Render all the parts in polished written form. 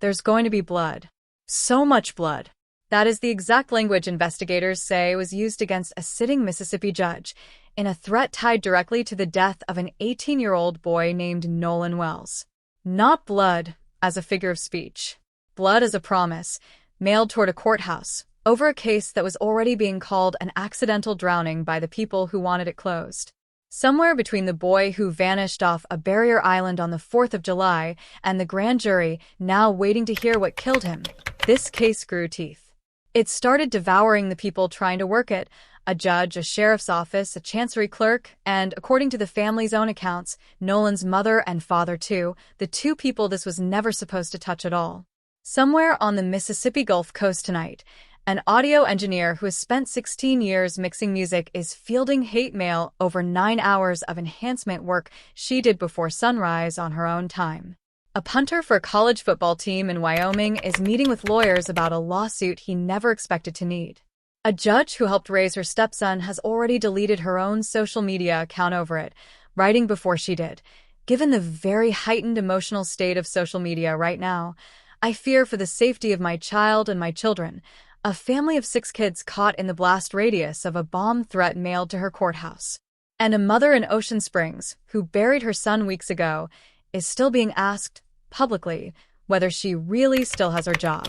there's going to be blood. So much blood. That is the exact language investigators say was used against a sitting Mississippi judge in a threat tied directly to the death of an 18-year-old boy named Nolan Wells. Not blood as a figure of speech. Blood as a promise, mailed toward a courthouse, over a case that was already being called an accidental drowning by the people who wanted it closed. Somewhere between the boy who vanished off a barrier island on the 4th of July and the grand jury now waiting to hear what killed him, this case grew teeth. It started devouring the people trying to work it, a judge, a sheriff's office, a chancery clerk, and, according to the family's own accounts, Nolan's mother and father too, the two people this was never supposed to touch at all. Somewhere on the Mississippi Gulf Coast tonight, an audio engineer who has spent 16 years mixing music is fielding hate mail over 9 hours of enhancement work she did before sunrise on her own time. A punter for a college football team in Wyoming is meeting with lawyers about a lawsuit he never expected to need. A judge who helped raise her stepson has already deleted her own social media account over it, writing before she did. Given the very heightened emotional state of social media right now, I fear for the safety of my child and my children. A family of 6 kids caught in the blast radius of a bomb threat mailed to her courthouse. And a mother in Ocean Springs, who buried her son weeks ago, is still being asked, publicly, whether she really still has her job.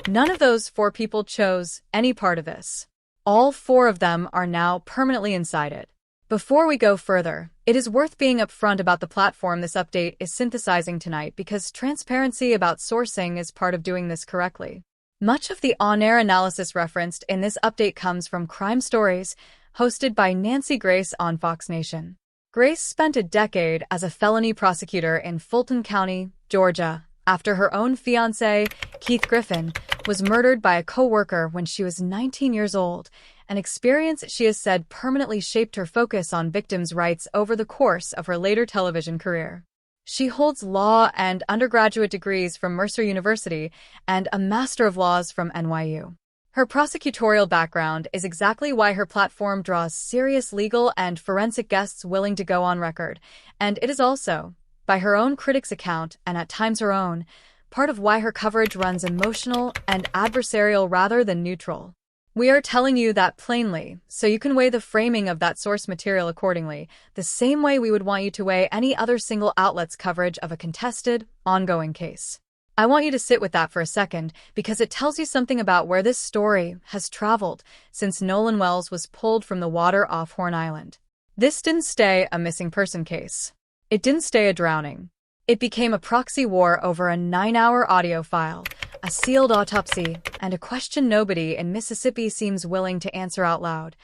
None of those 4 people chose any part of this. All 4 of them are now permanently inside it. Before we go further, it is worth being upfront about the platform this update is synthesizing tonight because transparency about sourcing is part of doing this correctly. Much of the on-air analysis referenced in this update comes from Crime Stories, hosted by Nancy Grace on Fox Nation. Grace spent a decade as a felony prosecutor in Fulton County, Georgia, after her own fiancé, Keith Griffin, was murdered by a co-worker when she was 19 years old, an experience she has said permanently shaped her focus on victims' rights over the course of her later television career. She holds law and undergraduate degrees from Mercer University and a Master of Laws from NYU. Her prosecutorial background is exactly why her platform draws serious legal and forensic guests willing to go on record, and it is also, by her own critics' account and at times her own, part of why her coverage runs emotional and adversarial rather than neutral. We are telling you that plainly, so you can weigh the framing of that source material accordingly, the same way we would want you to weigh any other single outlet's coverage of a contested, ongoing case. I want you to sit with that for a second, because it tells you something about where this story has traveled since Nolan Wells was pulled from the water off Horn Island. This didn't stay a missing person case. It didn't stay a drowning. It became a proxy war over a 9-hour audio file, a sealed autopsy, and a question nobody in Mississippi seems willing to answer out loud.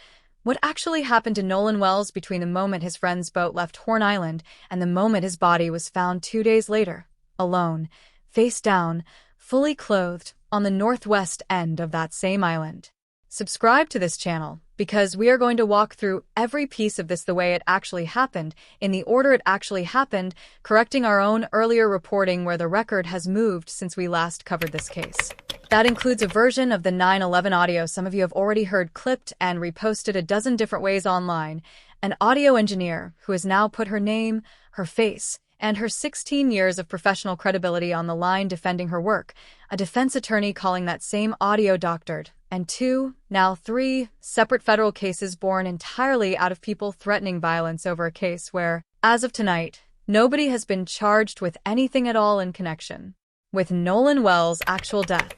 What actually happened to Nolan Wells between the moment his friend's boat left Horn Island and the moment his body was found 2 days later, alone, face down, fully clothed, on the northwest end of that same island? Subscribe to this channel, because we are going to walk through every piece of this the way it actually happened, in the order it actually happened, correcting our own earlier reporting where the record has moved since we last covered this case. That includes a version of the 9/11 audio some of you have already heard clipped and reposted a dozen different ways online, an audio engineer who has now put her name, her face, and her 16 years of professional credibility on the line defending her work, a defense attorney calling that same audio doctored, and 2, now 3, separate federal cases born entirely out of people threatening violence over a case where, as of tonight, nobody has been charged with anything at all in connection with Nolan Wells' actual death.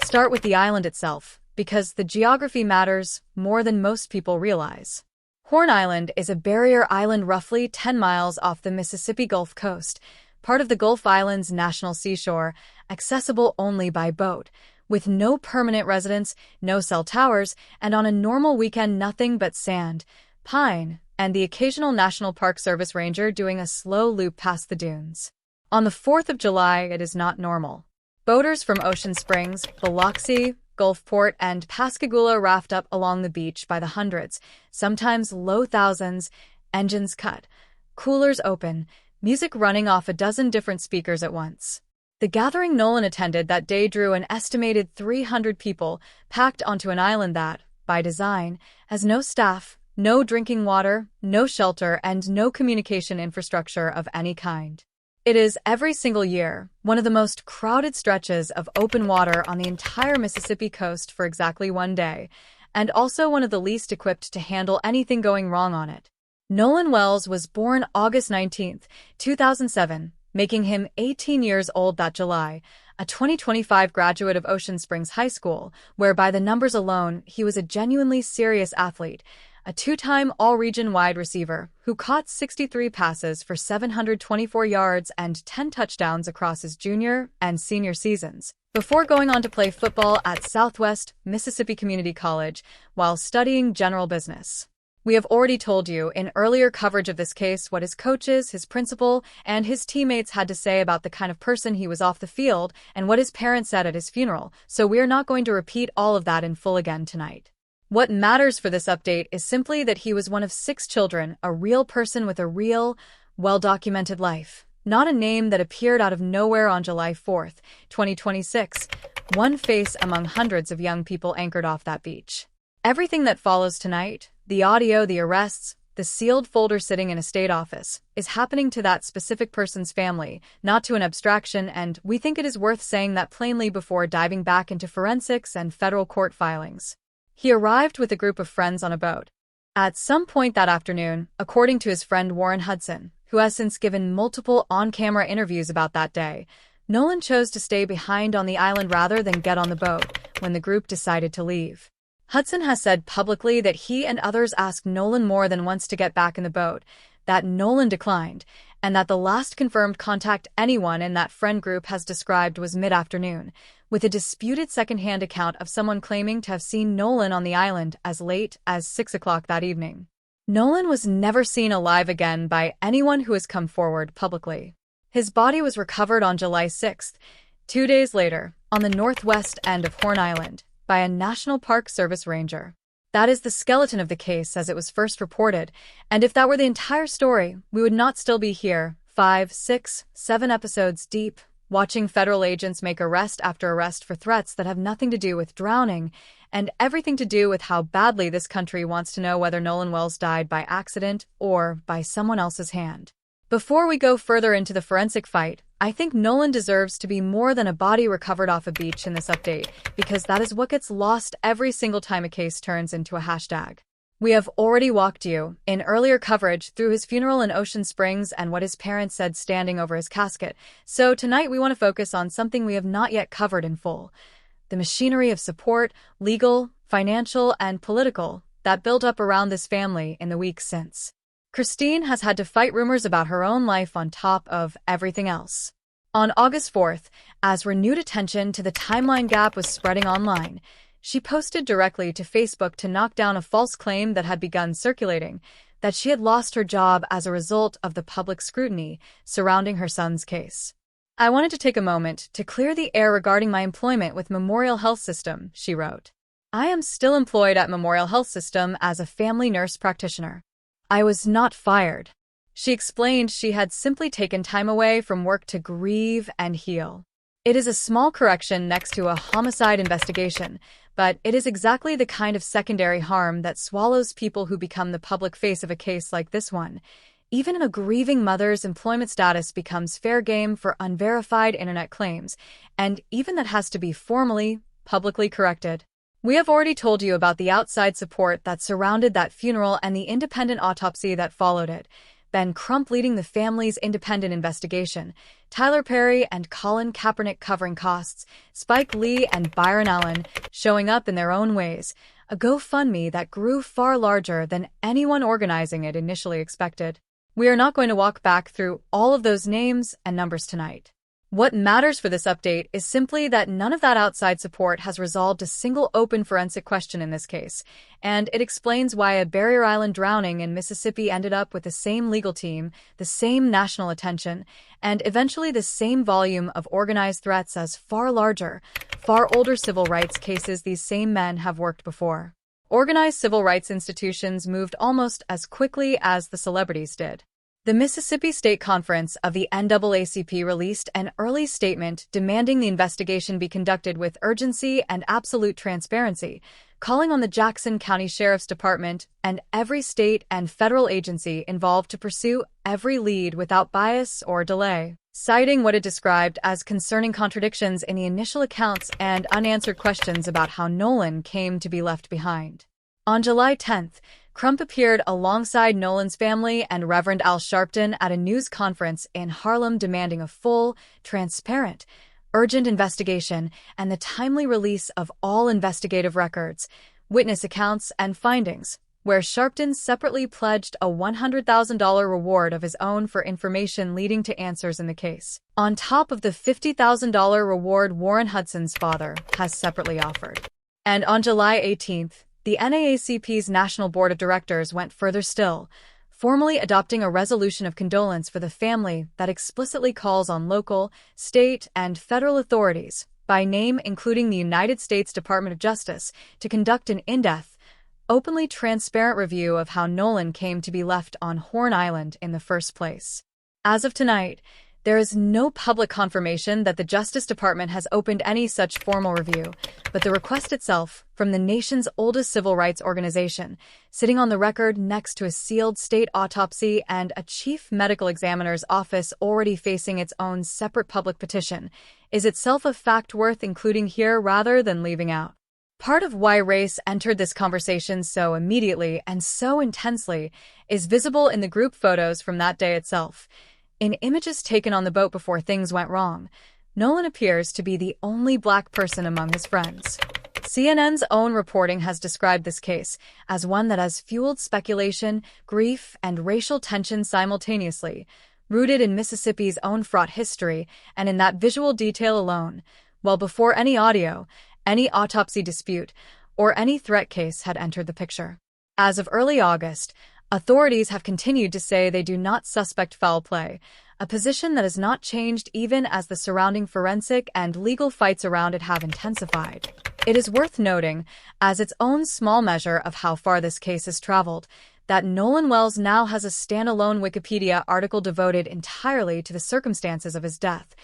Start with the island itself, because the geography matters more than most people realize. Horn Island is a barrier island roughly 10 miles off the Mississippi Gulf Coast, part of the Gulf Islands National Seashore, accessible only by boat, with no permanent residents, no cell towers, and on a normal weekend nothing but sand, pine, and the occasional National Park Service ranger doing a slow loop past the dunes. On the 4th of July, it is not normal. Boaters from Ocean Springs, Biloxi, Gulfport, and Pascagoula raft up along the beach by the hundreds, sometimes low thousands, engines cut, coolers open, music running off a dozen different speakers at once. The gathering Nolan attended that day drew an estimated 300 people packed onto an island that, by design, has no staff, no drinking water, no shelter, and no communication infrastructure of any kind. It is every single year, one of the most crowded stretches of open water on the entire Mississippi coast for exactly one day, and also one of the least equipped to handle anything going wrong on it. Nolan Wells was born August 19, 2007, making him 18 years old that July, a 2025 graduate of Ocean Springs High School, where by the numbers alone, he was a genuinely serious athlete, a two-time all-region wide receiver who caught 63 passes for 724 yards and 10 touchdowns across his junior and senior seasons, before going on to play football at Southwest Mississippi Community College while studying general business. We have already told you in earlier coverage of this case what his coaches, his principal, and his teammates had to say about the kind of person he was off the field and what his parents said at his funeral, so we are not going to repeat all of that in full again tonight. What matters for this update is simply that he was one of 6 children, a real person with a real, well-documented life, not a name that appeared out of nowhere on July 4, 2026, one face among hundreds of young people anchored off that beach. Everything that follows tonight, the audio, the arrests, the sealed folder sitting in a state office, is happening to that specific person's family, not to an abstraction, and we think it is worth saying that plainly before diving back into forensics and federal court filings. He arrived with a group of friends on a boat. At some point that afternoon, according to his friend Warren Hudson, who has since given multiple on-camera interviews about that day, Nolan chose to stay behind on the island rather than get on the boat when the group decided to leave. Hudson has said publicly that he and others asked Nolan more than once to get back in the boat, that Nolan declined, and that the last confirmed contact anyone in that friend group has described was mid-afternoon, with a disputed second-hand account of someone claiming to have seen Nolan on the island as late as 6 o'clock that evening. Nolan was never seen alive again by anyone who has come forward publicly. His body was recovered on July 6, 2 days later, on the northwest end of Horn Island, by a National Park Service ranger. That is the skeleton of the case as it was first reported, and if that were the entire story, we would not still be here, 5, 6, 7 episodes deep, watching federal agents make arrest after arrest for threats that have nothing to do with drowning, and everything to do with how badly this country wants to know whether Nolan Wells died by accident or by someone else's hand. Before we go further into the forensic fight, I think Nolan deserves to be more than a body recovered off a beach in this update, because that is what gets lost every single time a case turns into a hashtag. We have already walked you, in earlier coverage, through his funeral in Ocean Springs and what his parents said standing over his casket, so tonight we want to focus on something we have not yet covered in full: the machinery of support, legal, financial, and political, that built up around this family in the weeks since. Christine has had to fight rumors about her own life on top of everything else. On August 4th, as renewed attention to the timeline gap was spreading online, she posted directly to Facebook to knock down a false claim that had begun circulating, that she had lost her job as a result of the public scrutiny surrounding her son's case. "I wanted to take a moment to clear the air regarding my employment with Memorial Health System," she wrote. "I am still employed at Memorial Health System as a family nurse practitioner. I was not fired." She explained she had simply taken time away from work to grieve and heal. It is a small correction next to a homicide investigation, but it is exactly the kind of secondary harm that swallows people who become the public face of a case like this one. Even a grieving mother's employment status becomes fair game for unverified internet claims, and even that has to be formally, publicly corrected. We have already told you about the outside support that surrounded that funeral and the independent autopsy that followed it. Ben Crump leading the family's independent investigation, Tyler Perry and Colin Kaepernick covering costs, Spike Lee and Byron Allen showing up in their own ways, a GoFundMe that grew far larger than anyone organizing it initially expected. We are not going to walk back through all of those names and numbers tonight. What matters for this update is simply that none of that outside support has resolved a single open forensic question in this case, and it explains why a Barrier Island drowning in Mississippi ended up with the same legal team, the same national attention, and eventually the same volume of organized threats as far larger, far older civil rights cases these same men have worked before. Organized civil rights institutions moved almost as quickly as the celebrities did. The Mississippi State Conference of the NAACP released an early statement demanding the investigation be conducted with urgency and absolute transparency, calling on the Jackson County Sheriff's Department and every state and federal agency involved to pursue every lead without bias or delay. citing what it described as concerning contradictions in the initial accounts and unanswered questions about how Nolan came to be left behind. On July 10th, Crump appeared alongside Nolan's family and Reverend Al Sharpton at a news conference in Harlem demanding a full, transparent, urgent investigation and the timely release of all investigative records, witness accounts, and findings, where Sharpton separately pledged a $100,000 reward of his own for information leading to answers in the case, on top of the $50,000 reward Warren Hudson's father has separately offered. And on July 18th, the NAACP's National Board of Directors went further still, formally adopting a resolution of condolence for the family that explicitly calls on local, state, and federal authorities, by name including the United States Department of Justice, to conduct an in-depth, openly transparent review of how Nolan came to be left on Horn Island in the first place. As of tonight, there is no public confirmation that the Justice Department has opened any such formal review, but the request itself, from the nation's oldest civil rights organization, sitting on the record next to a sealed state autopsy and a chief medical examiner's office already facing its own separate public petition, is itself a fact worth including here rather than leaving out. Part of why race entered this conversation so immediately and so intensely is visible in the group photos from that day itself. In images taken on the boat before things went wrong, Nolan appears to be the only black person among his friends. CNN's own reporting has described this case as one that has fueled speculation, grief, and racial tension simultaneously, rooted in Mississippi's own fraught history and in that visual detail alone, while before any audio, any autopsy dispute, or any threat case had entered the picture. As of early August, authorities have continued to say they do not suspect foul play, a position that has not changed even as the surrounding forensic and legal fights around it have intensified. It is worth noting, as its own small measure of how far this case has traveled, that Nolan Wells now has a standalone Wikipedia article devoted entirely to the circumstances of his death,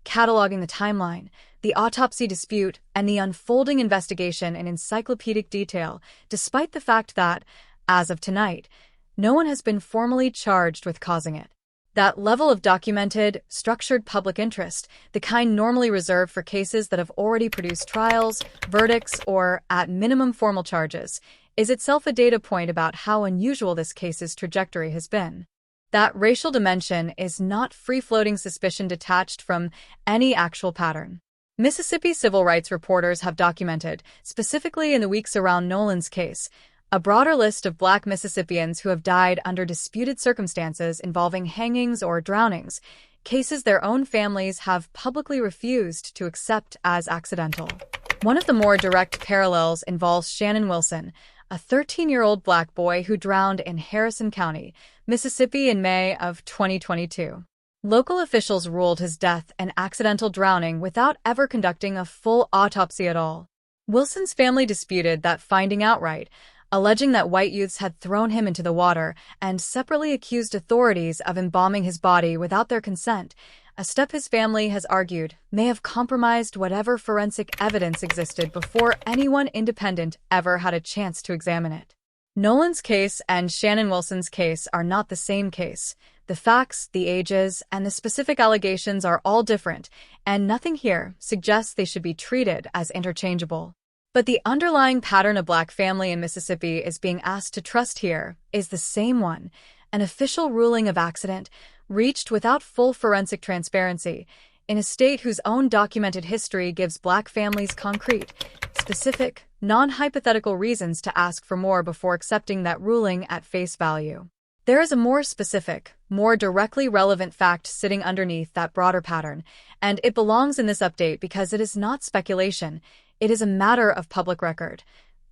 cataloging the timeline, the autopsy dispute, and the unfolding investigation in encyclopedic detail, despite the fact that, as of tonight, no one has been formally charged with causing it. That level of documented, structured public interest, the kind normally reserved for cases that have already produced trials, verdicts, or, at minimum, formal charges, is itself a data point about how unusual this case's trajectory has been. That racial dimension is not free-floating suspicion detached from any actual pattern. Mississippi civil rights reporters have documented, specifically in the weeks around Nolan's case, a broader list of black Mississippians who have died under disputed circumstances involving hangings or drownings, cases their own families have publicly refused to accept as accidental. One of the more direct parallels involves Shannon Wilson, a 13-year-old black boy who drowned in Harrison County, Mississippi in May of 2022. Local officials ruled his death an accidental drowning without ever conducting a full autopsy at all. Wilson's family disputed that finding outright, alleging that white youths had thrown him into the water, and separately accused authorities of embalming his body without their consent, a step his family has argued may have compromised whatever forensic evidence existed before anyone independent ever had a chance to examine it. Nolan's case and Shannon Wilson's case are not the same case. The facts, the ages, and the specific allegations are all different, and nothing here suggests they should be treated as interchangeable. But the underlying pattern a black family in Mississippi is being asked to trust here is the same one, an official ruling of accident reached without full forensic transparency, in a state whose own documented history gives black families concrete, specific, non-hypothetical reasons to ask for more before accepting that ruling at face value. There is a more specific, more directly relevant fact sitting underneath that broader pattern, and it belongs in this update because it is not speculation. It is a matter of public record.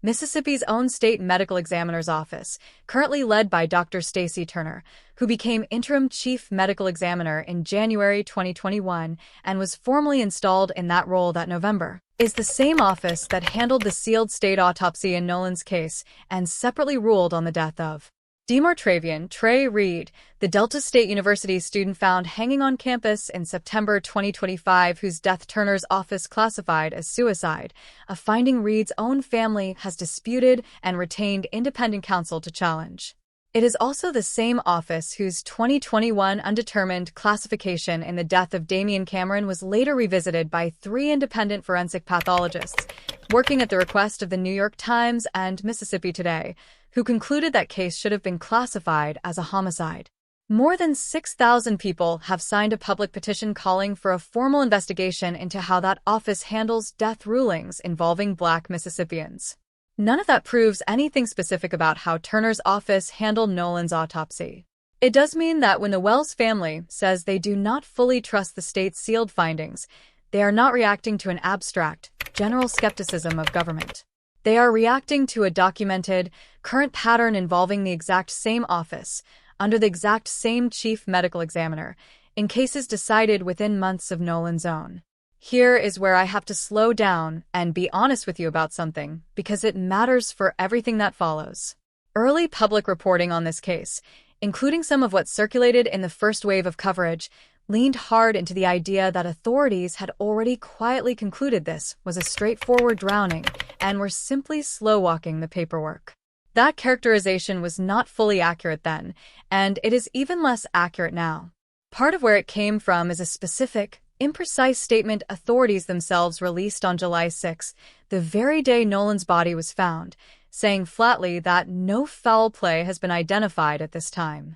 Mississippi's own state medical examiner's office, currently led by Dr. Stacy Turner, who became interim chief medical examiner in January 2021 and was formally installed in that role that November, is the same office that handled the sealed state autopsy in Nolan's case and separately ruled on the death of Demartravian Trey Reed, the Delta State University student found hanging on campus in September 2025, whose death Turner's office classified as suicide, a finding Reed's own family has disputed and retained independent counsel to challenge. It is also the same office whose 2021 undetermined classification in the death of Damian Cameron was later revisited by 3 independent forensic pathologists, working at the request of the New York Times and Mississippi Today, who concluded that case should have been classified as a homicide. More than 6,000 people have signed a public petition calling for a formal investigation into how that office handles death rulings involving Black Mississippians. None of that proves anything specific about how Turner's office handled Nolan's autopsy. It does mean that when the Wells family says they do not fully trust the state's sealed findings, they are not reacting to an abstract, general skepticism of government. They are reacting to a documented, current pattern involving the exact same office, under the exact same chief medical examiner, in cases decided within months of Nolan's own. Here is where I have to slow down and be honest with you about something, because it matters for everything that follows. Early public reporting on this case, including some of what circulated in the first wave of coverage, leaned hard into the idea that authorities had already quietly concluded this was a straightforward drowning and were simply slow-walking the paperwork. That characterization was not fully accurate then, and it is even less accurate now. Part of where it came from is a specific, imprecise statement authorities themselves released on July 6, the very day Nolan's body was found, saying flatly that no foul play has been identified at this time.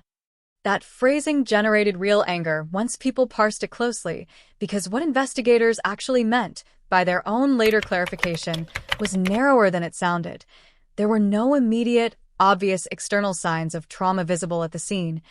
That phrasing generated real anger once people parsed it closely, because what investigators actually meant, by their own later clarification, was narrower than it sounded. There were no immediate, obvious external signs of trauma visible at the scene,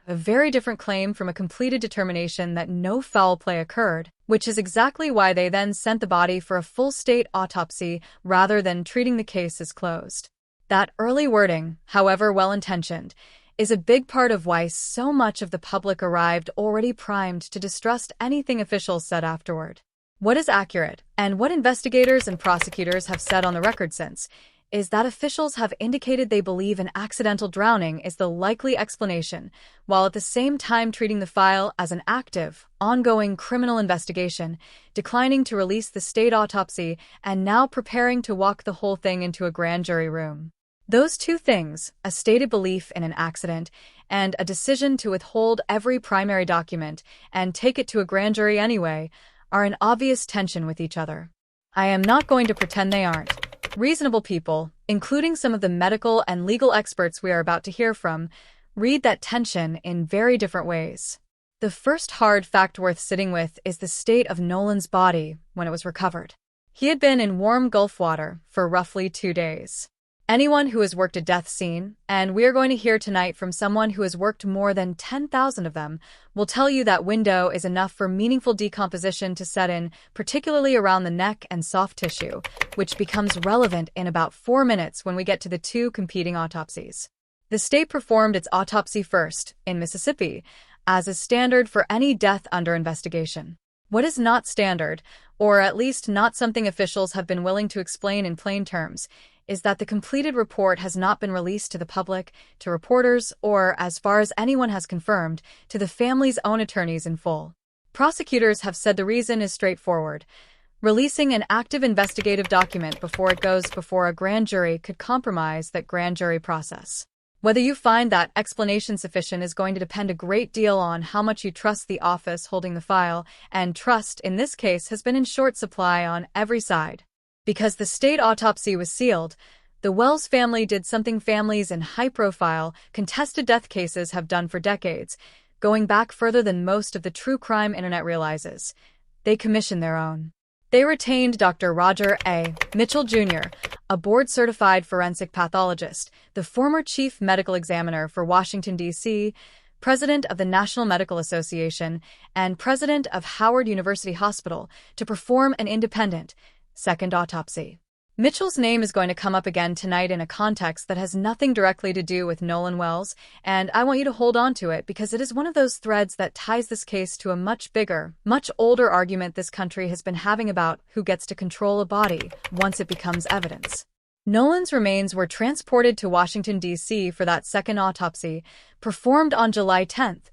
a very different claim from a completed determination that no foul play occurred, which is exactly why they then sent the body for a full-state autopsy rather than treating the case as closed. That early wording, however well-intentioned, is a big part of why so much of the public arrived already primed to distrust anything officials said afterward. What is accurate, and what investigators and prosecutors have said on the record since, is that officials have indicated they believe an accidental drowning is the likely explanation, while at the same time treating the file as an active, ongoing criminal investigation, declining to release the state autopsy, and now preparing to walk the whole thing into a grand jury room. Those two things, a stated belief in an accident and a decision to withhold every primary document and take it to a grand jury anyway, are in obvious tension with each other. I am not going to pretend they aren't. Reasonable people, including some of the medical and legal experts we are about to hear from, read that tension in very different ways. The first hard fact worth sitting with is the state of Nolan's body when it was recovered. He had been in warm Gulf water for roughly 2 days. Anyone who has worked a death scene, and we are going to hear tonight from someone who has worked more than 10,000 of them, will tell you that window is enough for meaningful decomposition to set in, particularly around the neck and soft tissue, which becomes relevant in about 4 minutes when we get to the 2 competing autopsies. The state performed its autopsy first, in Mississippi, as is standard for any death under investigation. What is not standard, or at least not something officials have been willing to explain in plain terms, is that the completed report has not been released to the public, to reporters, or, as far as anyone has confirmed, to the family's own attorneys in full. Prosecutors have said the reason is straightforward. Releasing an active investigative document before it goes before a grand jury could compromise that grand jury process. Whether you find that explanation sufficient is going to depend a great deal on how much you trust the office holding the file, and trust, in this case, has been in short supply on every side. Because the state autopsy was sealed, the Wells family did something families in high-profile, contested death cases have done for decades, going back further than most of the true crime internet realizes. They commissioned their own. They retained Dr. Roger A. Mitchell Jr., a board-certified forensic pathologist, the former chief medical examiner for Washington, D.C., president of the National Medical Association, and president of Howard University Hospital, to perform an independent, second autopsy. Mitchell's name is going to come up again tonight in a context that has nothing directly to do with Nolan Wells, and I want you to hold on to it because it is one of those threads that ties this case to a much bigger, much older argument this country has been having about who gets to control a body once it becomes evidence. Nolan's remains were transported to Washington, D.C. for that second autopsy, performed on July 10th,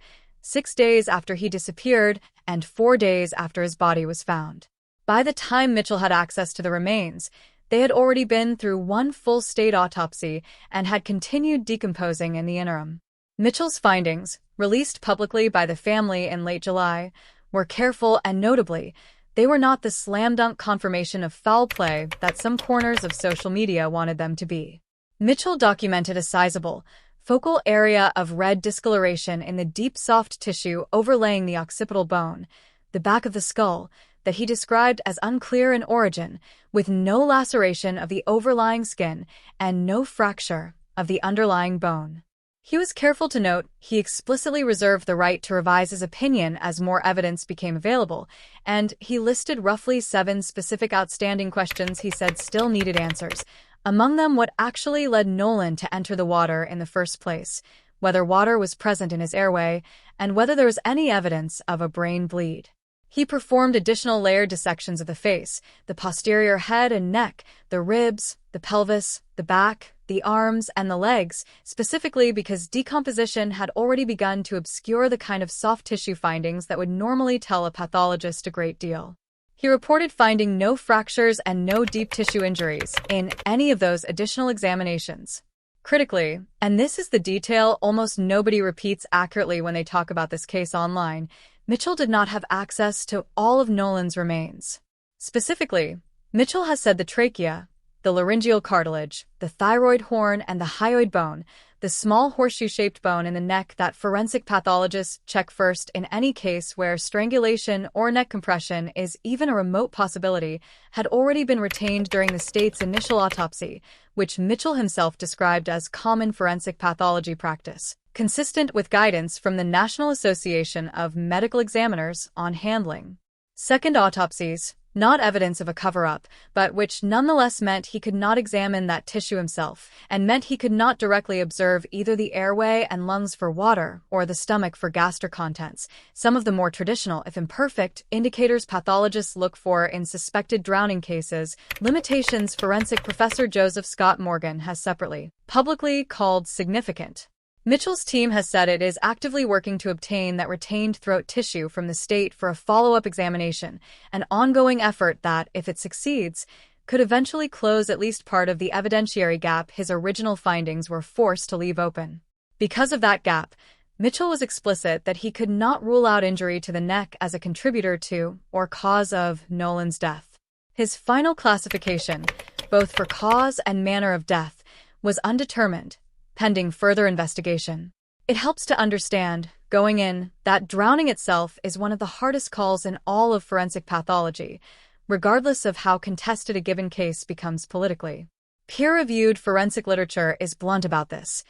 6 days after he disappeared and 4 days after his body was found. By the time Mitchell had access to the remains, they had already been through 1 full state autopsy and had continued decomposing in the interim. Mitchell's findings, released publicly by the family in late July, were careful and notably, they were not the slam-dunk confirmation of foul play that some corners of social media wanted them to be. Mitchell documented a sizable, focal area of red discoloration in the deep soft tissue overlaying the occipital bone, the back of the skull, that he described as unclear in origin, with no laceration of the overlying skin and no fracture of the underlying bone. He was careful to note he explicitly reserved the right to revise his opinion as more evidence became available, and he listed roughly 7 specific outstanding questions he said still needed answers, among them what actually led Nolan to enter the water in the first place, whether water was present in his airway, and whether there was any evidence of a brain bleed. He performed additional layered dissections of the face, the posterior head and neck, the ribs, the pelvis, the back, the arms, and the legs, specifically because decomposition had already begun to obscure the kind of soft tissue findings that would normally tell a pathologist a great deal. He reported finding no fractures and no deep tissue injuries in any of those additional examinations. Critically, and this is the detail almost nobody repeats accurately when they talk about this case online, Mitchell did not have access to all of Nolan's remains. Specifically, Mitchell has said the trachea, the laryngeal cartilage, the thyroid horn, and the hyoid bone, the small horseshoe-shaped bone in the neck that forensic pathologists check first in any case where strangulation or neck compression is even a remote possibility, had already been retained during the state's initial autopsy, which Mitchell himself described as common forensic pathology practice, consistent with guidance from the National Association of Medical Examiners on handling second autopsies, not evidence of a cover-up, but which nonetheless meant he could not examine that tissue himself, and meant he could not directly observe either the airway and lungs for water or the stomach for gastric contents, some of the more traditional, if imperfect, indicators pathologists look for in suspected drowning cases, limitations forensic professor Joseph Scott Morgan has separately, publicly called significant. Mitchell's team has said it is actively working to obtain that retained throat tissue from the state for a follow-up examination, an ongoing effort that, if it succeeds, could eventually close at least part of the evidentiary gap his original findings were forced to leave open. Because of that gap, Mitchell was explicit that he could not rule out injury to the neck as a contributor to, or cause of, Nolan's death. His final classification, both for cause and manner of death, was undetermined, pending further investigation. It helps to understand, going in, that drowning itself is one of the hardest calls in all of forensic pathology, regardless of how contested a given case becomes politically. Peer-reviewed forensic literature is blunt about this.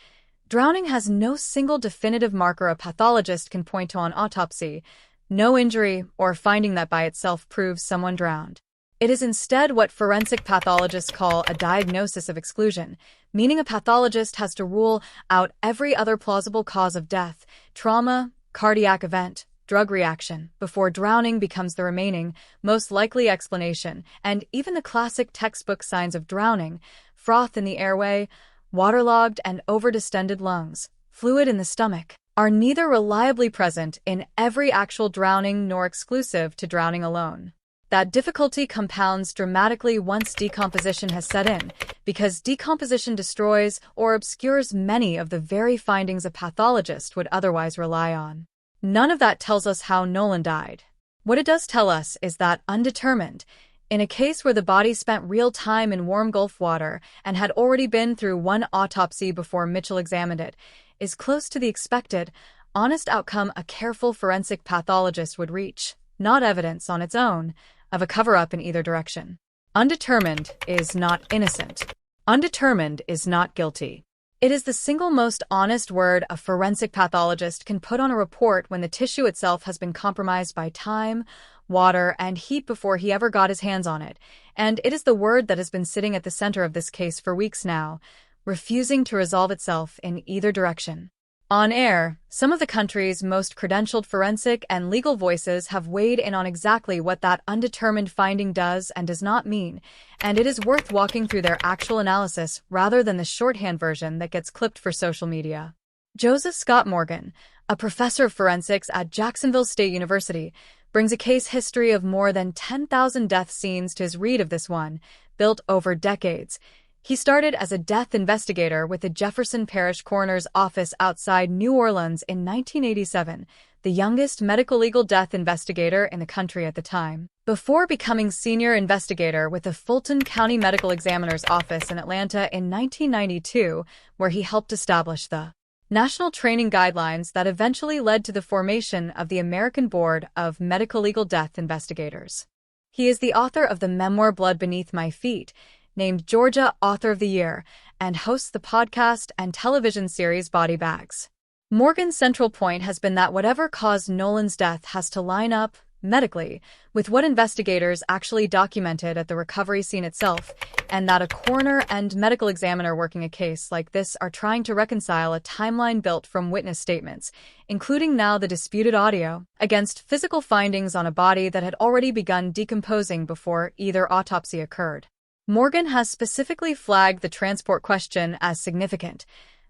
Drowning has no single definitive marker a pathologist can point to on autopsy, no injury or finding that by itself proves someone drowned. It is instead what forensic pathologists call a diagnosis of exclusion, meaning a pathologist has to rule out every other plausible cause of death, trauma, cardiac event, drug reaction, before drowning becomes the remaining, most likely explanation, and even the classic textbook signs of drowning, froth in the airway, waterlogged and overdistended lungs, fluid in the stomach, are neither reliably present in every actual drowning nor exclusive to drowning alone. That difficulty compounds dramatically once decomposition has set in, because decomposition destroys or obscures many of the very findings a pathologist would otherwise rely on. None of that tells us how Nolan died. What it does tell us is that undetermined, in a case where the body spent real time in warm Gulf water and had already been through one autopsy before Mitchell examined it, is close to the expected, honest outcome a careful forensic pathologist would reach, not evidence on its own, of a cover-up in either direction. Undetermined is not innocent. Undetermined is not guilty. It is the single most honest word a forensic pathologist can put on a report when the tissue itself has been compromised by time, water, and heat before he ever got his hands on it, and it is the word that has been sitting at the center of this case for weeks now, refusing to resolve itself in either direction. On air, some of the country's most credentialed forensic and legal voices have weighed in on exactly what that undetermined finding does and does not mean, and it is worth walking through their actual analysis rather than the shorthand version that gets clipped for social media. Joseph Scott Morgan, a professor of forensics at Jacksonville State University, brings a case history of more than 10,000 death scenes to his read of this one, built over decades. He started as a death investigator with the Jefferson Parish Coroner's Office outside New Orleans in 1987, the youngest medical legal death investigator in the country at the time, before becoming senior investigator with the Fulton County Medical Examiner's Office in Atlanta in 1992, where he helped establish the national training guidelines that eventually led to the formation of the American Board of Medical Legal Death Investigators. He is the author of the memoir Blood Beneath My Feet, named Georgia Author of the Year, and hosts the podcast and television series Body Bags. Morgan's central point has been that whatever caused Nolan's death has to line up, medically, with what investigators actually documented at the recovery scene itself, and that a coroner and medical examiner working a case like this are trying to reconcile a timeline built from witness statements, including now the disputed audio, against physical findings on a body that had already begun decomposing before either autopsy occurred. Morgan has specifically flagged the transport question as significant,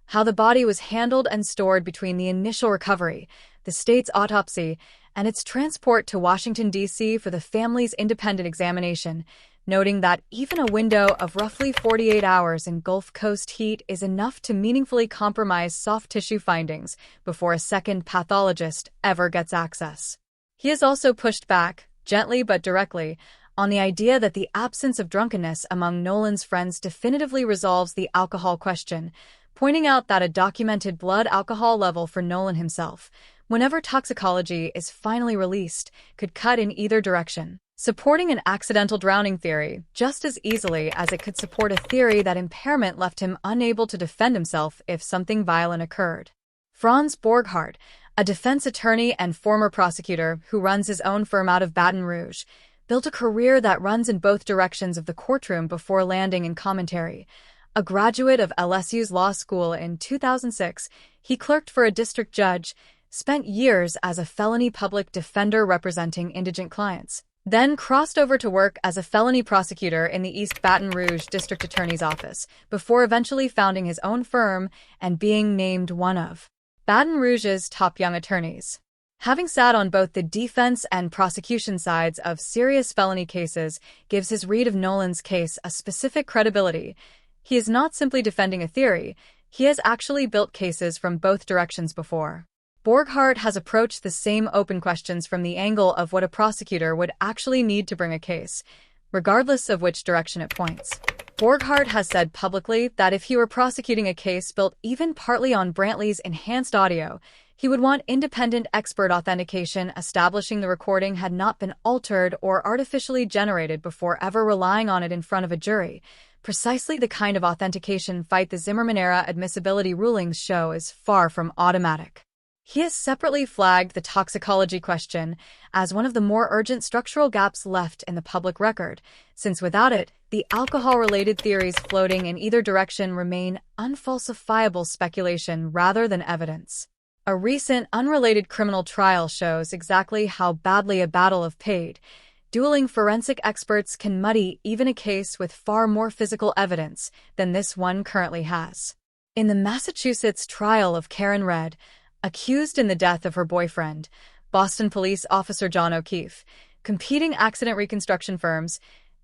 how the body was handled and stored between the initial recovery, the state's autopsy, and its transport to Washington, D.C. for the family's independent examination, noting that even a window of roughly 48 hours in Gulf Coast heat is enough to meaningfully compromise soft tissue findings before a second pathologist ever gets access. He has also pushed back, gently but directly, on the idea that the absence of drunkenness among Nolan's friends definitively resolves the alcohol question, pointing out that a documented blood alcohol level for Nolan himself, whenever toxicology is finally released, could cut in either direction, supporting an accidental drowning theory just as easily as it could support a theory that impairment left him unable to defend himself if something violent occurred. Franz Borghardt, a defense attorney and former prosecutor who runs his own firm out of Baton Rouge, built a career that runs in both directions of the courtroom before landing in commentary. A graduate of LSU's law school in 2006, he clerked for a district judge, spent years as a felony public defender representing indigent clients, then crossed over to work as a felony prosecutor in the East Baton Rouge District Attorney's Office, before eventually founding his own firm and being named one of Baton Rouge's top young attorneys. Having sat on both the defense and prosecution sides of serious felony cases gives his read of Nolan's case a specific credibility. He is not simply defending a theory, he has actually built cases from both directions before. Borghardt has approached the same open questions from the angle of what a prosecutor would actually need to bring a case, regardless of which direction it points. Borghardt has said publicly that if he were prosecuting a case built even partly on Brantley's enhanced audio, he would want independent expert authentication establishing the recording had not been altered or artificially generated before ever relying on it in front of a jury, precisely the kind of authentication fight the Zimmerman-era admissibility rulings show is far from automatic. He has separately flagged the toxicology question as one of the more urgent structural gaps left in the public record, since without it, the alcohol-related theories floating in either direction remain unfalsifiable speculation rather than evidence. A recent unrelated criminal trial shows exactly how badly a battle of paid, dueling forensic experts can muddy even a case with far more physical evidence than this one currently has. In the Massachusetts trial of Karen Redd, accused in the death of her boyfriend, Boston Police Officer John O'Keefe, competing accident reconstruction firms,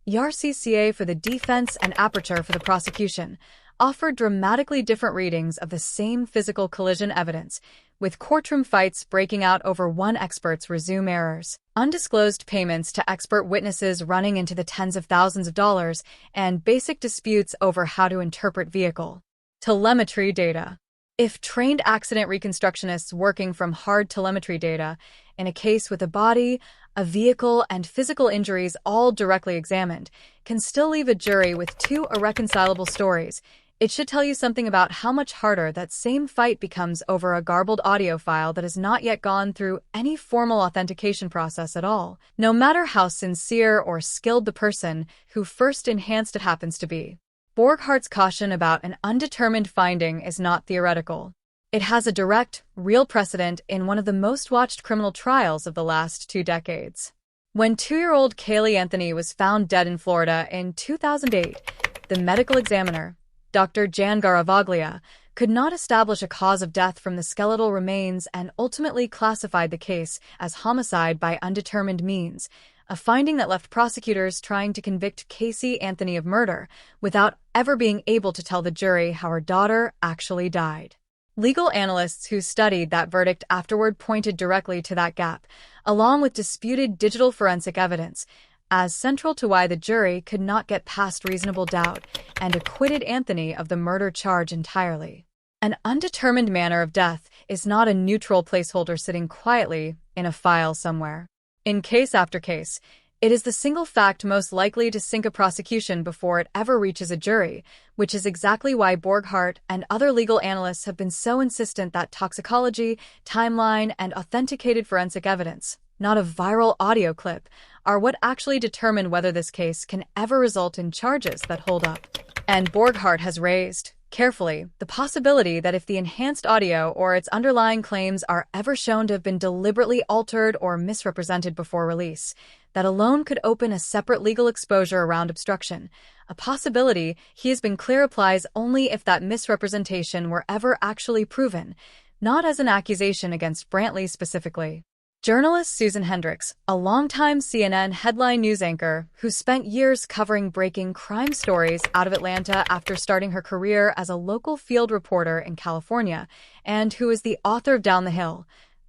YARCCA for the defense and Aperture for the prosecution, offered dramatically different readings of the same physical collision evidence, with courtroom fights breaking out over one expert's resume errors, undisclosed payments to expert witnesses running into the tens of thousands of dollars, and basic disputes over how to interpret vehicle telemetry data. If trained accident reconstructionists working from hard telemetry data in a case with a body, a vehicle, and physical injuries all directly examined can still leave a jury with two irreconcilable stories, it should tell you something about how much harder that same fight becomes over a garbled audio file that has not yet gone through any formal authentication process at all, no matter how sincere or skilled the person who first enhanced it happens to be. Borghardt's caution about an undetermined finding is not theoretical. It has a direct, real precedent in one of the most watched criminal trials of the last 2 decades. When 2-year-old Kaylee Anthony was found dead in Florida in 2008, the medical examiner, Dr. Jan Garavaglia, could not establish a cause of death from the skeletal remains and ultimately classified the case as homicide by undetermined means, a finding that left prosecutors trying to convict Casey Anthony of murder without ever being able to tell the jury how her daughter actually died. Legal analysts who studied that verdict afterward pointed directly to that gap, along with disputed digital forensic evidence, as central to why the jury could not get past reasonable doubt and acquitted Anthony of the murder charge entirely. An undetermined manner of death is not a neutral placeholder sitting quietly in a file somewhere. In case after case, it is the single fact most likely to sink a prosecution before it ever reaches a jury, which is exactly why Borghardt and other legal analysts have been so insistent that toxicology, timeline, and authenticated forensic evidence, not a viral audio clip, are what actually determine whether this case can ever result in charges that hold up. And Borghardt has raised, carefully, the possibility that if the enhanced audio or its underlying claims are ever shown to have been deliberately altered or misrepresented before release, that alone could open a separate legal exposure around obstruction, a possibility he has been clear applies only if that misrepresentation were ever actually proven, not as an accusation against Brantley specifically. Journalist Susan Hendricks, a longtime CNN headline news anchor who spent years covering breaking crime stories out of Atlanta after starting her career as a local field reporter in California, and who is the author of Down the Hill,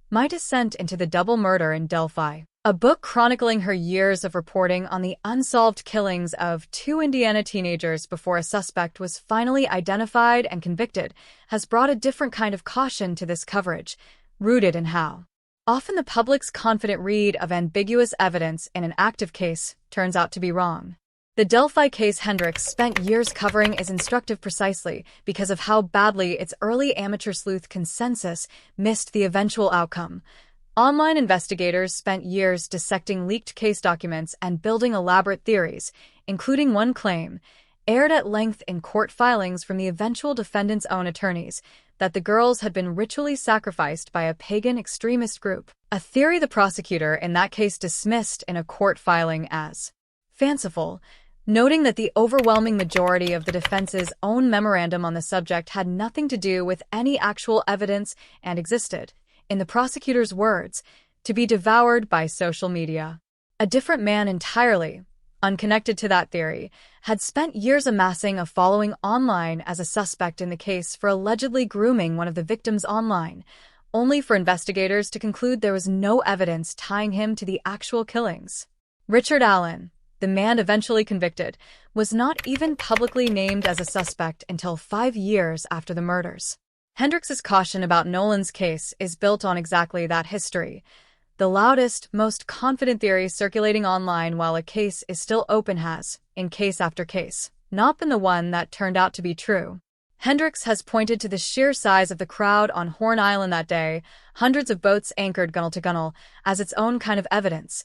My Descent into the Double Murder in Delphi, a book chronicling her years of reporting on the unsolved killings of 2 Indiana teenagers before a suspect was finally identified and convicted, has brought a different kind of caution to this coverage, rooted in how often the public's confident read of ambiguous evidence in an active case turns out to be wrong. The Delphi case Hendricks spent years covering is instructive precisely because of how badly its early amateur sleuth consensus missed the eventual outcome. Online investigators spent years dissecting leaked case documents and building elaborate theories, including one claim, aired at length in court filings from the eventual defendant's own attorneys, that the girls had been ritually sacrificed by a pagan extremist group, a theory the prosecutor in that case dismissed in a court filing as fanciful, noting that the overwhelming majority of the defense's own memorandum on the subject had nothing to do with any actual evidence and existed, in the prosecutor's words, to be devoured by social media. A different man entirely, unconnected to that theory, had spent years amassing a following online as a suspect in the case for allegedly grooming one of the victims online, only for investigators to conclude there was no evidence tying him to the actual killings. Richard Allen, the man eventually convicted, was not even publicly named as a suspect until 5 years after the murders. Hendricks' caution about Nolan's case is built on exactly that history. The loudest, most confident theory circulating online while a case is still open has, in case after case, not been the one that turned out to be true. Hendricks has pointed to the sheer size of the crowd on Horn Island that day, hundreds of boats anchored gunwale to gunwale, as its own kind of evidence.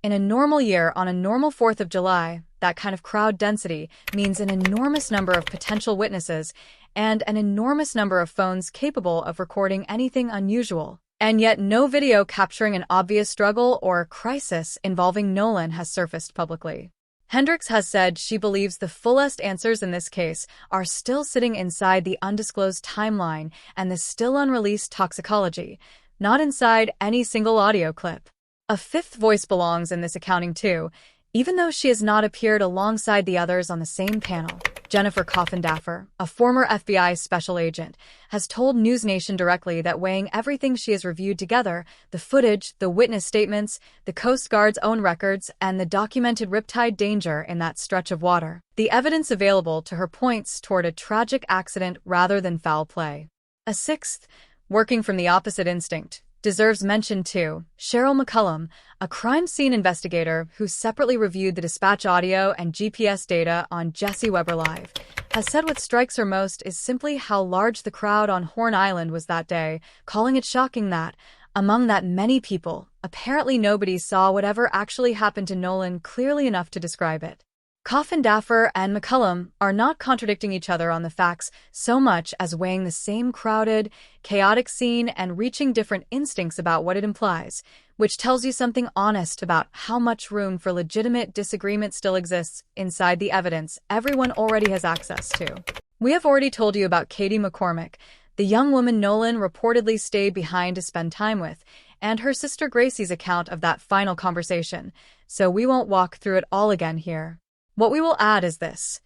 In a normal year, on a normal 4th of July, that kind of crowd density means an enormous number of potential witnesses and an enormous number of phones capable of recording anything unusual. And yet no video capturing an obvious struggle or crisis involving Nolan has surfaced publicly. Hendricks has said she believes the fullest answers in this case are still sitting inside the undisclosed timeline and the still unreleased toxicology, not inside any single audio clip. A fifth voice belongs in this accounting too, even though she has not appeared alongside the others on the same panel. Jennifer Coffindaffer, a former FBI special agent, has told NewsNation directly that weighing everything she has reviewed together, the footage, the witness statements, the Coast Guard's own records, and the documented riptide danger in that stretch of water, the evidence available to her points toward a tragic accident rather than foul play. A sixth, working from the opposite instinct, deserves mention too. Cheryl McCullum, a crime scene investigator who separately reviewed the dispatch audio and GPS data on Jesse Weber Live, has said what strikes her most is simply how large the crowd on Horn Island was that day, calling it shocking that, among that many people, apparently nobody saw whatever actually happened to Nolan clearly enough to describe it. Coffindaffer and McCullum are not contradicting each other on the facts so much as weighing the same crowded, chaotic scene and reaching different instincts about what it implies, which tells you something honest about how much room for legitimate disagreement still exists inside the evidence everyone already has access to. We have already told you about Katie McCormick, the young woman Nolan reportedly stayed behind to spend time with, and her sister Gracie's account of that final conversation, so we won't walk through it all again here. What we will add is this.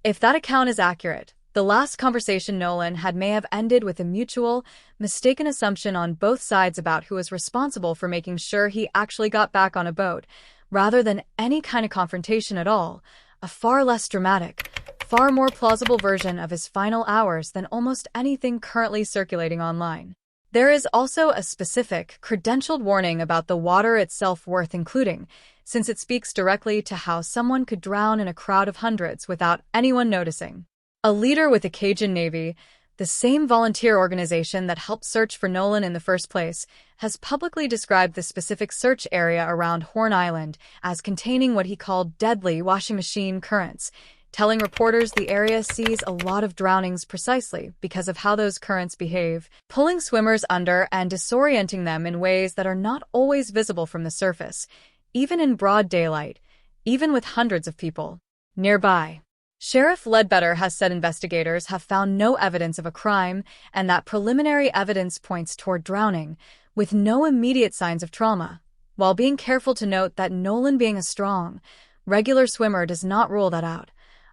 If that account is accurate, the last conversation Nolan had may have ended with a mutual, mistaken assumption on both sides about who was responsible for making sure he actually got back on a boat, rather than any kind of confrontation at all, a far less dramatic, far more plausible version of his final hours than almost anything currently circulating online. There is also a specific, credentialed warning about the water itself worth including, since it speaks directly to how someone could drown in a crowd of hundreds without anyone noticing. A leader with the Cajun Navy, the same volunteer organization that helped search for Nolan in the first place, has publicly described the specific search area around Horn Island as containing what he called deadly washing machine currents, telling reporters the area sees a lot of drownings precisely because of how those currents behave, pulling swimmers under and disorienting them in ways that are not always visible from the surface, even in broad daylight, even with hundreds of people nearby. Sheriff Ledbetter has said investigators have found no evidence of a crime and that preliminary evidence points toward drowning, with no immediate signs of trauma, while being careful to note that Nolan being a strong, regular swimmer does not rule that out.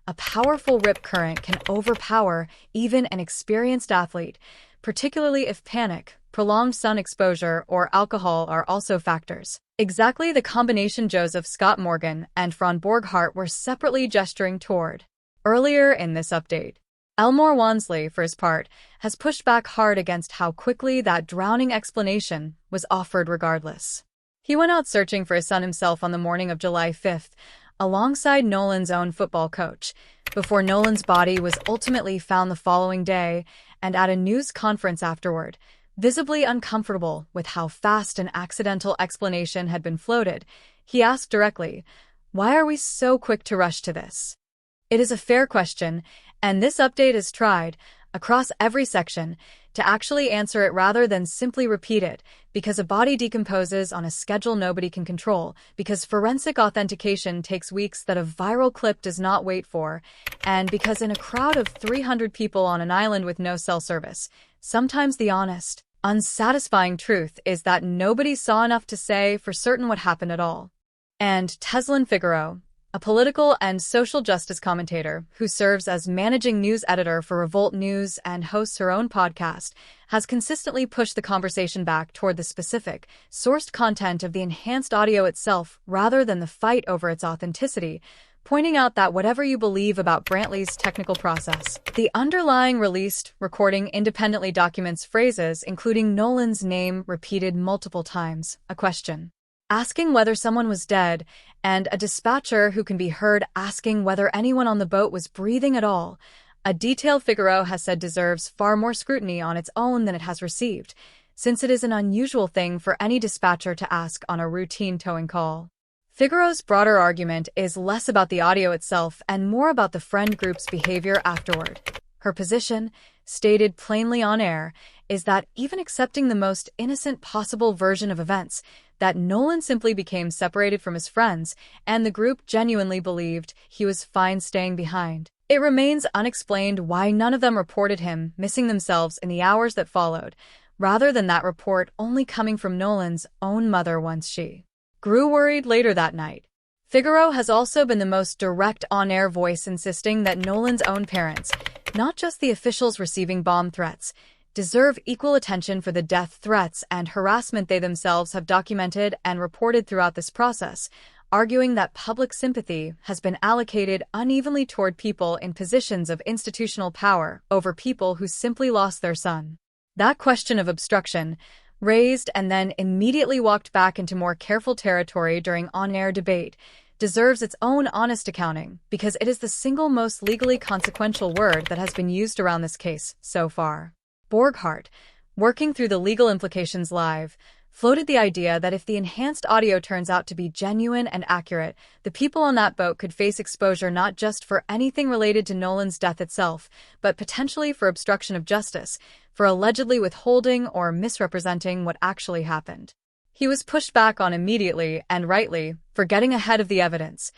A powerful rip current can overpower even an experienced athlete, particularly if panic, prolonged sun exposure, or alcohol are also factors. Exactly the combination Joseph Scott Morgan and Fran Borghardt were separately gesturing toward. Earlier in this update, Elmore Wansley, for his part, has pushed back hard against how quickly that drowning explanation was offered regardless. He went out searching for his son himself on the morning of July 5th, alongside Nolan's own football coach, before Nolan's body was ultimately found the following day, and at a news conference afterward, visibly uncomfortable with how fast an accidental explanation had been floated, he asked directly, "Why are we so quick to rush to this?" It is a fair question, and this update has tried, across every section, to actually answer it rather than simply repeat it, because a body decomposes on a schedule nobody can control, because forensic authentication takes weeks that a viral clip does not wait for, and because in a crowd of 300 people on an island with no cell service, sometimes the honest, unsatisfying truth is that nobody saw enough to say for certain what happened at all. And Teslin Figaro, a political and social justice commentator who serves as managing news editor for Revolt News and hosts her own podcast, has consistently pushed the conversation back toward the specific, sourced content of the enhanced audio itself rather than the fight over its authenticity, pointing out that whatever you believe about Brantley's technical process, the underlying released recording independently documents phrases including Nolan's name repeated multiple times, a question asking whether someone was dead, and a dispatcher who can be heard asking whether anyone on the boat was breathing at all, a detail Figaro has said deserves far more scrutiny on its own than it has received, since it is an unusual thing for any dispatcher to ask on a routine towing call. Figaro's broader argument is less about the audio itself and more about the friend group's behavior afterward. Her position, stated plainly on air, is that even accepting the most innocent possible version of events, that Nolan simply became separated from his friends, and the group genuinely believed he was fine staying behind. It remains unexplained why none of them reported him missing themselves in the hours that followed, rather than that report only coming from Nolan's own mother once she grew worried later that night. Figaro has also been the most direct on-air voice insisting that Nolan's own parents, not just the officials receiving bomb threats, deserve equal attention for the death threats and harassment they themselves have documented and reported throughout this process, arguing that public sympathy has been allocated unevenly toward people in positions of institutional power over people who simply lost their son. That question of obstruction, raised and then immediately walked back into more careful territory during on-air debate, deserves its own honest accounting because it is the single most legally consequential word that has been used around this case so far. Borghardt, working through the legal implications live, floated the idea that if the enhanced audio turns out to be genuine and accurate, the people on that boat could face exposure not just for anything related to Nolan's death itself, but potentially for obstruction of justice, for allegedly withholding or misrepresenting what actually happened. He was pushed back on immediately, and rightly, for getting ahead of the evidence.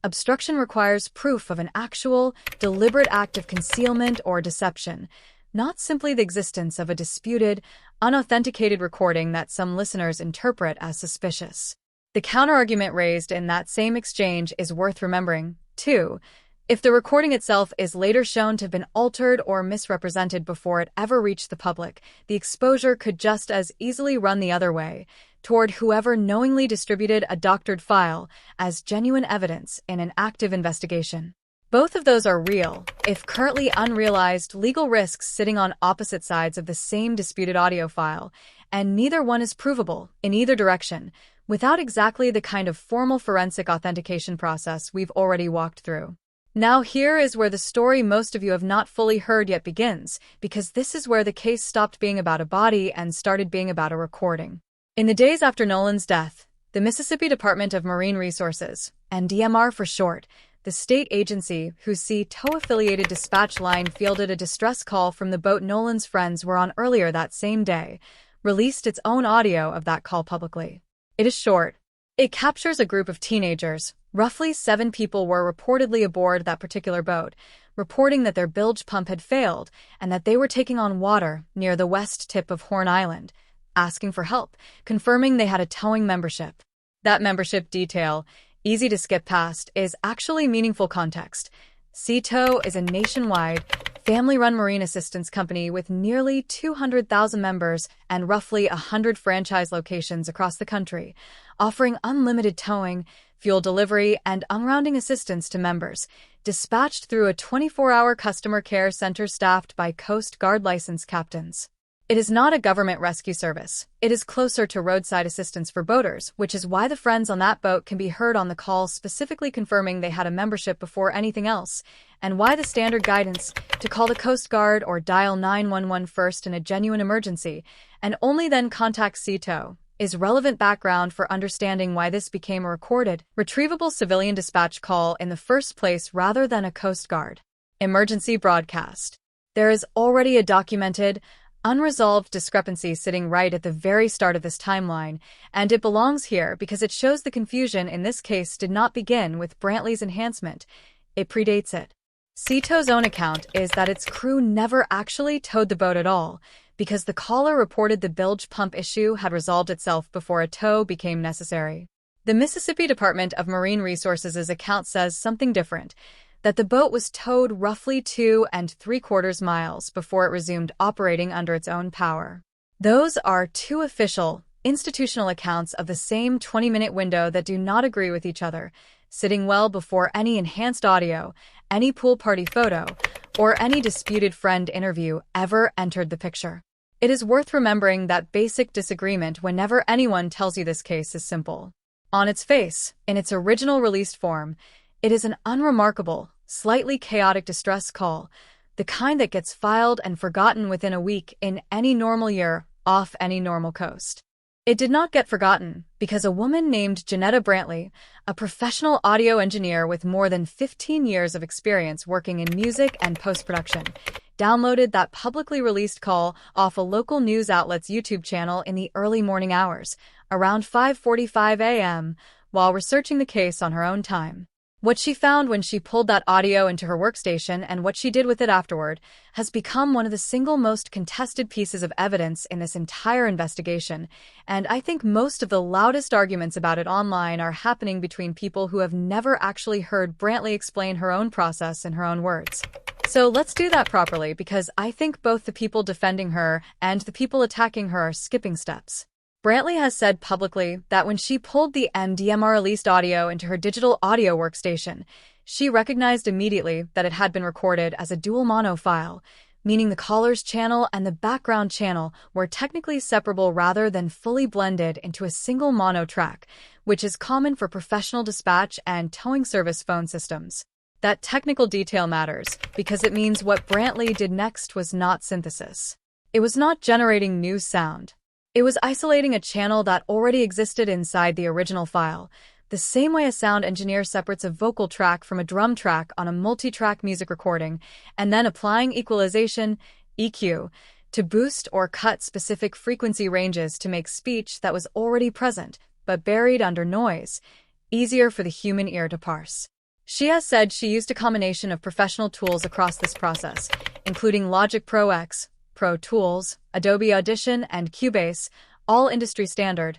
Obstruction requires proof of an actual, deliberate act of concealment or deception, not simply the existence of a disputed, unauthenticated recording that some listeners interpret as suspicious. The counterargument raised in that same exchange is worth remembering, too. If the recording itself is later shown to have been altered or misrepresented before it ever reached the public, the exposure could just as easily run the other way, toward whoever knowingly distributed a doctored file as genuine evidence in an active investigation. Both of those are real, if currently unrealized, legal risks sitting on opposite sides of the same disputed audio file, and neither one is provable in either direction, without exactly the kind of formal forensic authentication process we've already walked through. Now here is where the story most of you have not fully heard yet begins, because this is where the case stopped being about a body and started being about a recording. In the days after Nolan's death, the Mississippi Department of Marine Resources, and DMR for short, the state agency whose tow-affiliated dispatch line fielded a distress call from the boat Nolan's friends were on earlier that same day, released its own audio of that call publicly. It is short. It captures a group of teenagers. Roughly 7 people were reportedly aboard that particular boat, reporting that their bilge pump had failed and that they were taking on water near the west tip of Horn Island, asking for help, confirming they had a towing membership. That membership detail, easy to skip past, is actually meaningful context. Sea-Tow is a nationwide, family-run marine assistance company with nearly 200,000 members and roughly 100 franchise locations across the country, offering unlimited towing, fuel delivery, and ungrounding assistance to members, dispatched through a 24-hour customer care center staffed by Coast Guard licensed captains. It is not a government rescue service. It is closer to roadside assistance for boaters, which is why the friends on that boat can be heard on the call specifically confirming they had a membership before anything else, and why the standard guidance to call the Coast Guard or dial 911 first in a genuine emergency, and only then contact Sea-Tow, is relevant background for understanding why this became a recorded, retrievable civilian dispatch call in the first place rather than a Coast Guard emergency broadcast. There is already a documented, unresolved discrepancy sitting right at the very start of this timeline, and it belongs here because it shows the confusion in this case did not begin with Brantley's enhancement. It predates it. Sea-Tow's own account is that its crew never actually towed the boat at all, because the caller reported the bilge pump issue had resolved itself before a tow became necessary. The Mississippi Department of Marine Resources' account says something different, that the boat was towed roughly 2 3/4 miles before it resumed operating under its own power. Those are two official, institutional accounts of the same 20-minute window that do not agree with each other, sitting well before any enhanced audio, any pool party photo, or any disputed friend interview ever entered the picture. It is worth remembering that basic disagreement whenever anyone tells you this case is simple. On its face, in its original released form, it is an unremarkable, slightly chaotic distress call, the kind that gets filed and forgotten within a week in any normal year off any normal coast. It did not get forgotten because a woman named Janetta Brantley, a professional audio engineer with more than 15 years of experience working in music and post-production, downloaded that publicly released call off a local news outlet's YouTube channel in the early morning hours, around 5:45 a.m., while researching the case on her own time. What she found when she pulled that audio into her workstation and what she did with it afterward has become one of the single most contested pieces of evidence in this entire investigation, and I think most of the loudest arguments about it online are happening between people who have never actually heard Brantley explain her own process in her own words. So let's do that properly, because I think both the people defending her and the people attacking her are skipping steps. Brantley has said publicly that when she pulled the DMR-released audio into her digital audio workstation, she recognized immediately that it had been recorded as a dual mono file, meaning the caller's channel and the background channel were technically separable rather than fully blended into a single mono track, which is common for professional dispatch and towing service phone systems. That technical detail matters because it means what Brantley did next was not synthesis. It was not generating new sound. It was isolating a channel that already existed inside the original file, the same way a sound engineer separates a vocal track from a drum track on a multi-track music recording, and then applying equalization, EQ, to boost or cut specific frequency ranges to make speech that was already present, but buried under noise, easier for the human ear to parse. She has said she used a combination of professional tools across this process, including Logic Pro X, Pro Tools, Adobe Audition, and Cubase, all industry standard,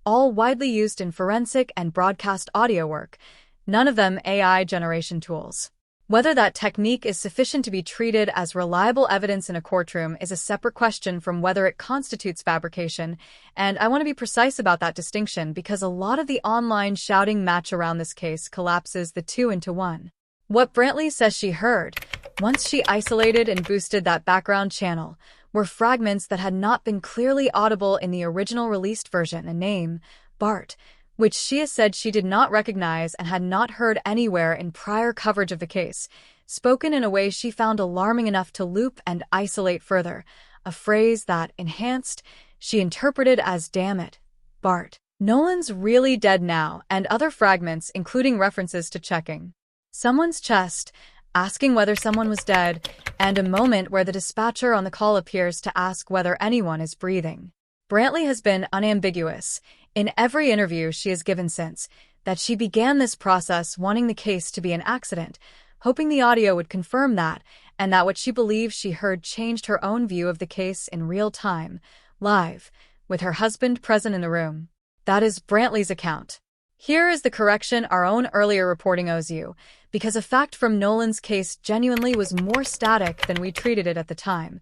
all widely used in forensic and broadcast audio work, none of them AI generation tools. Whether that technique is sufficient to be treated as reliable evidence in a courtroom is a separate question from whether it constitutes fabrication, and I want to be precise about that distinction because a lot of the online shouting match around this case collapses the two into one. What Brantley says she heard, once she isolated and boosted that background channel, were fragments that had not been clearly audible in the original released version, a name, BART, which she has said she did not recognize and had not heard anywhere in prior coverage of the case, spoken in a way she found alarming enough to loop and isolate further, a phrase that, enhanced, she interpreted as "damn it, Bart. Nolan's really dead now," and other fragments including references to checking someone's chest, asking whether someone was dead, and a moment where the dispatcher on the call appears to ask whether anyone is breathing. Brantley has been unambiguous, in every interview she has given since, that she began this process wanting the case to be an accident, hoping the audio would confirm that, and that what she believed she heard changed her own view of the case in real time, live, with her husband present in the room. That is Brantley's account. Here is the correction our own earlier reporting owes you, because a fact from Nolan's case genuinely was more static than we treated it at the time.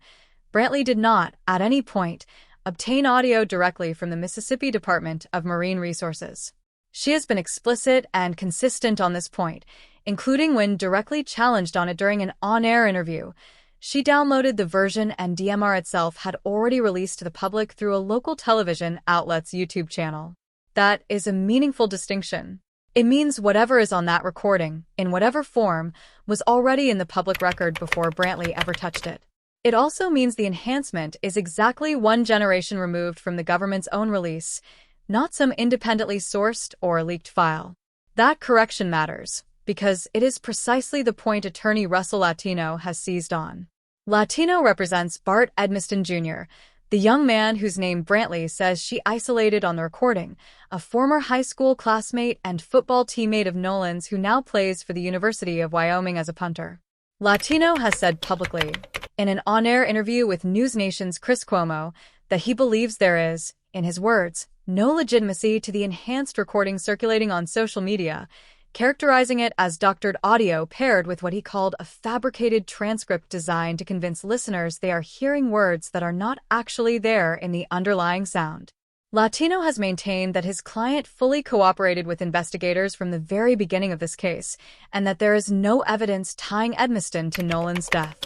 Brantley did not, at any point, obtain audio directly from the Mississippi Department of Marine Resources. She has been explicit and consistent on this point, including when directly challenged on it during an on-air interview. She downloaded the version and DMR itself had already released to the public through a local television outlet's YouTube channel. That is a meaningful distinction. It means whatever is on that recording, in whatever form, was already in the public record before Brantley ever touched it. It also means the enhancement is exactly one generation removed from the government's own release, not some independently sourced or leaked file. That correction matters, because it is precisely the point attorney Russell Latino has seized on. Latino represents Bart Edmiston Jr., the young man whose name Brantley says she isolated on the recording, a former high school classmate and football teammate of Nolan's who now plays for the University of Wyoming as a punter. Latino has said publicly, in an on-air interview with News Nation's Chris Cuomo, that he believes there is, in his words, no legitimacy to the enhanced recording circulating on social media, characterizing it as doctored audio paired with what he called a fabricated transcript designed to convince listeners they are hearing words that are not actually there in the underlying sound. Latino has maintained that his client fully cooperated with investigators from the very beginning of this case, and that there is no evidence tying Edmiston to Nolan's death.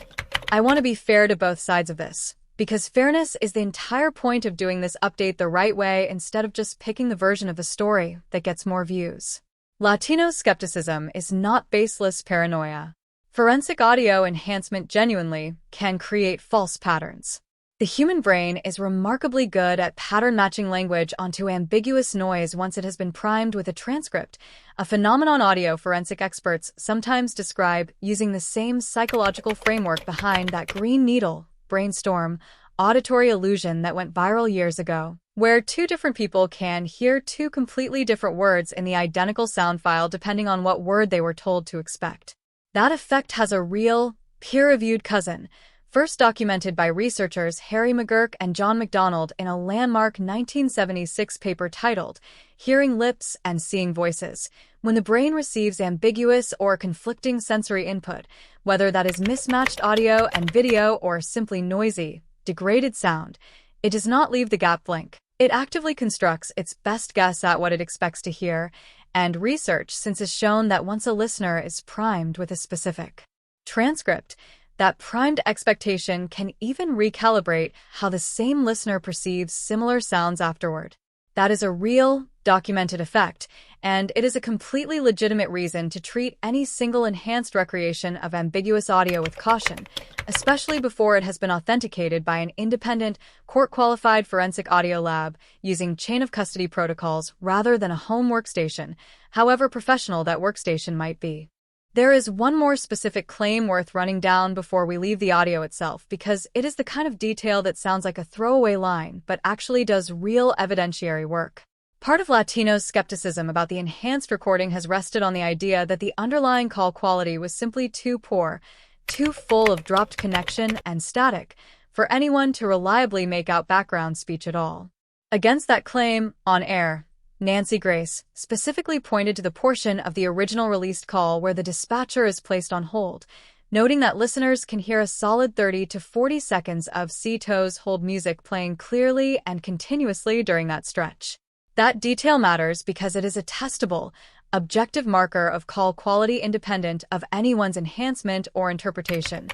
I want to be fair to both sides of this, because fairness is the entire point of doing this update the right way instead of just picking the version of the story that gets more views. Latino's skepticism is not baseless paranoia. Forensic audio enhancement genuinely can create false patterns. The human brain is remarkably good at pattern-matching language onto ambiguous noise once it has been primed with a transcript, a phenomenon audio forensic experts sometimes describe using the same psychological framework behind that green needle, brainstorm, auditory illusion that went viral years ago, where two different people can hear two completely different words in the identical sound file depending on what word they were told to expect. That effect has a real, peer-reviewed cousin, first documented by researchers Harry McGurk and John MacDonald in a landmark 1976 paper titled Hearing Lips and Seeing Voices, when the brain receives ambiguous or conflicting sensory input, whether that is mismatched audio and video or simply noisy, degraded sound, it does not leave the gap blank. It actively constructs its best guess at what it expects to hear, and research since has shown that once a listener is primed with a specific transcript, that primed expectation can even recalibrate how the same listener perceives similar sounds afterward. That is a real, documented effect, and it is a completely legitimate reason to treat any single enhanced recreation of ambiguous audio with caution, especially before it has been authenticated by an independent, court-qualified forensic audio lab using chain-of-custody protocols rather than a home workstation, however professional that workstation might be. There is one more specific claim worth running down before we leave the audio itself, because it is the kind of detail that sounds like a throwaway line but actually does real evidentiary work. Part of Latino's skepticism about the enhanced recording has rested on the idea that the underlying call quality was simply too poor, too full of dropped connection and static, for anyone to reliably make out background speech at all. Against that claim, on air, Nancy Grace specifically pointed to the portion of the original released call where the dispatcher is placed on hold, noting that listeners can hear a solid 30 to 40 seconds of C-Toes hold music playing clearly and continuously during that stretch. That detail matters because it is a testable, objective marker of call quality independent of anyone's enhancement or interpretation.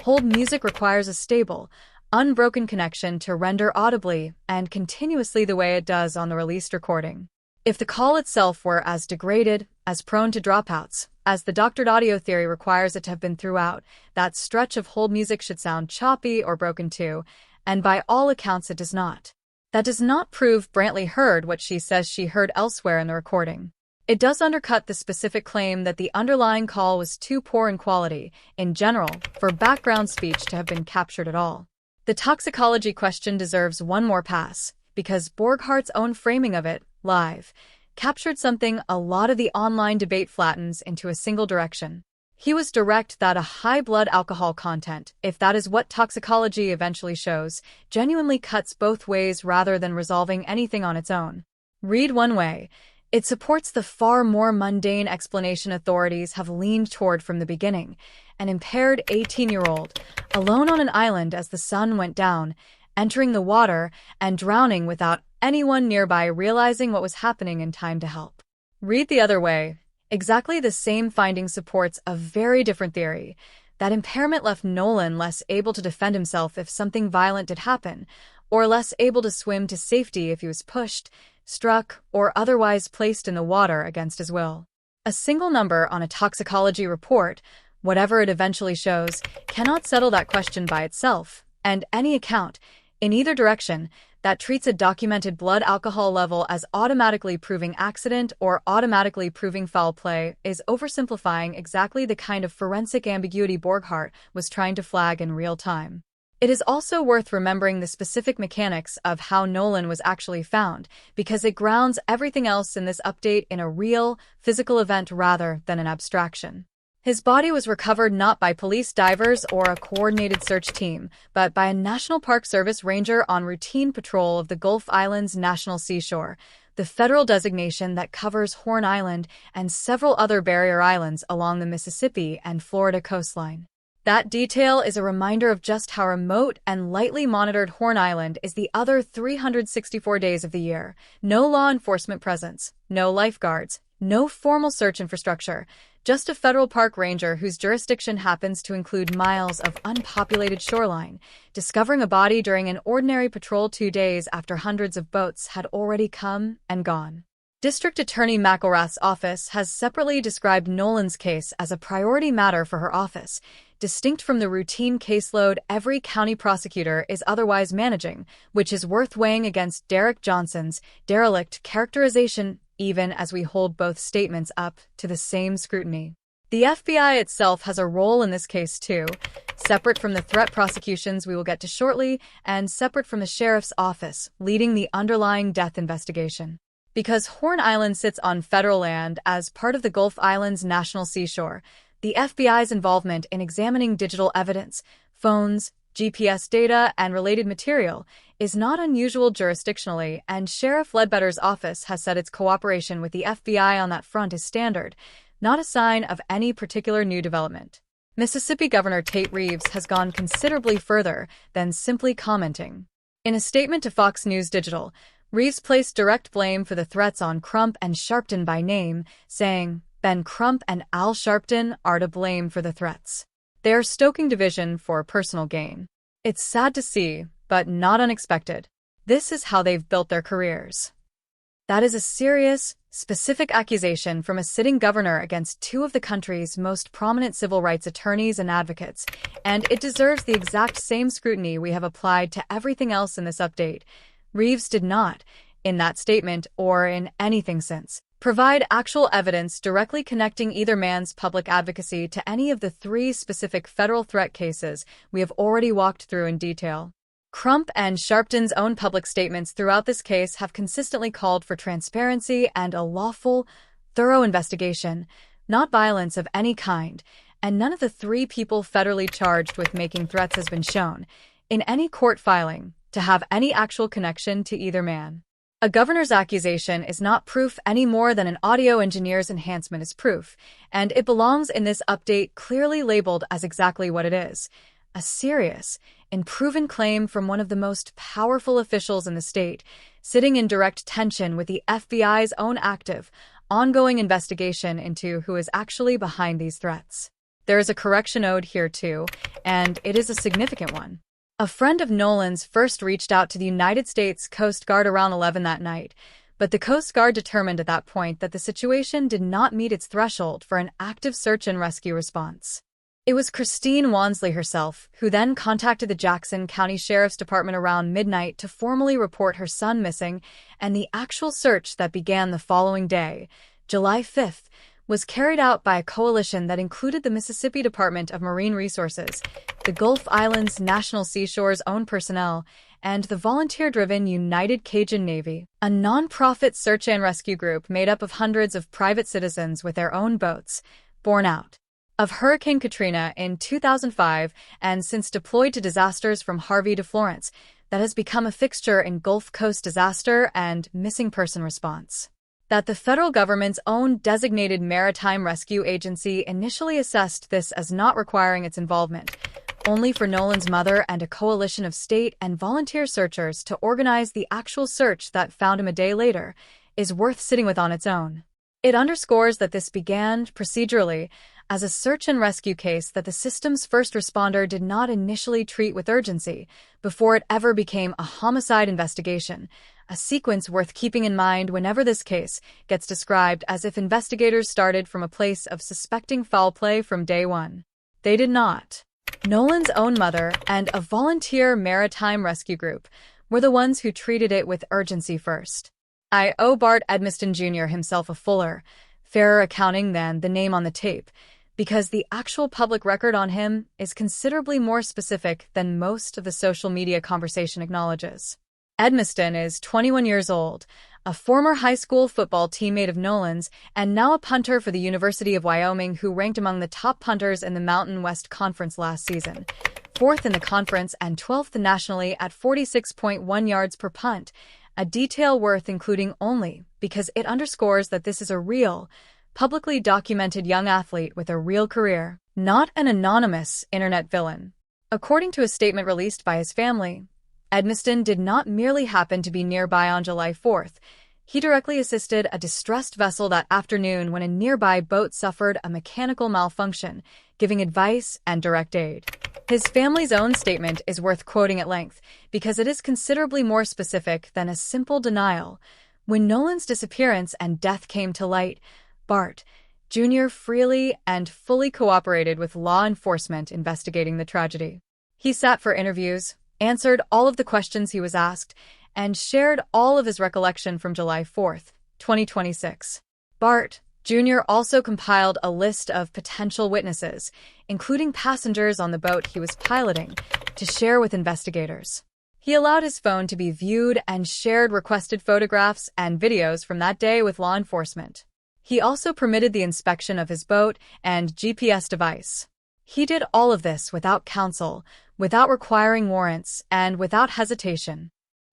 Hold music requires a stable, unbroken connection to render audibly and continuously the way it does on the released recording. If the call itself were as degraded, as prone to dropouts, as the doctored audio theory requires it to have been throughout, that stretch of hold music should sound choppy or broken too, and by all accounts it does not. That does not prove Brantley heard what she says she heard elsewhere in the recording. It does undercut the specific claim that the underlying call was too poor in quality, in general, for background speech to have been captured at all. The toxicology question deserves one more pass, because Borghart's own framing of it, live, captured something a lot of the online debate flattens into a single direction. He was direct that a high blood alcohol content, if that is what toxicology eventually shows, genuinely cuts both ways rather than resolving anything on its own. Read one way, it supports the far more mundane explanation authorities have leaned toward from the beginning, an impaired 18-year-old, alone on an island as the sun went down, entering the water and drowning without anyone nearby realizing what was happening in time to help. Read the other way. Exactly the same finding supports a very different theory. That impairment left Nolan less able to defend himself if something violent did happen, or less able to swim to safety if he was pushed, struck, or otherwise placed in the water against his will. A single number on a toxicology report, whatever it eventually shows, cannot settle that question by itself, and any account, in either direction, that treats a documented blood alcohol level as automatically proving accident or automatically proving foul play is oversimplifying exactly the kind of forensic ambiguity Borghardt was trying to flag in real time. It is also worth remembering the specific mechanics of how Nolan was actually found, because it grounds everything else in this update in a real, physical event rather than an abstraction. His body was recovered not by police divers or a coordinated search team, but by a National Park Service ranger on routine patrol of the Gulf Islands National Seashore, the federal designation that covers Horn Island and several other barrier islands along the Mississippi and Florida coastline. That detail is a reminder of just how remote and lightly monitored Horn Island is the other 364 days of the year. No law enforcement presence, no lifeguards, no formal search infrastructure, just a federal park ranger whose jurisdiction happens to include miles of unpopulated shoreline, discovering a body during an ordinary patrol 2 days after hundreds of boats had already come and gone. District Attorney McElrath's office has separately described Nolan's case as a priority matter for her office, distinct from the routine caseload every county prosecutor is otherwise managing, which is worth weighing against Derek Johnson's derelict characterization even as we hold both statements up to the same scrutiny. The FBI itself has a role in this case too, separate from the threat prosecutions we will get to shortly and separate from the sheriff's office leading the underlying death investigation. Because Horn Island sits on federal land as part of the Gulf Islands National Seashore, the FBI's involvement in examining digital evidence, phones, GPS data, and related material is not unusual jurisdictionally, and Sheriff Ledbetter's office has said its cooperation with the FBI on that front is standard, not a sign of any particular new development. Mississippi Governor Tate Reeves has gone considerably further than simply commenting. In a statement to Fox News Digital, Reeves placed direct blame for the threats on Crump and Sharpton by name, saying, "Ben Crump and Al Sharpton are to blame for the threats. They are stoking division for personal gain. It's sad to see, but not unexpected. This is how they've built their careers." That is a serious, specific accusation from a sitting governor against two of the country's most prominent civil rights attorneys and advocates, and it deserves the exact same scrutiny we have applied to everything else in this update. Reeves did not, in that statement or in anything since, provide actual evidence directly connecting either man's public advocacy to any of the 3 specific federal threat cases we have already walked through in detail. Crump and Sharpton's own public statements throughout this case have consistently called for transparency and a lawful, thorough investigation, not violence of any kind, and none of the 3 people federally charged with making threats has been shown, in any court filing, to have any actual connection to either man. A governor's accusation is not proof any more than an audio engineer's enhancement is proof, and it belongs in this update clearly labeled as exactly what it is: a serious and proven claim from one of the most powerful officials in the state, sitting in direct tension with the FBI's own active, ongoing investigation into who is actually behind these threats. There is a correction owed here too, and it is a significant one. A friend of Nolan's first reached out to the United States Coast Guard around 11 that night, but the Coast Guard determined at that point that the situation did not meet its threshold for an active search and rescue response. It was Christine Wansley herself who then contacted the Jackson County Sheriff's Department around midnight to formally report her son missing, and the actual search that began the following day, July 5th, was carried out by a coalition that included the Mississippi Department of Marine Resources, the Gulf Islands National Seashore's own personnel, and the volunteer-driven United Cajun Navy, a non-profit search and rescue group made up of hundreds of private citizens with their own boats, born out of Hurricane Katrina in 2005 and since deployed to disasters from Harvey to Florence, that has become a fixture in Gulf Coast disaster and missing person response. That the federal government's own designated maritime rescue agency initially assessed this as not requiring its involvement, only for Nolan's mother and a coalition of state and volunteer searchers to organize the actual search that found him a day later, is worth sitting with on its own. It underscores that this began, procedurally, as a search and rescue case that the system's first responder did not initially treat with urgency before it ever became a homicide investigation, a sequence worth keeping in mind whenever this case gets described, as if investigators started from a place of suspecting foul play from day one. They did not. Nolan's own mother and a volunteer maritime rescue group were the ones who treated it with urgency first. I owe BART Edmiston Jr. himself a fuller, fairer accounting than the name on the tape, because the actual public record on him is considerably more specific than most of the social media conversation acknowledges. Edmiston is 21 years old, a former high school football teammate of Nolan's, and now a punter for the University of Wyoming who ranked among the top punters in the Mountain West Conference last season, 4th in the conference and 12th nationally at 46.1 yards per punt, a detail worth including only because it underscores that this is a real, publicly documented young athlete with a real career, not an anonymous internet villain. According to a statement released by his family, Edmiston did not merely happen to be nearby on July 4th. He directly assisted a distressed vessel that afternoon when a nearby boat suffered a mechanical malfunction, giving advice and direct aid. His family's own statement is worth quoting at length because it is considerably more specific than a simple denial. When Nolan's disappearance and death came to light, BART Jr. freely and fully cooperated with law enforcement investigating the tragedy. He sat for interviews, answered all of the questions he was asked, and shared all of his recollection from July 4th, 2026. BART Jr. also compiled a list of potential witnesses, including passengers on the boat he was piloting, to share with investigators. He allowed his phone to be viewed and shared requested photographs and videos from that day with law enforcement. He also permitted the inspection of his boat and GPS device. He did all of this without counsel, without requiring warrants, and without hesitation.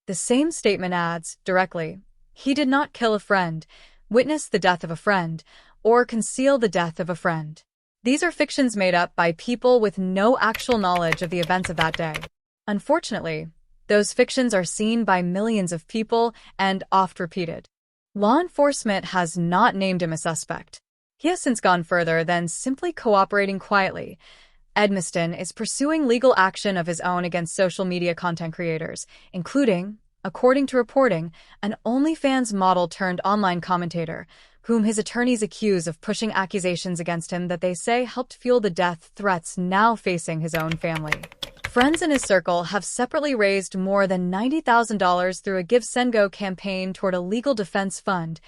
The same statement adds, directly, he did not kill a friend, witness the death of a friend, or conceal the death of a friend. These are fictions made up by people with no actual knowledge of the events of that day. Unfortunately, those fictions are seen by millions of people and oft repeated. Law enforcement has not named him a suspect. He has since gone further than simply cooperating quietly. Edmiston is pursuing legal action of his own against social media content creators, including, according to reporting, an OnlyFans model turned online commentator, whom his attorneys accuse of pushing accusations against him that they say helped fuel the death threats now facing his own family. Friends in his circle have separately raised more than $90,000 through a GiveSendGo campaign toward a legal defense fund.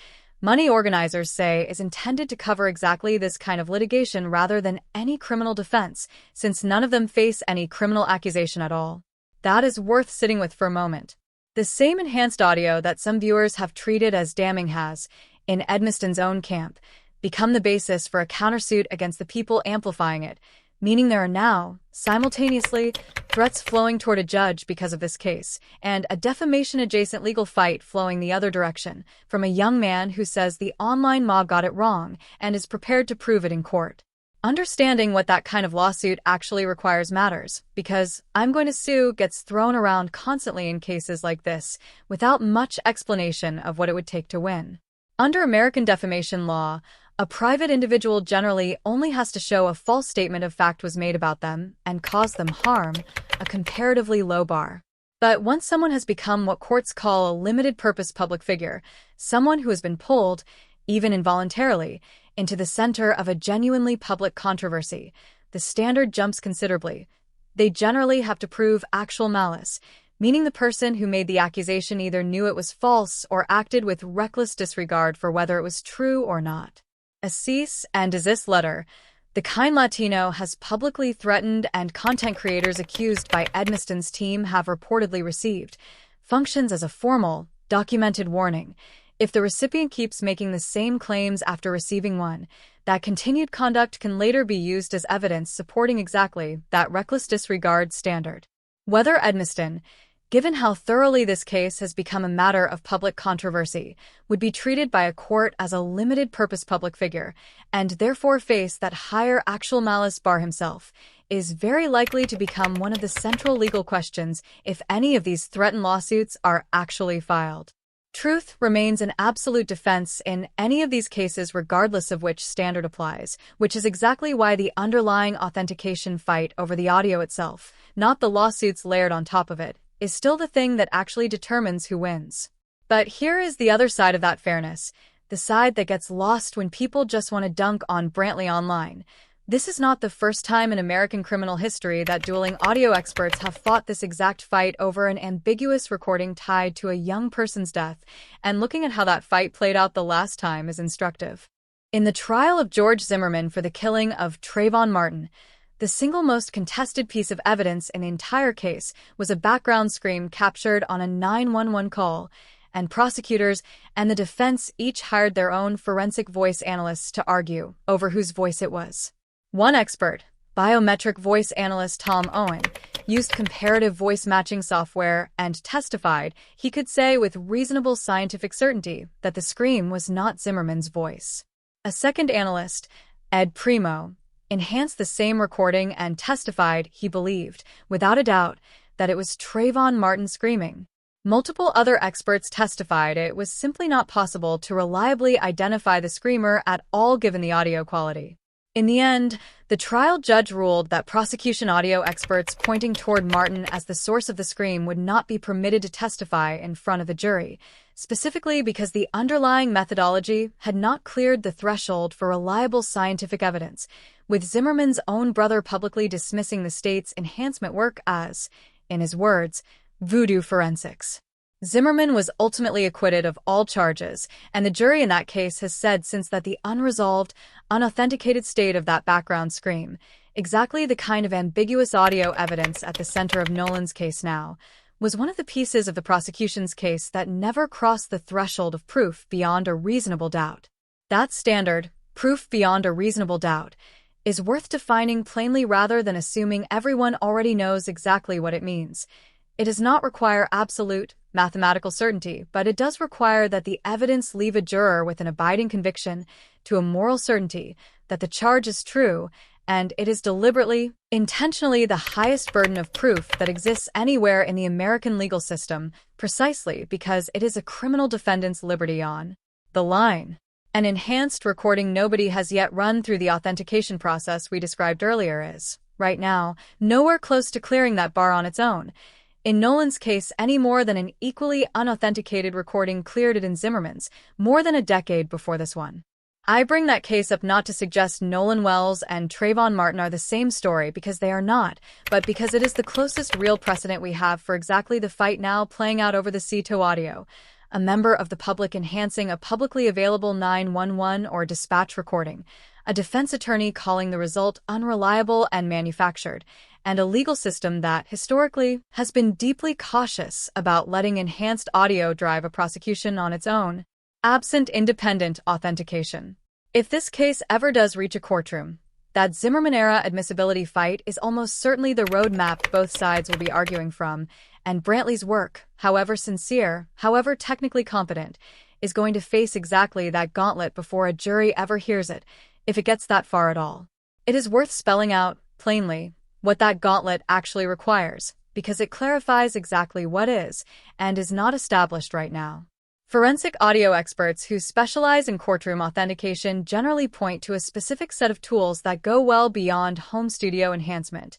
Money organizers say is intended to cover exactly this kind of litigation rather than any criminal defense, since none of them face any criminal accusation at all. That is worth sitting with for a moment. The same enhanced audio that some viewers have treated as damning has, in Edmiston's own camp, become the basis for a countersuit against the people amplifying it, meaning there are now, simultaneously, threats flowing toward a judge because of this case, and a defamation-adjacent legal fight flowing the other direction from a young man who says the online mob got it wrong and is prepared to prove it in court. Understanding what that kind of lawsuit actually requires matters, because "I'm going to sue" gets thrown around constantly in cases like this, without much explanation of what it would take to win. Under American defamation law, a private individual generally only has to show a false statement of fact was made about them and caused them harm, a comparatively low bar. But once someone has become what courts call a limited-purpose public figure, someone who has been pulled, even involuntarily, into the center of a genuinely public controversy, the standard jumps considerably. They generally have to prove actual malice, meaning the person who made the accusation either knew it was false or acted with reckless disregard for whether it was true or not. A cease and desist letter, the kind Latino has publicly threatened and content creators accused by Edmiston's team have reportedly received, functions as a formal, documented warning. If the recipient keeps making the same claims after receiving one, that continued conduct can later be used as evidence supporting exactly that reckless disregard standard. Whether Edmiston, given how thoroughly this case has become a matter of public controversy, would be treated by a court as a limited-purpose public figure, and therefore face that higher actual malice bar himself, is very likely to become one of the central legal questions if any of these threatened lawsuits are actually filed. Truth remains an absolute defense in any of these cases regardless of which standard applies, which is exactly why the underlying authentication fight over the audio itself, not the lawsuits layered on top of it, is still the thing that actually determines who wins. But here is the other side of that fairness, the side that gets lost when people just want to dunk on Brantley online. This is not the first time in American criminal history that dueling audio experts have fought this exact fight over an ambiguous recording tied to a young person's death, and looking at how that fight played out the last time is instructive. In the trial of George Zimmerman for the killing of Trayvon Martin, the single most contested piece of evidence in the entire case was a background scream captured on a 911 call, and prosecutors and the defense each hired their own forensic voice analysts to argue over whose voice it was. One expert, biometric voice analyst Tom Owen, used comparative voice matching software and testified he could say with reasonable scientific certainty that the scream was not Zimmerman's voice. A second analyst, Ed Primo, enhanced the same recording and testified he believed, without a doubt, that it was Trayvon Martin screaming. Multiple other experts testified it was simply not possible to reliably identify the screamer at all given the audio quality. In the end, the trial judge ruled that prosecution audio experts pointing toward Martin as the source of the scream would not be permitted to testify in front of the jury, specifically because the underlying methodology had not cleared the threshold for reliable scientific evidence, with Zimmerman's own brother publicly dismissing the state's enhancement work as, in his words, voodoo forensics. Zimmerman was ultimately acquitted of all charges, and the jury in that case has said since that the unresolved, unauthenticated state of that background scream, exactly the kind of ambiguous audio evidence at the center of Nolan's case now, was one of the pieces of the prosecution's case that never crossed the threshold of proof beyond a reasonable doubt. That standard, proof beyond a reasonable doubt, is worth defining plainly rather than assuming everyone already knows exactly what it means. It does not require absolute, mathematical certainty, but it does require that the evidence leave a juror with an abiding conviction to a moral certainty that the charge is true, and it is deliberately, intentionally the highest burden of proof that exists anywhere in the American legal system, precisely because it is a criminal defendant's liberty on the line. An enhanced recording nobody has yet run through the authentication process we described earlier is, right now, nowhere close to clearing that bar on its own. In Nolan's case, any more than an equally unauthenticated recording cleared it in Zimmerman's, more than a decade before this one. I bring that case up not to suggest Nolan Wells and Trayvon Martin are the same story, because they are not, but because it is the closest real precedent we have for exactly the fight now playing out over the CTO audio, a member of the public enhancing a publicly available 911 or dispatch recording, a defense attorney calling the result unreliable and manufactured, and a legal system that, historically, has been deeply cautious about letting enhanced audio drive a prosecution on its own, absent independent authentication. If this case ever does reach a courtroom, That Zimmerman-era admissibility fight is almost certainly the roadmap both sides will be arguing from, and Brantley's work, however sincere, however technically competent, is going to face exactly that gauntlet before a jury ever hears it, if it gets that far at all. It is worth spelling out, plainly, what that gauntlet actually requires, because it clarifies exactly what is and is not established right now. Forensic audio experts who specialize in courtroom authentication generally point to a specific set of tools that go well beyond home studio enhancement,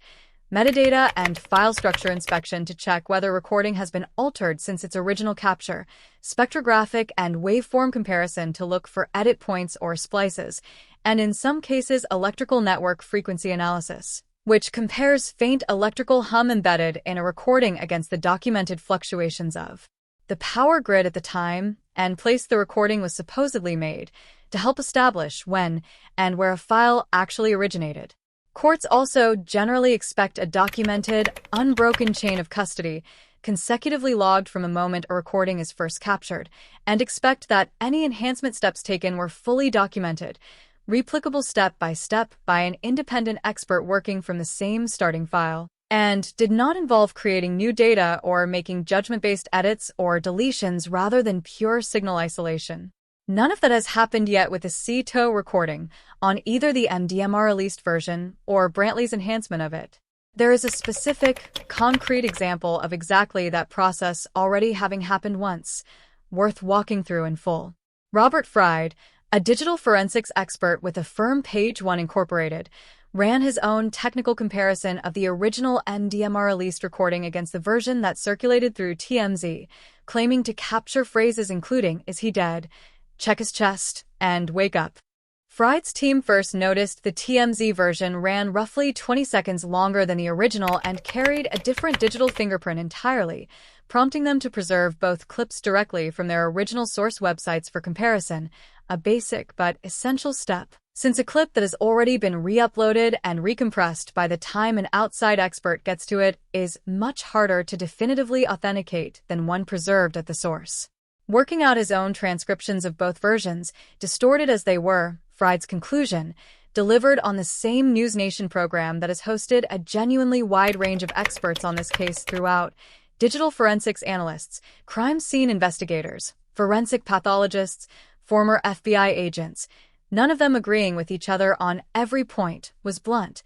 metadata and file structure inspection to check whether recording has been altered since its original capture, spectrographic and waveform comparison to look for edit points or splices, and in some cases electrical network frequency analysis, which compares faint electrical hum embedded in a recording against the documented fluctuations of the power grid at the time and place the recording was supposedly made to help establish when and where a file actually originated. Courts also generally expect a documented, unbroken chain of custody, consecutively logged from a moment a recording is first captured, and expect that any enhancement steps taken were fully documented, replicable step by an independent expert working from the same starting file, and did not involve creating new data or making judgment-based edits or deletions rather than pure signal isolation. None of that has happened yet with the C-TOE recording on either the MDMR released version or Brantley's enhancement of it. There is a specific, concrete example of exactly that process already having happened once, worth walking through in full. Robert Fried, a digital forensics expert with the firm Page One Incorporated, ran his own technical comparison of the original MDMR released recording against the version that circulated through TMZ, claiming to capture phrases including, "Is he dead?" "Check his chest," and "Wake up." Fried's team first noticed the TMZ version ran roughly 20 seconds longer than the original and carried a different digital fingerprint entirely, prompting them to preserve both clips directly from their original source websites for comparison, a basic but essential step, since a clip that has already been re-uploaded and recompressed by the time an outside expert gets to it is much harder to definitively authenticate than one preserved at the source. Working out his own transcriptions of both versions, distorted as they were, Fried's conclusion, delivered on the same News Nation program that has hosted a genuinely wide range of experts on this case throughout, digital forensics analysts, crime scene investigators, forensic pathologists, former FBI agents, none of them agreeing with each other on every point, was blunt.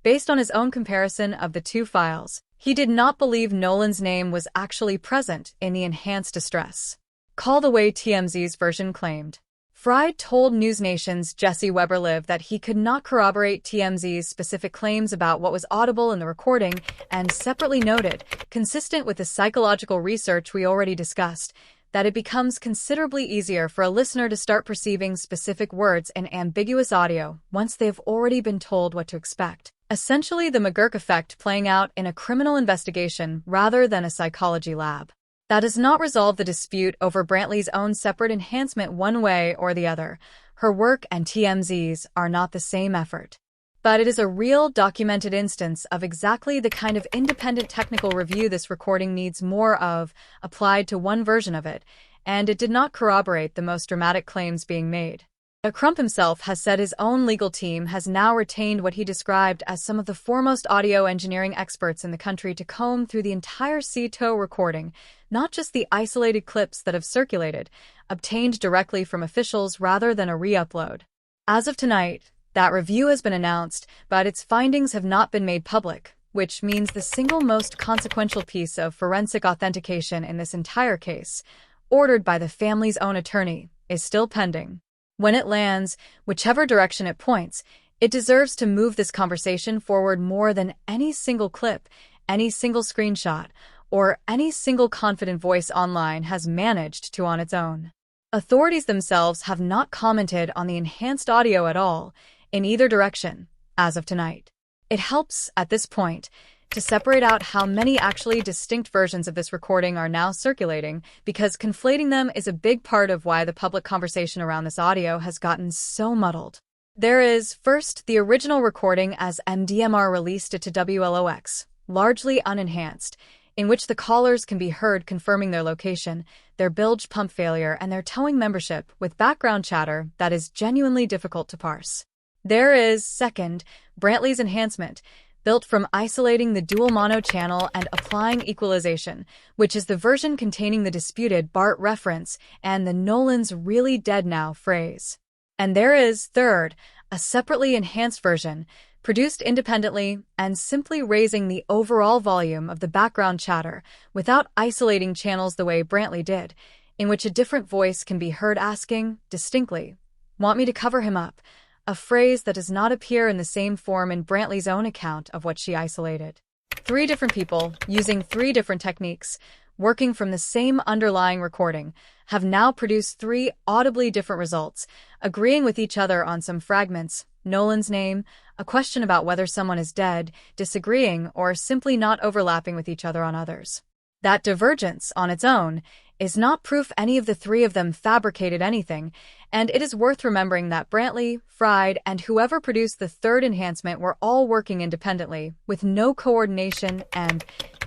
Based on his own comparison of the two files, he did not believe Nolan's name was actually present in the enhanced distress call the way TMZ's version claimed. Fried told News Nation's Jesse Weber-Live that he could not corroborate TMZ's specific claims about what was audible in the recording and separately noted, consistent with the psychological research we already discussed, that it becomes considerably easier for a listener to start perceiving specific words in ambiguous audio once they've already been told what to expect. Essentially the McGurk effect playing out in a criminal investigation rather than a psychology lab. That does not resolve the dispute over Brantley's own separate enhancement one way or the other. Her work and TMZ's are not the same effort. But it is a real documented instance of exactly the kind of independent technical review this recording needs more of, applied to one version of it, and it did not corroborate the most dramatic claims being made. Crump himself has said his own legal team has now retained what he described as some of the foremost audio engineering experts in the country to comb through the entire C-TOE recording, not just the isolated clips that have circulated, obtained directly from officials rather than a re-upload. As of tonight, that review has been announced, but its findings have not been made public, which means the single most consequential piece of forensic authentication in this entire case, ordered by the family's own attorney, is still pending. When it lands, whichever direction it points, it deserves to move this conversation forward more than any single clip, any single screenshot, or any single confident voice online has managed to on its own. Authorities themselves have not commented on the enhanced audio at all, in either direction, as of tonight. It helps, at this point, to separate out how many actually distinct versions of this recording are now circulating, because conflating them is a big part of why the public conversation around this audio has gotten so muddled. There is, first, the original recording as MDMR released it to WLOX, largely unenhanced, in which the callers can be heard confirming their location, their bilge pump failure, and their towing membership with background chatter that is genuinely difficult to parse. There is, second, Brantley's enhancement, built from isolating the dual mono channel and applying equalization, which is the version containing the disputed BART reference and the Nolan's really dead now phrase. And there is, third, a separately enhanced version, produced independently and simply raising the overall volume of the background chatter without isolating channels the way Brantley did, in which a different voice can be heard asking, distinctly, "Want me to cover him up?" a phrase that does not appear in the same form in Brantley's own account of what she isolated. 3 different people, using 3 different techniques, working from the same underlying recording, have now produced 3 audibly different results, agreeing with each other on some fragments, Nolan's name, a question about whether someone is dead, disagreeing, or simply not overlapping with each other on others. That divergence, on its own, is not proof any of the 3 of them fabricated anything, and it is worth remembering that Brantley, Fried, and whoever produced the 3rd enhancement were all working independently, with no coordination and,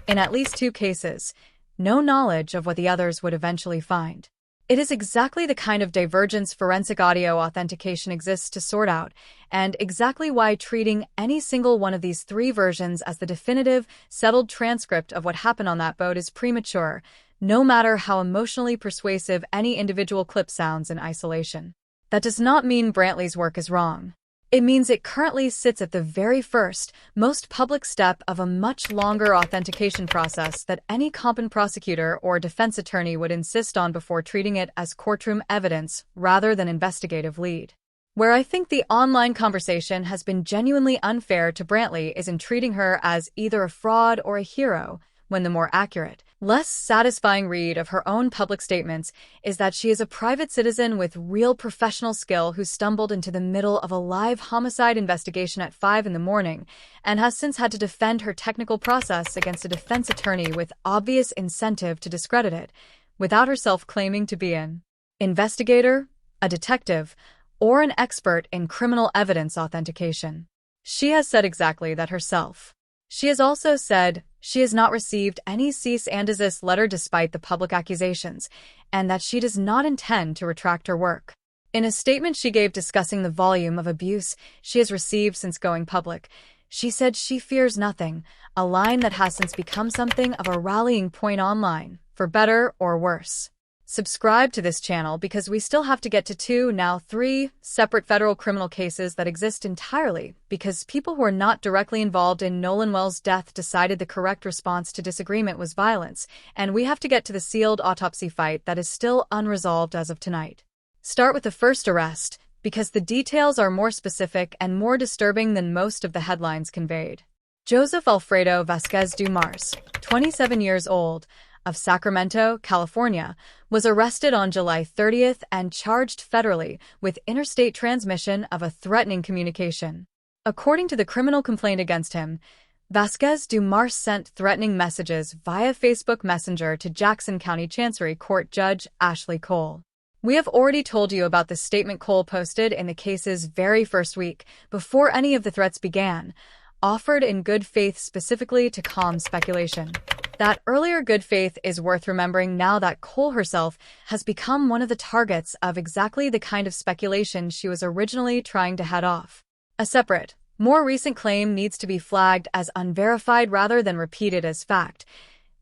in at least 2 cases, no knowledge of what the others would eventually find. It is exactly the kind of divergence forensic audio authentication exists to sort out, and exactly why treating any single one of these 3 versions as the definitive, settled transcript of what happened on that boat is premature, no matter how emotionally persuasive any individual clip sounds in isolation. That does not mean Brantley's work is wrong. It means it currently sits at the very first, most public step of a much longer authentication process that any competent prosecutor or defense attorney would insist on before treating it as courtroom evidence rather than investigative lead. Where I think the online conversation has been genuinely unfair to Brantley is in treating her as either a fraud or a hero, when the more accurate, less satisfying read of her own public statements is that she is a private citizen with real professional skill who stumbled into the middle of a live homicide investigation at 5 in the morning and has since had to defend her technical process against a defense attorney with obvious incentive to discredit it, without herself claiming to be an investigator, a detective, or an expert in criminal evidence authentication. She has said exactly that herself. She has also said she has not received any cease and desist letter despite the public accusations, and that she does not intend to retract her work. In a statement she gave discussing the volume of abuse she has received since going public, she said she fears nothing, a line that has since become something of a rallying point online, for better or worse. Subscribe to this channel because we still have to get to 2, now 3, separate federal criminal cases that exist entirely because people who are not directly involved in Nolan Wells' death decided the correct response to disagreement was violence, and we have to get to the sealed autopsy fight that is still unresolved as of tonight. Start with the first arrest, because the details are more specific and more disturbing than most of the headlines conveyed. Joseph Alfredo Vasquez Dumars, 27 years old, of Sacramento, California, was arrested on July 30th and charged federally with interstate transmission of a threatening communication. According to the criminal complaint against him, Vasquez Dumars sent threatening messages via Facebook Messenger to Jackson County Chancery Court Judge Ashley Cole. We have already told you about the statement Cole posted in the case's very first week, before any of the threats began, offered in good faith specifically to calm speculation. That earlier good faith is worth remembering now that Cole herself has become one of the targets of exactly the kind of speculation she was originally trying to head off. A separate, more recent claim needs to be flagged as unverified rather than repeated as fact.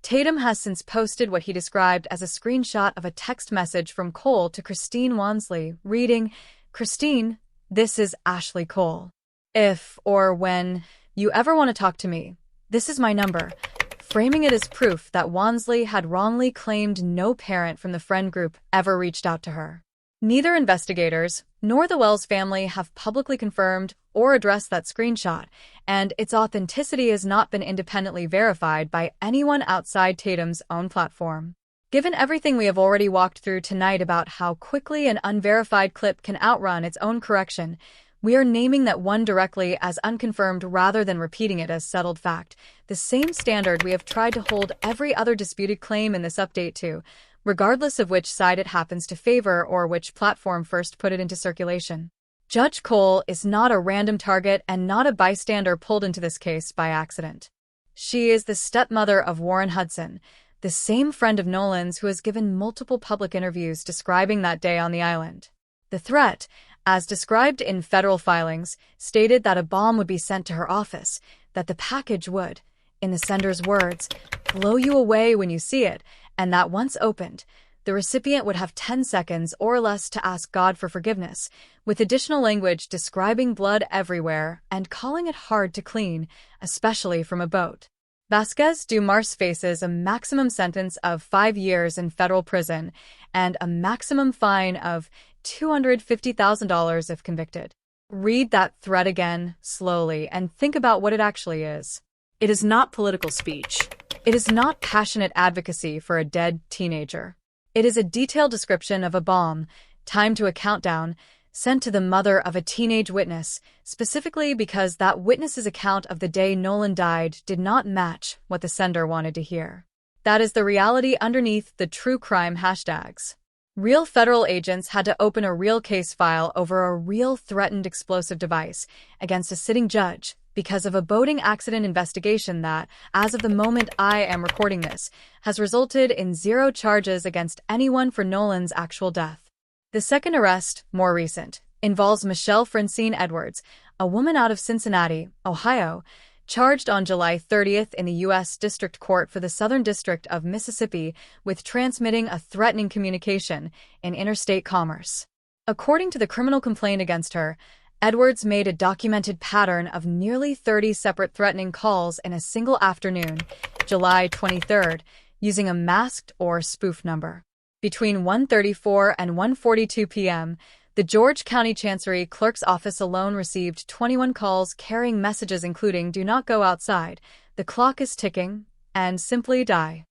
Tatum has since posted what he described as a screenshot of a text message from Cole to Christine Wansley, reading, "Christine, this is Ashley Cole. If, or when, you ever want to talk to me, this is my number," framing it as proof that Wansley had wrongly claimed no parent from the friend group ever reached out to her. Neither investigators nor the Wells family have publicly confirmed or addressed that screenshot, and its authenticity has not been independently verified by anyone outside Tatum's own platform. Given everything we have already walked through tonight about how quickly an unverified clip can outrun its own correction, we are naming that one directly as unconfirmed rather than repeating it as settled fact, the same standard we have tried to hold every other disputed claim in this update to, regardless of which side it happens to favor or which platform first put it into circulation. Judge Cole is not a random target and not a bystander pulled into this case by accident. She is the stepmother of Warren Hudson, the same friend of Nolan's who has given multiple public interviews describing that day on the island. The threat, as described in federal filings, stated that a bomb would be sent to her office, that the package would, in the sender's words, blow you away when you see it, and that once opened, the recipient would have 10 seconds or less to ask God for forgiveness, with additional language describing blood everywhere and calling it hard to clean, especially from a boat. Vasquez-Dumars faces a maximum sentence of 5 years in federal prison and a maximum fine of $250,000 if convicted. Read that threat again, slowly, and think about what it actually is. It is not political speech. It is not passionate advocacy for a dead teenager. It is a detailed description of a bomb, timed to a countdown, sent to the mother of a teenage witness, specifically because that witness's account of the day Nolan died did not match what the sender wanted to hear. That is the reality underneath the true crime hashtags. Real federal agents had to open a real case file over a real threatened explosive device against a sitting judge because of a boating accident investigation that, as of the moment I am recording this, has resulted in 0 charges against anyone for Nolan's actual death. The second arrest, more recent, involves Michelle Francine Edwards, a woman out of Cincinnati, Ohio, charged on July 30th in the U.S. District Court for the Southern District of Mississippi with transmitting a threatening communication in interstate commerce. According to the criminal complaint against her, Edwards made a documented pattern of nearly 30 separate threatening calls in a single afternoon, July 23rd, using a masked or spoof number. Between 1:34 and 1:42 p.m., the George County Chancery Clerk's Office alone received 21 calls carrying messages including "Do not go outside," "The clock is ticking," and "Simply die."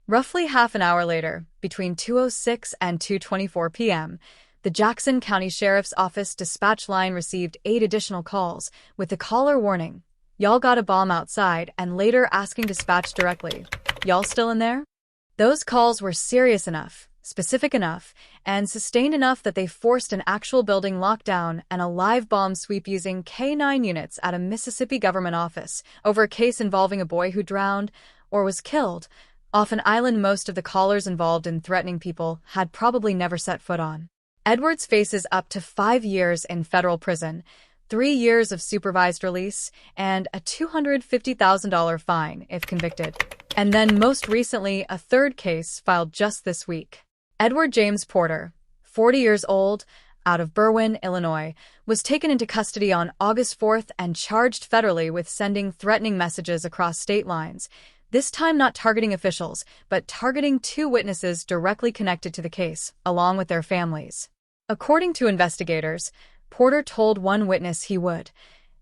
Roughly half an hour later, between 2:06 and 2:24 p.m., the Jackson County Sheriff's Office dispatch line received 8 additional calls, with the caller warning, "Y'all got a bomb outside," and later asking dispatch directly, "Y'all still in there?" Those calls were serious enough, specific enough, and sustained enough that they forced an actual building lockdown and a live bomb sweep using K-9 units at a Mississippi government office over a case involving a boy who drowned or was killed, off an island most of the callers involved in threatening people had probably never set foot on. Edwards faces up to 5 years in federal prison, 3 years of supervised release, and a $250,000 fine if convicted. And then most recently, a third case filed just this week. Edward James Porter, 40 years old, out of Berwyn, Illinois, was taken into custody on August 4th and charged federally with sending threatening messages across state lines, this time not targeting officials, but targeting 2 witnesses directly connected to the case, along with their families. According to investigators, Porter told one witness he would,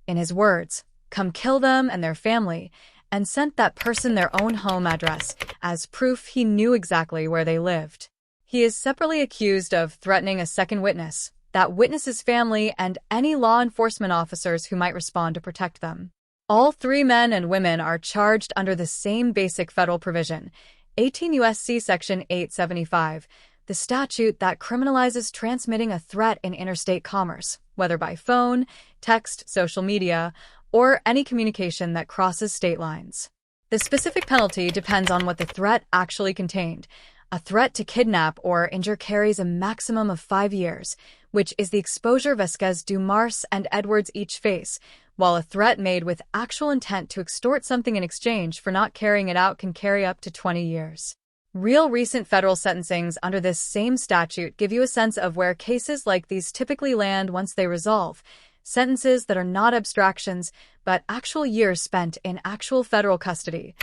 in his words, come kill them and their family, and sent that person their own home address as proof he knew exactly where they lived. He is separately accused of threatening a second witness, that witness's family, and any law enforcement officers who might respond to protect them. All 3 men and women are charged under the same basic federal provision, 18 U.S.C. Section 875, the statute that criminalizes transmitting a threat in interstate commerce, whether by phone, text, social media, or any communication that crosses state lines. The specific penalty depends on what the threat actually contained. A threat to kidnap or injure carries a maximum of 5 years, which is the exposure Vasquez-Dumars and Edwards each face, while a threat made with actual intent to extort something in exchange for not carrying it out can carry up to 20 years. Real recent federal sentencings under this same statute give you a sense of where cases like these typically land once they resolve, sentences that are not abstractions, but actual years spent in actual federal custody.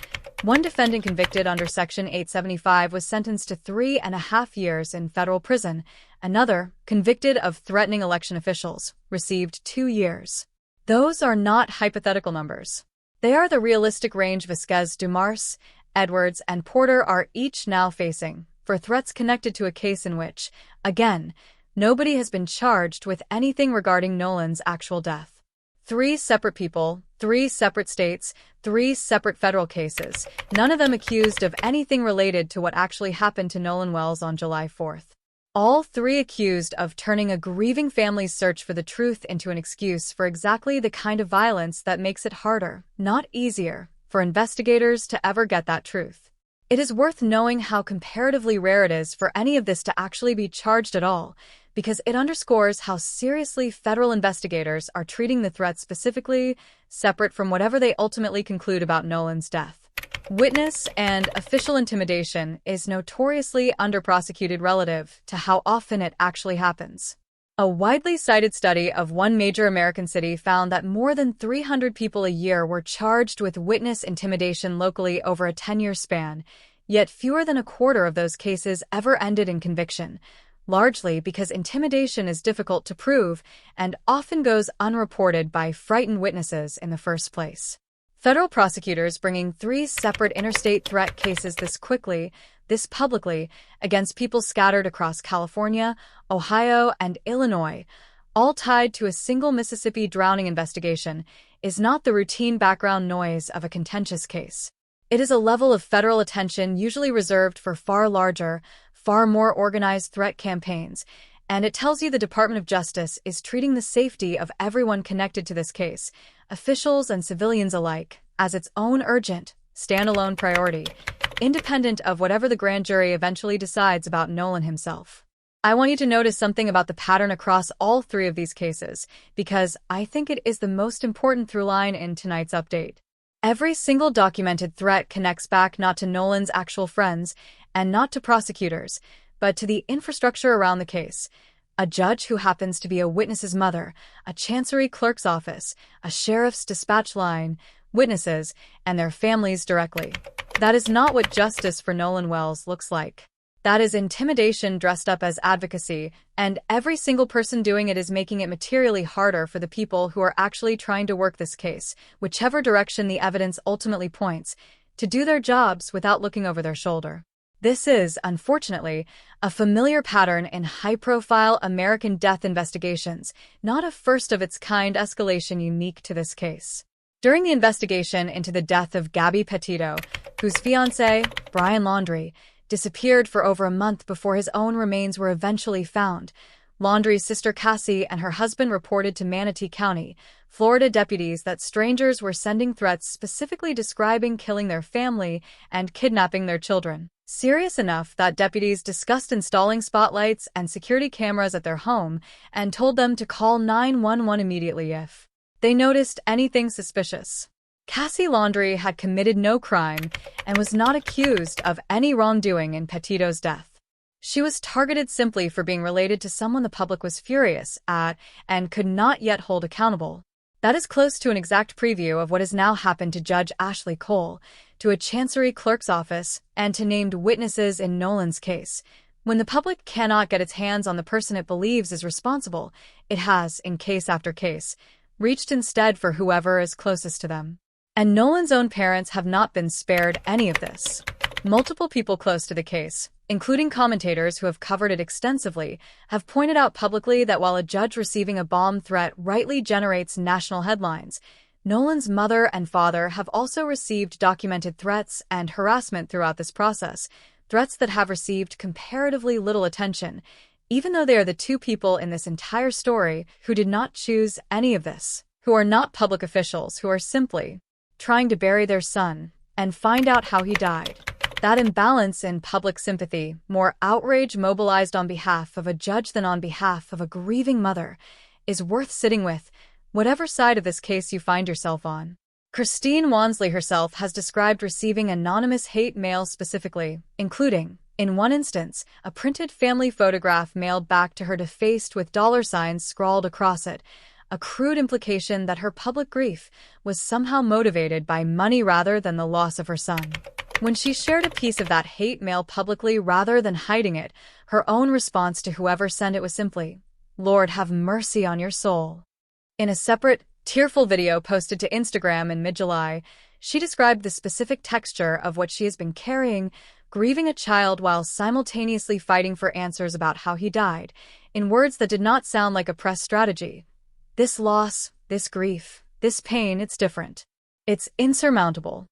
One defendant convicted under Section 875 was sentenced to 3.5 years in federal prison. Another, convicted of threatening election officials, received 2 years. Those are not hypothetical numbers. They are the realistic range Vasquez-Dumars, Edwards, and Porter are each now facing, for threats connected to a case in which, again, nobody has been charged with anything regarding Nolan's actual death. 3 separate people, 3 separate states, 3 separate federal cases, none of them accused of anything related to what actually happened to Nolan Wells on July 4th. All 3 accused of turning a grieving family's search for the truth into an excuse for exactly the kind of violence that makes it harder, not easier, for investigators to ever get that truth. It is worth knowing how comparatively rare it is for any of this to actually be charged at all, because it underscores how seriously federal investigators are treating the threat specifically, separate from whatever they ultimately conclude about Nolan's death. Witness and official intimidation is notoriously under-prosecuted relative to how often it actually happens. A widely cited study of one major American city found that more than 300 people a year were charged with witness intimidation locally over a 10-year span, yet fewer than a quarter of those cases ever ended in conviction, largely because intimidation is difficult to prove and often goes unreported by frightened witnesses in the first place. Federal prosecutors bringing 3 separate interstate threat cases this publicly, against people scattered across California, Ohio, and Illinois, all tied to a single Mississippi drowning investigation, is not the routine background noise of a contentious case. It is a level of federal attention usually reserved for far larger, far more organized threat campaigns, and it tells you the Department of Justice is treating the safety of everyone connected to this case, officials and civilians alike, as its own urgent, standalone priority, independent of whatever the grand jury eventually decides about Nolan himself. I want you to notice something about the pattern across all 3 of these cases, because I think it is the most important through line in tonight's update. Every single documented threat connects back not to Nolan's actual friends and not to prosecutors, but to the infrastructure around the case. A judge who happens to be a witness's mother, a chancery clerk's office, a sheriff's dispatch line, witnesses, and their families directly. That is not what justice for Nolan Wells looks like. That is intimidation dressed up as advocacy, and every single person doing it is making it materially harder for the people who are actually trying to work this case, whichever direction the evidence ultimately points, to do their jobs without looking over their shoulder. This is, unfortunately, a familiar pattern in high-profile American death investigations, not a first-of-its-kind escalation unique to this case. During the investigation into the death of Gabby Petito, whose fiancé, Brian Laundrie, disappeared for over a month before his own remains were eventually found, Laundrie's sister Cassie and her husband reported to Manatee County, Florida deputies that strangers were sending threats specifically describing killing their family and kidnapping their children. Serious enough that deputies discussed installing spotlights and security cameras at their home and told them to call 911 immediately if they noticed anything suspicious. Cassie Laundrie had committed no crime and was not accused of any wrongdoing in Petito's death. She was targeted simply for being related to someone the public was furious at and could not yet hold accountable. That is close to an exact preview of what has now happened to Judge Ashley Cole, to a chancery clerk's office, and to named witnesses in Nolan's case. When the public cannot get its hands on the person it believes is responsible, it has, in case after case, reached instead for whoever is closest to them. And Nolan's own parents have not been spared any of this. Multiple people close to the case, including commentators who have covered it extensively, have pointed out publicly that while a judge receiving a bomb threat rightly generates national headlines, Nolan's mother and father have also received documented threats and harassment throughout this process, threats that have received comparatively little attention, even though they are the 2 people in this entire story who did not choose any of this, who are not public officials, who are simply trying to bury their son and find out how he died. That imbalance in public sympathy, more outrage mobilized on behalf of a judge than on behalf of a grieving mother, is worth sitting with, whatever side of this case you find yourself on. Christine Wansley herself has described receiving anonymous hate mail specifically, including, in one instance, a printed family photograph mailed back to her defaced with $signs scrawled across it, a crude implication that her public grief was somehow motivated by money rather than the loss of her son. When she shared a piece of that hate mail publicly rather than hiding it, her own response to whoever sent it was simply, "Lord, have mercy on your soul." In a separate, tearful video posted to Instagram in mid-July, she described the specific texture of what she has been carrying, grieving a child while simultaneously fighting for answers about how he died, in words that did not sound like a press strategy. This loss, this grief, this pain, it's different. It's insurmountable.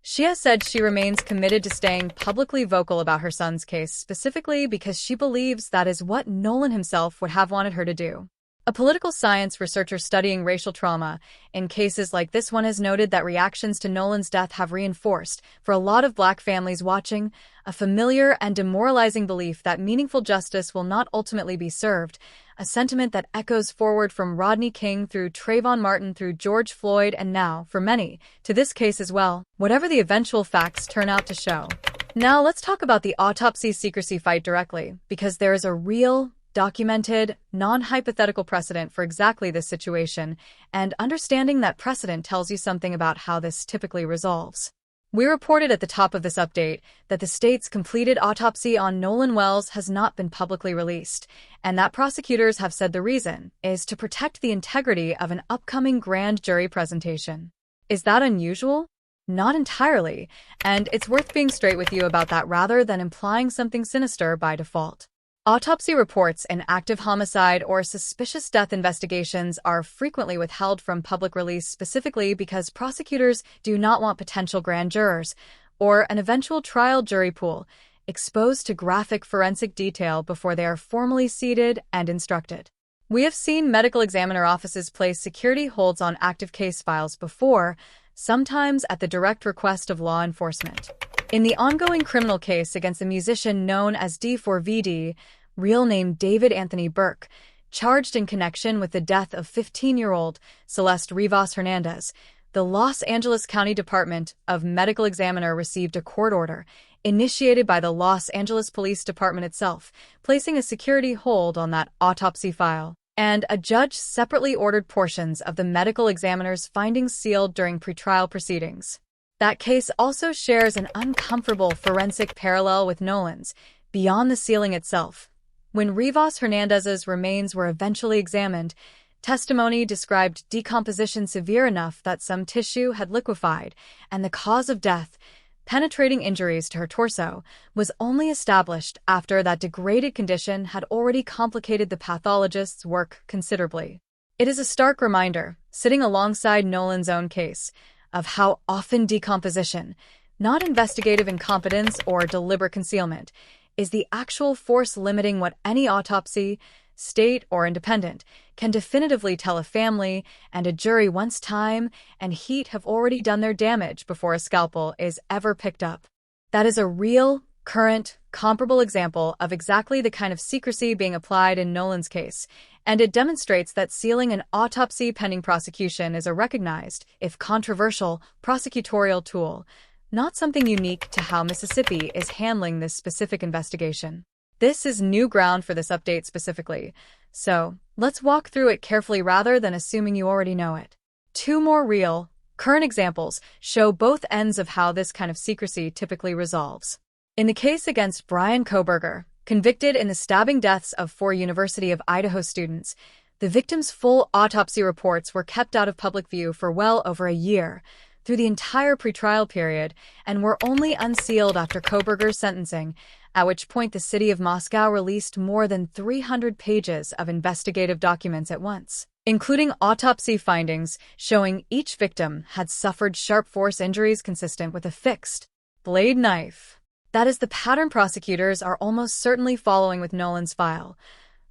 She has said she remains committed to staying publicly vocal about her son's case specifically because she believes that is what Nolan himself would have wanted her to do. A political science researcher studying racial trauma in cases like this one has noted that reactions to Nolan's death have reinforced, for a lot of Black families watching, a familiar and demoralizing belief that meaningful justice will not ultimately be served, a sentiment that echoes forward from Rodney King through Trayvon Martin through George Floyd and now, for many, to this case as well, whatever the eventual facts turn out to show. Now let's talk about the autopsy secrecy fight directly, because there is a real, documented, non-hypothetical precedent for exactly this situation, and understanding that precedent tells you something about how this typically resolves. We reported at the top of this update that the state's completed autopsy on Nolan Wells has not been publicly released, and that prosecutors have said the reason is to protect the integrity of an upcoming grand jury presentation. Is that unusual? Not entirely, and it's worth being straight with you about that rather than implying something sinister by default. Autopsy reports in active homicide or suspicious death investigations are frequently withheld from public release specifically because prosecutors do not want potential grand jurors or an eventual trial jury pool exposed to graphic forensic detail before they are formally seated and instructed. We have seen medical examiner offices place security holds on active case files before, sometimes at the direct request of law enforcement. In the ongoing criminal case against a musician known as D4VD, real name David Anthony Burke, charged in connection with the death of 15-year-old Celeste Rivas Hernandez, the Los Angeles County Department of Medical Examiner received a court order, initiated by the Los Angeles Police Department itself, placing a security hold on that autopsy file. And a judge separately ordered portions of the medical examiner's findings sealed during pretrial proceedings. That case also shares an uncomfortable forensic parallel with Nolan's, beyond the sealing itself. When Rivas Hernandez's remains were eventually examined, testimony described decomposition severe enough that some tissue had liquefied, and the cause of death, penetrating injuries to her torso, was only established after that degraded condition had already complicated the pathologist's work considerably. It is a stark reminder, sitting alongside Nolan's own case, of how often decomposition, not investigative incompetence or deliberate concealment, is the actual force limiting what any autopsy, state or independent, can definitively tell a family and a jury once time and heat have already done their damage before a scalpel is ever picked up. That is a real, current, comparable example of exactly the kind of secrecy being applied in Nolan's case, and it demonstrates that sealing an autopsy pending prosecution is a recognized, if controversial, prosecutorial tool, not something unique to how Mississippi is handling this specific investigation. This is new ground for this update specifically, so let's walk through it carefully rather than assuming you already know it. Two more real, current examples show both ends of how this kind of secrecy typically resolves. In the case against Brian Kohberger, convicted in the stabbing deaths of 4 University of Idaho students, the victims' full autopsy reports were kept out of public view for well over a year, through the entire pretrial period, and were only unsealed after Kohberger's sentencing, at which point the city of Moscow released more than 300 pages of investigative documents at once, including autopsy findings showing each victim had suffered sharp force injuries consistent with a fixed blade knife. That is the pattern prosecutors are almost certainly following with Nolan's file.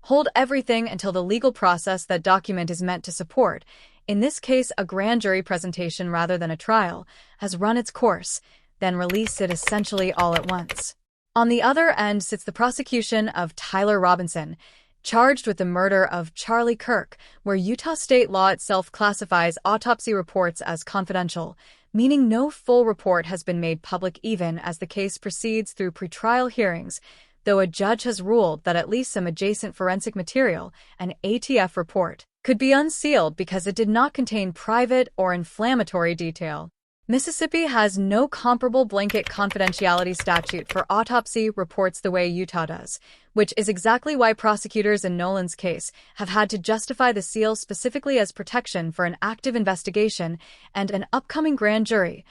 Hold everything until the legal process that document is meant to support, in this case a grand jury presentation rather than a trial, has run its course, then release it essentially all at once. On the other end sits the prosecution of Tyler Robinson, charged with the murder of Charlie Kirk, where Utah state law itself classifies autopsy reports as confidential, meaning no full report has been made public even as the case proceeds through pretrial hearings, though a judge has ruled that at least some adjacent forensic material, an ATF report, could be unsealed because it did not contain private or inflammatory detail. Mississippi has no comparable blanket confidentiality statute for autopsy reports the way Utah does, which is exactly why prosecutors in Nolan's case have had to justify the seal specifically as protection for an active investigation and an upcoming grand jury,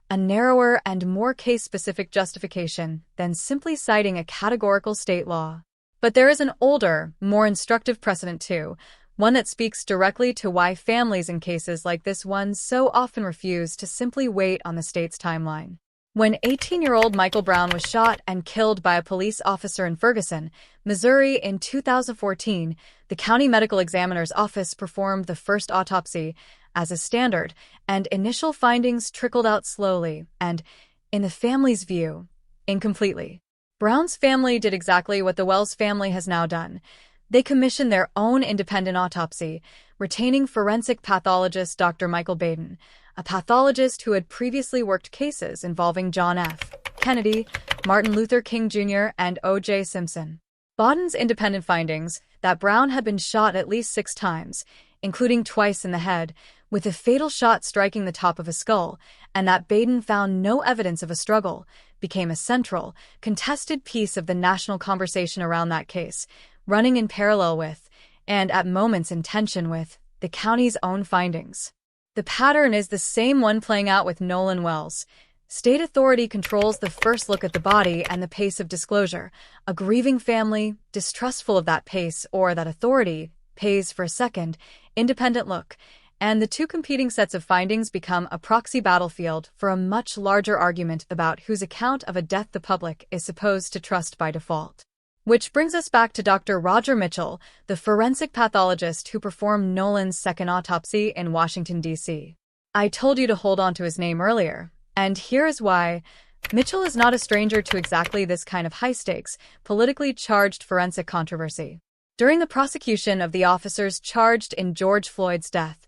a narrower and more case-specific justification than simply citing a categorical state law. But there is an older, more instructive precedent too, one that speaks directly to why families in cases like this one so often refuse to simply wait on the state's timeline. When 18-year-old Michael Brown was shot and killed by a police officer in Ferguson, Missouri in 2014, the county medical examiner's office performed the first autopsy as a standard, and initial findings trickled out slowly and, in the family's view, incompletely. Brown's family did exactly what the Wells family has now done. They commissioned their own independent autopsy, retaining forensic pathologist Dr. Michael Baden, a pathologist who had previously worked cases involving John F. Kennedy, Martin Luther King Jr., and O.J. Simpson. Baden's independent findings that Brown had been shot at least 6 times, including twice in the head, with a fatal shot striking the top of his skull, and that Baden found no evidence of a struggle, became a central, contested piece of the national conversation around that case, running in parallel with, and at moments in tension with, the county's own findings. The pattern is the same one playing out with Nolan Wells. State authority controls the first look at the body and the pace of disclosure. A grieving family, distrustful of that pace or that authority, pays for a second, independent look, and the two competing sets of findings become a proxy battlefield for a much larger argument about whose account of a death the public is supposed to trust by default. Which brings us back to Dr. Roger Mitchell, the forensic pathologist who performed Nolan's second autopsy in Washington, D.C. I told you to hold on to his name earlier, and here is why. Mitchell is not a stranger to exactly this kind of high-stakes, politically charged forensic controversy. During the prosecution of the officers charged in George Floyd's death,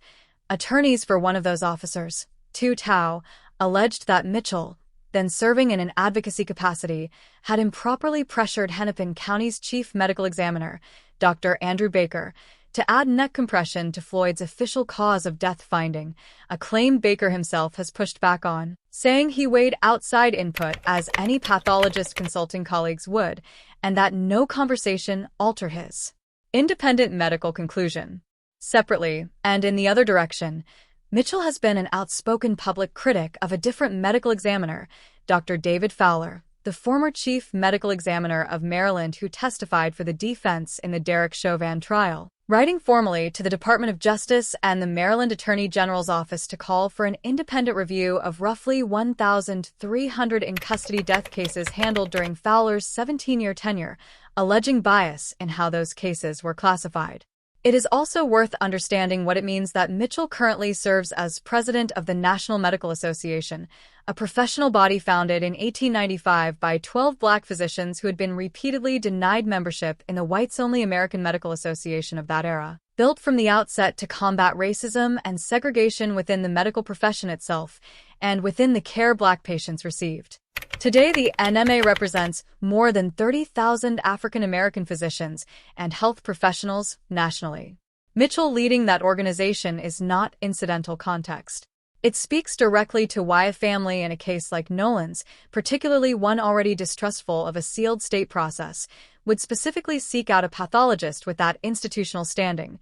attorneys for one of those officers, Tu Tao, alleged that Mitchell, then serving in an advocacy capacity, had improperly pressured Hennepin County's chief medical examiner, Dr. Andrew Baker, to add neck compression to Floyd's official cause of death finding, a claim Baker himself has pushed back on, saying he weighed outside input as any pathologist consulting colleagues would, and that no conversation altered his independent medical conclusion. Separately, and in the other direction, Mitchell has been an outspoken public critic of a different medical examiner, Dr. David Fowler, the former chief medical examiner of Maryland who testified for the defense in the Derek Chauvin trial, writing formally to the Department of Justice and the Maryland Attorney General's office to call for an independent review of roughly 1,300 in-custody death cases handled during Fowler's 17-year tenure, alleging bias in how those cases were classified. It is also worth understanding what it means that Mitchell currently serves as president of the National Medical Association, a professional body founded in 1895 by 12 black physicians who had been repeatedly denied membership in the whites-only American Medical Association of that era. Built from the outset to combat racism and segregation within the medical profession itself, and within the care black patients received. Today, the NMA represents more than 30,000 African-American physicians and health professionals nationally. Mitchell leading that organization is not incidental context. It speaks directly to why a family in a case like Nolan's, particularly one already distrustful of a sealed state process, would specifically seek out a pathologist with that institutional standing,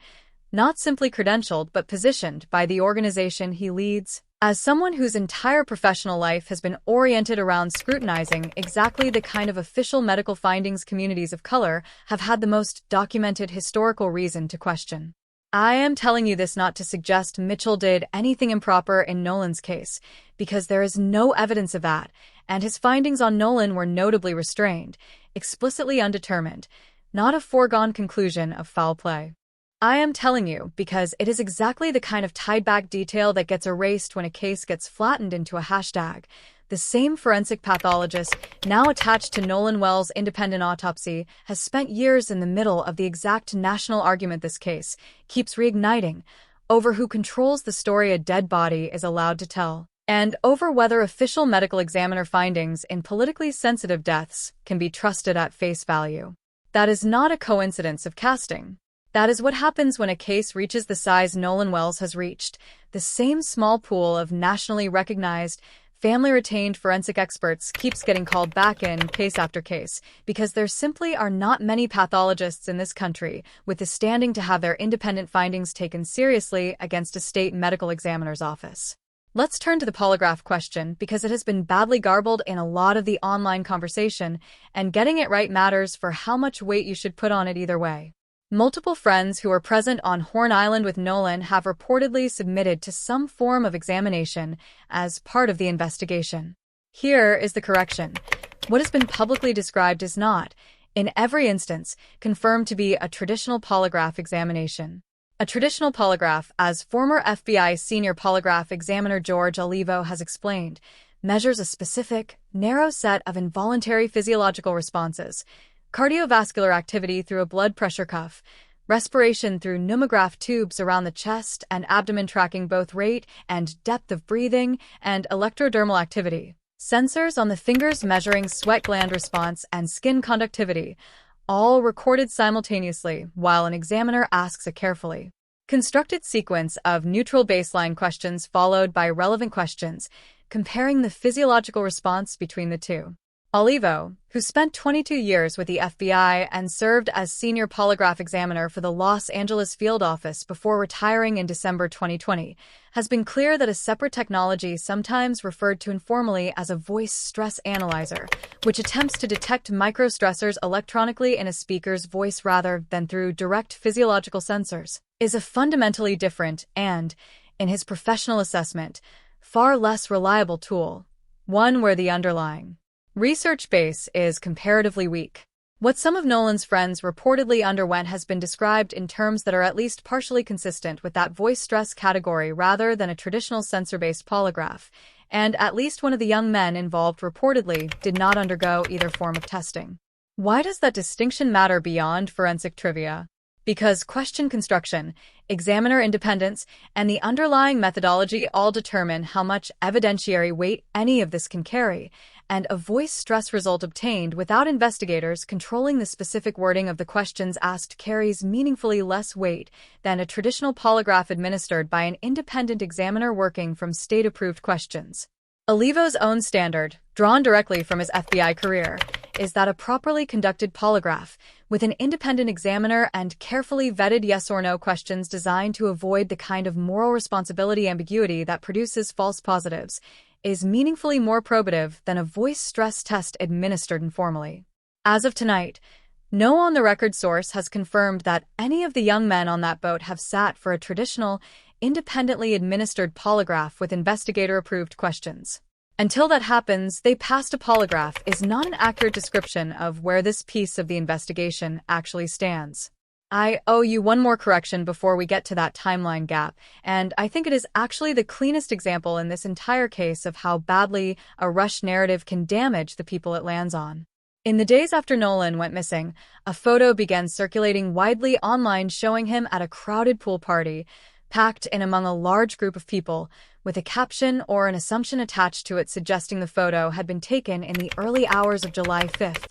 not simply credentialed but positioned by the organization he leads. As someone whose entire professional life has been oriented around scrutinizing exactly the kind of official medical findings communities of color have had the most documented historical reason to question. I am telling you this not to suggest Mitchell did anything improper in Nolan's case, because there is no evidence of that, and his findings on Nolan were notably restrained, explicitly undetermined, not a foregone conclusion of foul play. I am telling you because it is exactly the kind of tied-back detail that gets erased when a case gets flattened into a hashtag. The same forensic pathologist, now attached to Nolan Wells' independent autopsy, has spent years in the middle of the exact national argument this case keeps reigniting, over who controls the story a dead body is allowed to tell, and over whether official medical examiner findings in politically sensitive deaths can be trusted at face value. That is not a coincidence of casting. That is what happens when a case reaches the size Nolan Wells has reached. The same small pool of nationally recognized, family-retained forensic experts keeps getting called back in case after case, because there simply are not many pathologists in this country with the standing to have their independent findings taken seriously against a state medical examiner's office. Let's turn to the polygraph question because it has been badly garbled in a lot of the online conversation, and getting it right matters for how much weight you should put on it either way. Multiple friends who were present on Horn Island with Nolan have reportedly submitted to some form of examination as part of the investigation. Here is the correction. What has been publicly described is not, in every instance, confirmed to be a traditional polygraph examination. A traditional polygraph, as former FBI senior polygraph examiner George Olivo has explained, measures a specific, narrow set of involuntary physiological responses: cardiovascular activity through a blood pressure cuff, respiration through pneumograph tubes around the chest and abdomen tracking both rate and depth of breathing, and electrodermal activity, sensors on the fingers measuring sweat gland response and skin conductivity, all recorded simultaneously while an examiner asks a carefully constructed sequence of neutral baseline questions followed by relevant questions, comparing the physiological response between the two. Olivo, who spent 22 years with the FBI and served as senior polygraph examiner for the Los Angeles field office before retiring in December 2020, has been clear that a separate technology, sometimes referred to informally as a voice stress analyzer, which attempts to detect microstressors electronically in a speaker's voice rather than through direct physiological sensors, is a fundamentally different and, in his professional assessment, far less reliable tool, one where the underlying research base is comparatively weak. What some of Nolan's friends reportedly underwent has been described in terms that are at least partially consistent with that voice stress category rather than a traditional sensor-based polygraph, and at least one of the young men involved reportedly did not undergo either form of testing. Why does that distinction matter beyond forensic trivia? Because question construction, examiner independence, and the underlying methodology all determine how much evidentiary weight any of this can carry, and a voice stress result obtained without investigators controlling the specific wording of the questions asked carries meaningfully less weight than a traditional polygraph administered by an independent examiner working from state-approved questions. Olivo's own standard, drawn directly from his FBI career, is that a properly conducted polygraph, with an independent examiner and carefully vetted yes or no questions designed to avoid the kind of moral responsibility ambiguity that produces false positives, is meaningfully more probative than a voice stress test administered informally. As of tonight, no on-the-record source has confirmed that any of the young men on that boat have sat for a traditional, independently administered polygraph with investigator-approved questions. Until that happens, they passed a polygraph is not an accurate description of where this piece of the investigation actually stands. I owe you one more correction before we get to that timeline gap, and I think it is actually the cleanest example in this entire case of how badly a rushed narrative can damage the people it lands on. In the days after Nolan went missing, a photo began circulating widely online showing him at a crowded pool party, packed in among a large group of people, with a caption or an assumption attached to it suggesting the photo had been taken in the early hours of July 5th,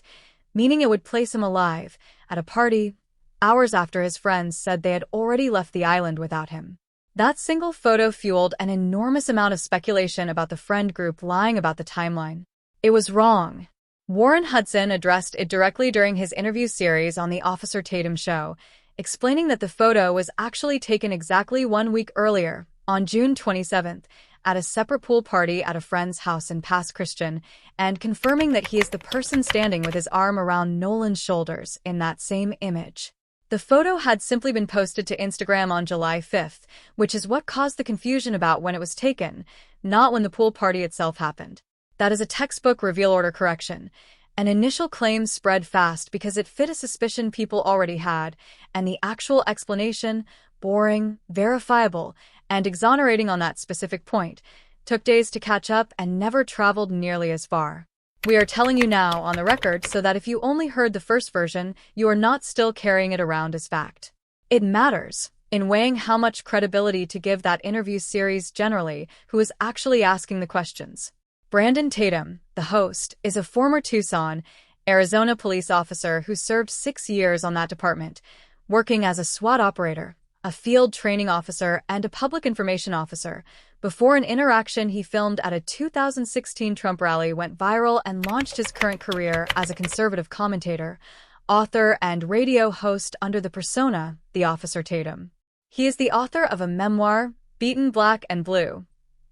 meaning it would place him alive, at a party, hours after his friends said they had already left the island without him. That single photo fueled an enormous amount of speculation about the friend group lying about the timeline. It was wrong. Warren Hudson addressed it directly during his interview series on The Officer Tatum Show, explaining that the photo was actually taken exactly 1 week earlier, on June 27th, at a separate pool party at a friend's house in Pass Christian, and confirming that he is the person standing with his arm around Nolan's shoulders in that same image. The photo had simply been posted to Instagram on July 5th, which is what caused the confusion about when it was taken, not when the pool party itself happened. That is a textbook reveal order correction. An initial claim spread fast because it fit a suspicion people already had, and the actual explanation, boring, verifiable, and exonerating on that specific point, took days to catch up and never traveled nearly as far. We are telling you now on the record so that if you only heard the first version, you are not still carrying it around as fact. It matters, in weighing how much credibility to give that interview series generally, who is actually asking the questions. Brandon Tatum, the host, is a former Tucson, Arizona police officer who served 6 years on that department, working as a SWAT operator, a field training officer, and a public information officer, before an interaction he filmed at a 2016 Trump rally went viral and launched his current career as a conservative commentator, author, and radio host under the persona, The Officer Tatum. He is the author of a memoir, Beaten Black and Blue,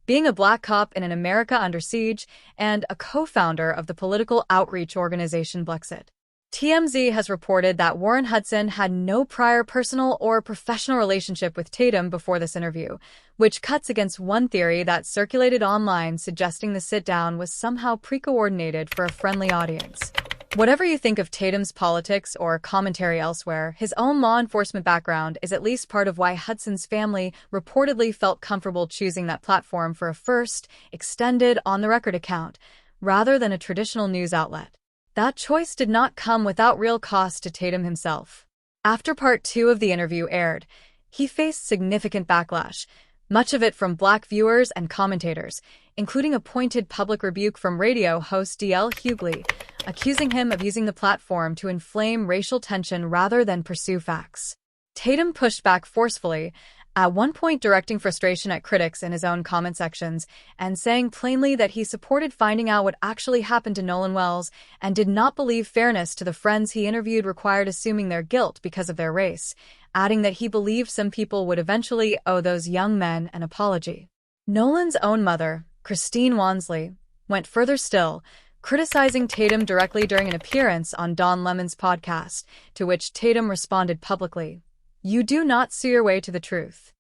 Being a Black Cop in an America Under Siege, and a co-founder of the political outreach organization Blexit. TMZ has reported that Warren Hudson had no prior personal or professional relationship with Tatum before this interview, which cuts against one theory that circulated online suggesting the sit-down was somehow pre-coordinated for a friendly audience. Whatever you think of Tatum's politics or commentary elsewhere, his own law enforcement background is at least part of why Hudson's family reportedly felt comfortable choosing that platform for a first, extended, on-the-record account, rather than a traditional news outlet. That choice did not come without real cost to Tatum himself. After Part 2 of the interview aired, he faced significant backlash, much of it from Black viewers and commentators, including a pointed public rebuke from radio host D.L. Hughley, accusing him of using the platform to inflame racial tension rather than pursue facts. Tatum pushed back forcefully, at one point directing frustration at critics in his own comment sections and saying plainly that he supported finding out what actually happened to Nolan Wells and did not believe fairness to the friends he interviewed required assuming their guilt because of their race, adding that he believed some people would eventually owe those young men an apology. Nolan's own mother, Christine Wansley, went further still, criticizing Tatum directly during an appearance on Don Lemon's podcast, to which Tatum responded publicly, "You do not see your way to the truth."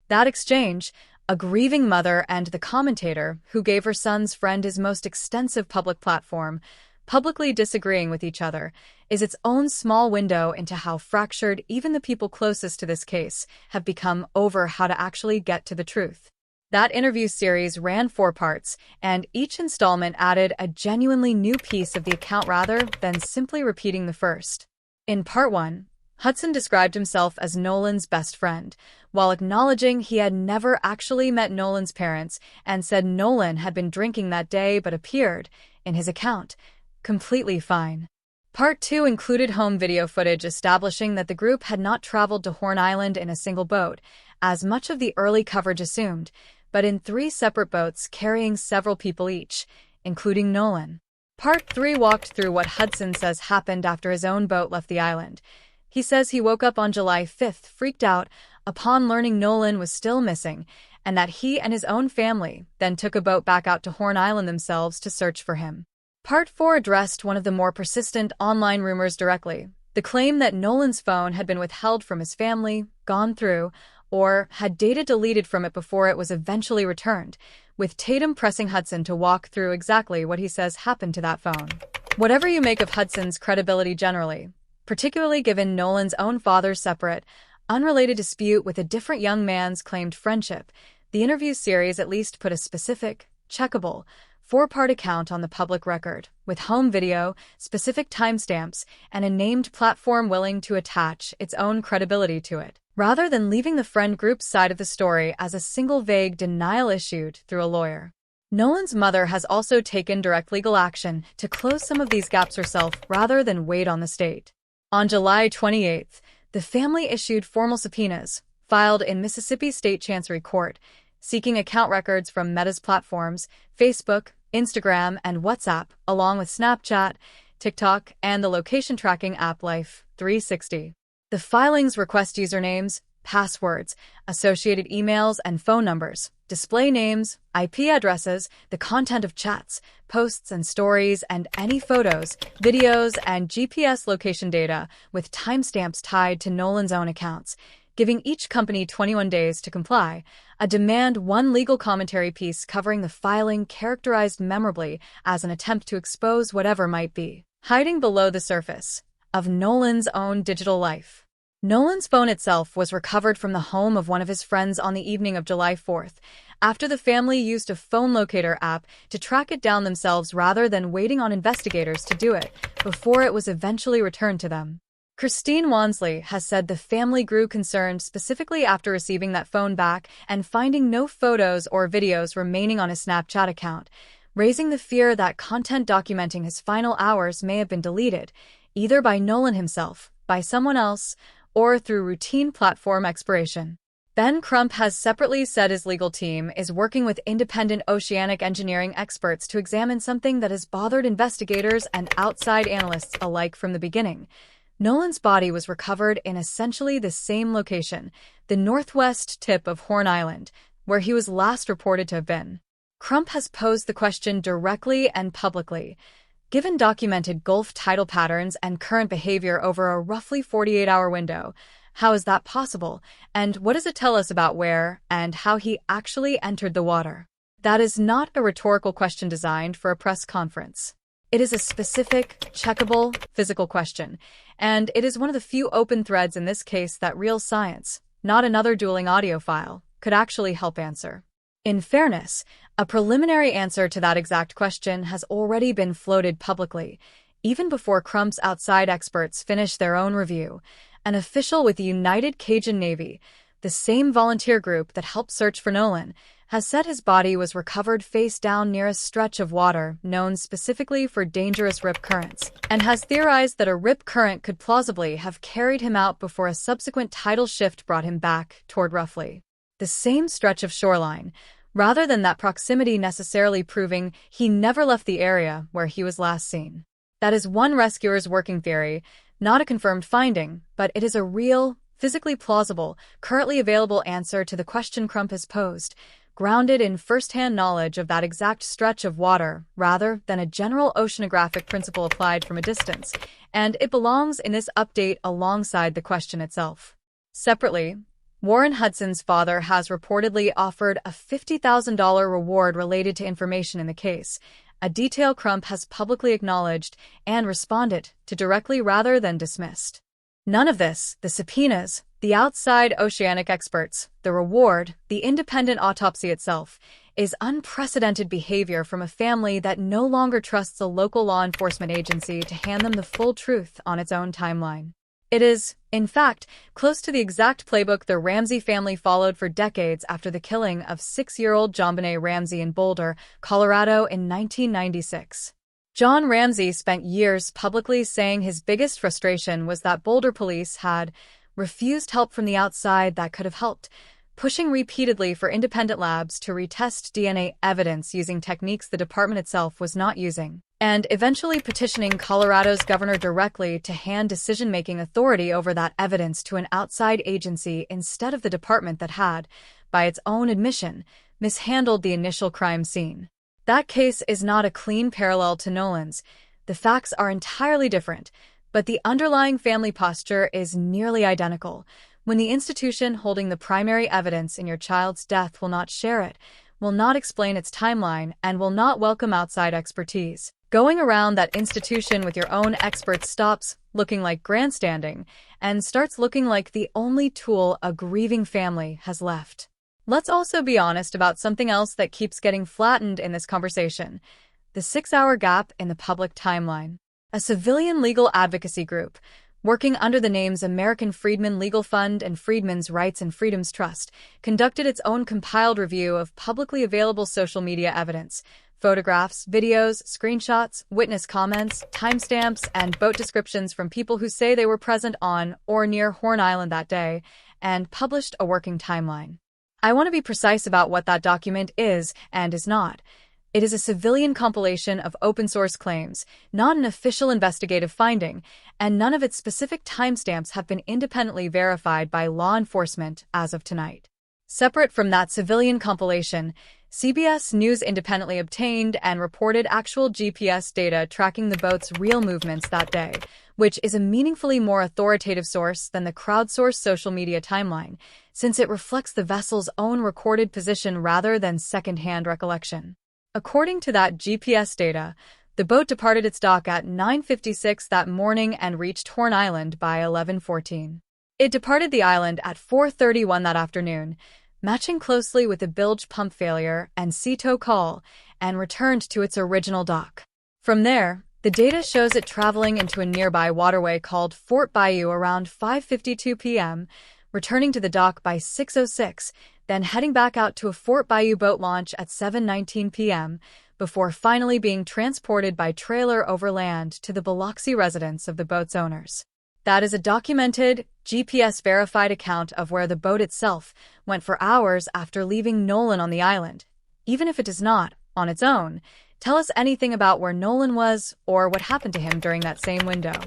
That exchange, a grieving mother and the commentator who gave her son's friend his most extensive public platform, publicly disagreeing with each other, is its own small window into how fractured even the people closest to this case have become over how to actually get to the truth. That interview series ran 4 parts, and each installment added a genuinely new piece of the account rather than simply repeating the first. In Part 1, Hudson described himself as Nolan's best friend, while acknowledging he had never actually met Nolan's parents and said Nolan had been drinking that day but appeared, in his account, completely fine. Part 2 included home video footage establishing that the group had not traveled to Horn Island in a single boat, as much of the early coverage assumed, but in 3 separate boats carrying several people each, including Nolan. Part 3 walked through what Hudson says happened after his own boat left the island. He says he woke up on July 5th freaked out upon learning Nolan was still missing, and that he and his own family then took a boat back out to Horn Island themselves to search for him. Part 4 addressed one of the more persistent online rumors directly, the claim that Nolan's phone had been withheld from his family, gone through, or had data deleted from it before it was eventually returned, with Tatum pressing Hudson to walk through exactly what he says happened to that phone. Whatever you make of Hudson's credibility generally, particularly given Nolan's own father's separate, unrelated dispute with a different young man's claimed friendship, the interview series at least put a specific, checkable, 4-part account on the public record, with home video, specific timestamps, and a named platform willing to attach its own credibility to it, rather than leaving the friend group's side of the story as a single vague denial issued through a lawyer. Nolan's mother has also taken direct legal action to close some of these gaps herself rather than wait on the state. On July 28th, the family issued formal subpoenas, filed in Mississippi State Chancery Court, seeking account records from Meta's platforms, Facebook, Instagram, and WhatsApp, along with Snapchat, TikTok, and the location tracking app Life 360. The filings request usernames, passwords, associated emails and phone numbers, display names, IP addresses, the content of chats, posts and stories, and any photos, videos, and GPS location data with timestamps tied to Nolan's own accounts, giving each company 21 days to comply. A demand one legal commentary piece covering the filing characterized memorably as an attempt to expose whatever might be hiding below the surface of Nolan's own digital life. Nolan's phone itself was recovered from the home of one of his friends on the evening of July 4th, after the family used a phone locator app to track it down themselves rather than waiting on investigators to do it before it was eventually returned to them. Christine Wansley has said the family grew concerned specifically after receiving that phone back and finding no photos or videos remaining on his Snapchat account, raising the fear that content documenting his final hours may have been deleted, either by Nolan himself, by someone else, or through routine platform expiration. Ben Crump has separately said his legal team is working with independent oceanic engineering experts to examine something that has bothered investigators and outside analysts alike from the beginning. Nolan's body was recovered in essentially the same location, the northwest tip of Horn Island, where he was last reported to have been. Crump has posed the question directly and publicly. Given documented Gulf tidal patterns and current behavior over a roughly 48-hour window, how is that possible? And what does it tell us about where and how he actually entered the water? That is not a rhetorical question designed for a press conference. It is a specific, checkable, physical question, and it is one of the few open threads in this case that real science, not another dueling audio file, could actually help answer. In fairness, a preliminary answer to that exact question has already been floated publicly, even before Crump's outside experts finished their own review. An official with the United Cajun Navy, the same volunteer group that helped search for Nolan, has said his body was recovered face down near a stretch of water known specifically for dangerous rip currents, and has theorized that a rip current could plausibly have carried him out before a subsequent tidal shift brought him back toward roughly the same stretch of shoreline, rather than that proximity necessarily proving he never left the area where he was last seen. That is one rescuer's working theory, not a confirmed finding, but it is a real, physically plausible, currently available answer to the question Crump has posed, grounded in first-hand knowledge of that exact stretch of water rather than a general oceanographic principle applied from a distance, and it belongs in this update alongside the question itself. Separately, Warren Hudson's father has reportedly offered a $50,000 reward related to information in the case, a detail Crump has publicly acknowledged and responded to directly rather than dismissed. None of this, the subpoenas, the outside oceanic experts, the reward, the independent autopsy itself, is unprecedented behavior from a family that no longer trusts a local law enforcement agency to hand them the full truth on its own timeline. It is, in fact, close to the exact playbook the Ramsey family followed for decades after the killing of 6-year-old JonBenet Ramsey in Boulder, Colorado in 1996. John Ramsey spent years publicly saying his biggest frustration was that Boulder police had refused help from the outside that could have helped, pushing repeatedly for independent labs to retest DNA evidence using techniques the department itself was not using, and eventually petitioning Colorado's governor directly to hand decision-making authority over that evidence to an outside agency instead of the department that had, by its own admission, mishandled the initial crime scene. That case is not a clean parallel to Nolan's. The facts are entirely different, but the underlying family posture is nearly identical. When the institution holding the primary evidence in your child's death will not share it, will not explain its timeline, and will not welcome outside expertise, going around that institution with your own experts stops looking like grandstanding and starts looking like the only tool a grieving family has left. Let's also be honest about something else that keeps getting flattened in this conversation: the 6-hour gap in the public timeline. A civilian legal advocacy group, working under the names American Freedmen Legal Fund and Freedmen's Rights and Freedoms Trust, conducted its own compiled review of publicly available social media evidence: photographs, videos, screenshots, witness comments, timestamps, and boat descriptions from people who say they were present on or near Horn Island that day, and published a working timeline. I want to be precise about what that document is and is not. It is a civilian compilation of open-source claims, not an official investigative finding, and none of its specific timestamps have been independently verified by law enforcement as of tonight. Separate from that civilian compilation, CBS News independently obtained and reported actual GPS data tracking the boat's real movements that day, which is a meaningfully more authoritative source than the crowdsourced social media timeline, since it reflects the vessel's own recorded position rather than second-hand recollection. According to that GPS data, the boat departed its dock at 9:56 that morning and reached Horn Island by 11:14. It departed the island at 4:31 that afternoon, matching closely with the bilge pump failure and sea tow call, and returned to its original dock. From there, the data shows it traveling into a nearby waterway called Fort Bayou around 5:52 p.m., returning to the dock by 6:06, then heading back out to a Fort Bayou boat launch at 7:19 p.m., before finally being transported by trailer overland to the Biloxi residence of the boat's owners. That is a documented, GPS-verified account of where the boat itself went for hours after leaving Nolan on the island. Even if it does not, on its own, tell us anything about where Nolan was or what happened to him during that same window.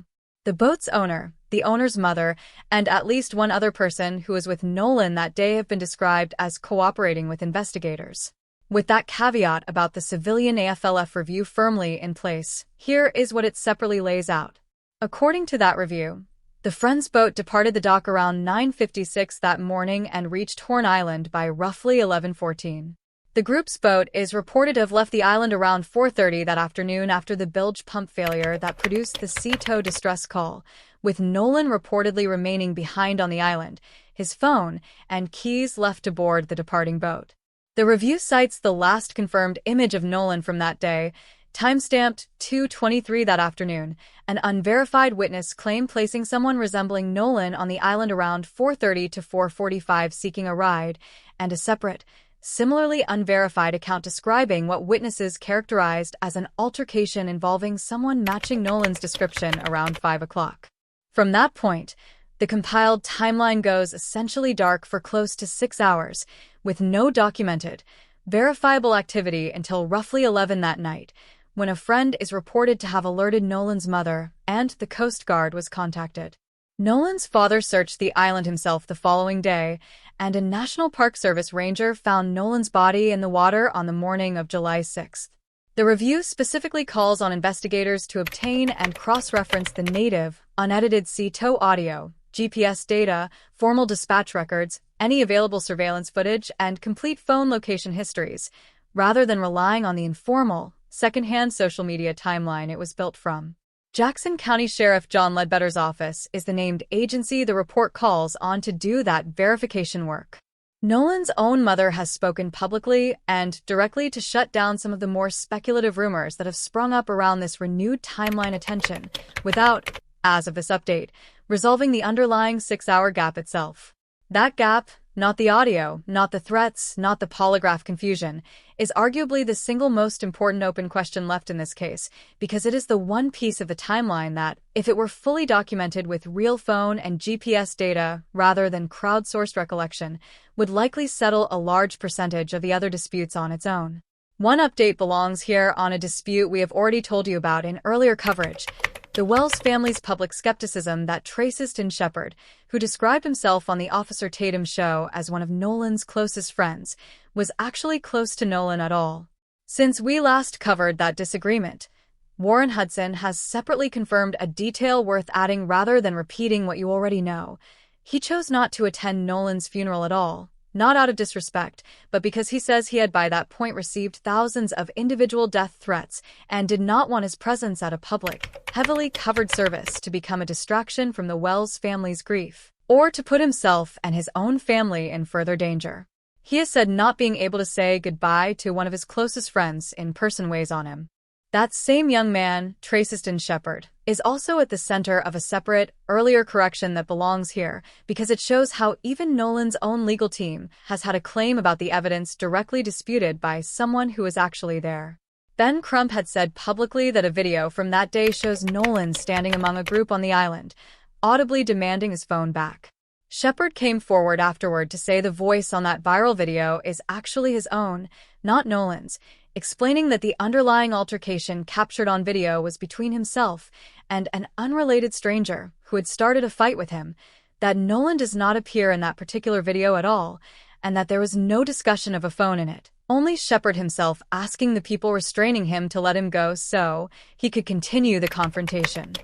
The boat's owner, the owner's mother, and at least one other person who was with Nolan that day have been described as cooperating with investigators. With that caveat about the civilian AFLF review firmly in place, here is what it separately lays out. According to that review, the Friends boat departed the dock around 9:56 that morning and reached Horn Island by roughly 11:14. The group's boat is reported to have left the island around 4:30 that afternoon after the bilge pump failure that produced the sea tow distress call, with Nolan reportedly remaining behind on the island, his phone and keys left aboard the departing boat. The review cites the last confirmed image of Nolan from that day, timestamped 2:23 that afternoon. An unverified witness claimed placing someone resembling Nolan on the island around 4:30 to 4:45 seeking a ride, and a separate, similarly unverified account describing what witnesses characterized as an altercation involving someone matching Nolan's description around 5 o'clock. From that point, the compiled timeline goes essentially dark for close to 6 hours, with no documented, verifiable activity until roughly 11 that night, when a friend is reported to have alerted Nolan's mother, and the Coast Guard was contacted. Nolan's father searched the island himself the following day, and a National Park Service ranger found Nolan's body in the water on the morning of July 6. The review specifically calls on investigators to obtain and cross-reference the native, unedited sea tow audio, GPS data, formal dispatch records, any available surveillance footage, and complete phone location histories, rather than relying on the informal, secondhand social media timeline it was built from. Jackson County Sheriff John Ledbetter's office is the named agency the report calls on to do that verification work. Nolan's own mother has spoken publicly and directly to shut down some of the more speculative rumors that have sprung up around this renewed timeline attention, without, as of this update, resolving the underlying 6-hour gap itself. That gap, not the audio, not the threats, not the polygraph confusion, is arguably the single most important open question left in this case, because it is the one piece of the timeline that, if it were fully documented with real phone and GPS data rather than crowdsourced recollection, would likely settle a large percentage of the other disputes on its own. One update belongs here on a dispute we have already told you about in earlier coverage: the Wells family's public skepticism that Traciston Shepard, who described himself on the Officer Tatum show as one of Nolan's closest friends, was actually close to Nolan at all. Since we last covered that disagreement, Warren Hudson has separately confirmed a detail worth adding rather than repeating what you already know. He chose not to attend Nolan's funeral at all, not out of disrespect, but because he says he had by that point received thousands of individual death threats and did not want his presence at a public, heavily covered service to become a distraction from the Wells family's grief, or to put himself and his own family in further danger. He has said not being able to say goodbye to one of his closest friends in person weighs on him. That same young man, Traciston Shepard, is also at the center of a separate, earlier correction that belongs here because it shows how even Nolan's own legal team has had a claim about the evidence directly disputed by someone who was actually there. Ben Crump had said publicly that a video from that day shows Nolan standing among a group on the island, audibly demanding his phone back. Shepard came forward afterward to say the voice on that viral video is actually his own, not Nolan's, explaining that the underlying altercation captured on video was between himself and an unrelated stranger who had started a fight with him, that Nolan does not appear in that particular video at all, and that there was no discussion of a phone in it, only Shepard himself asking the people restraining him to let him go so he could continue the confrontation.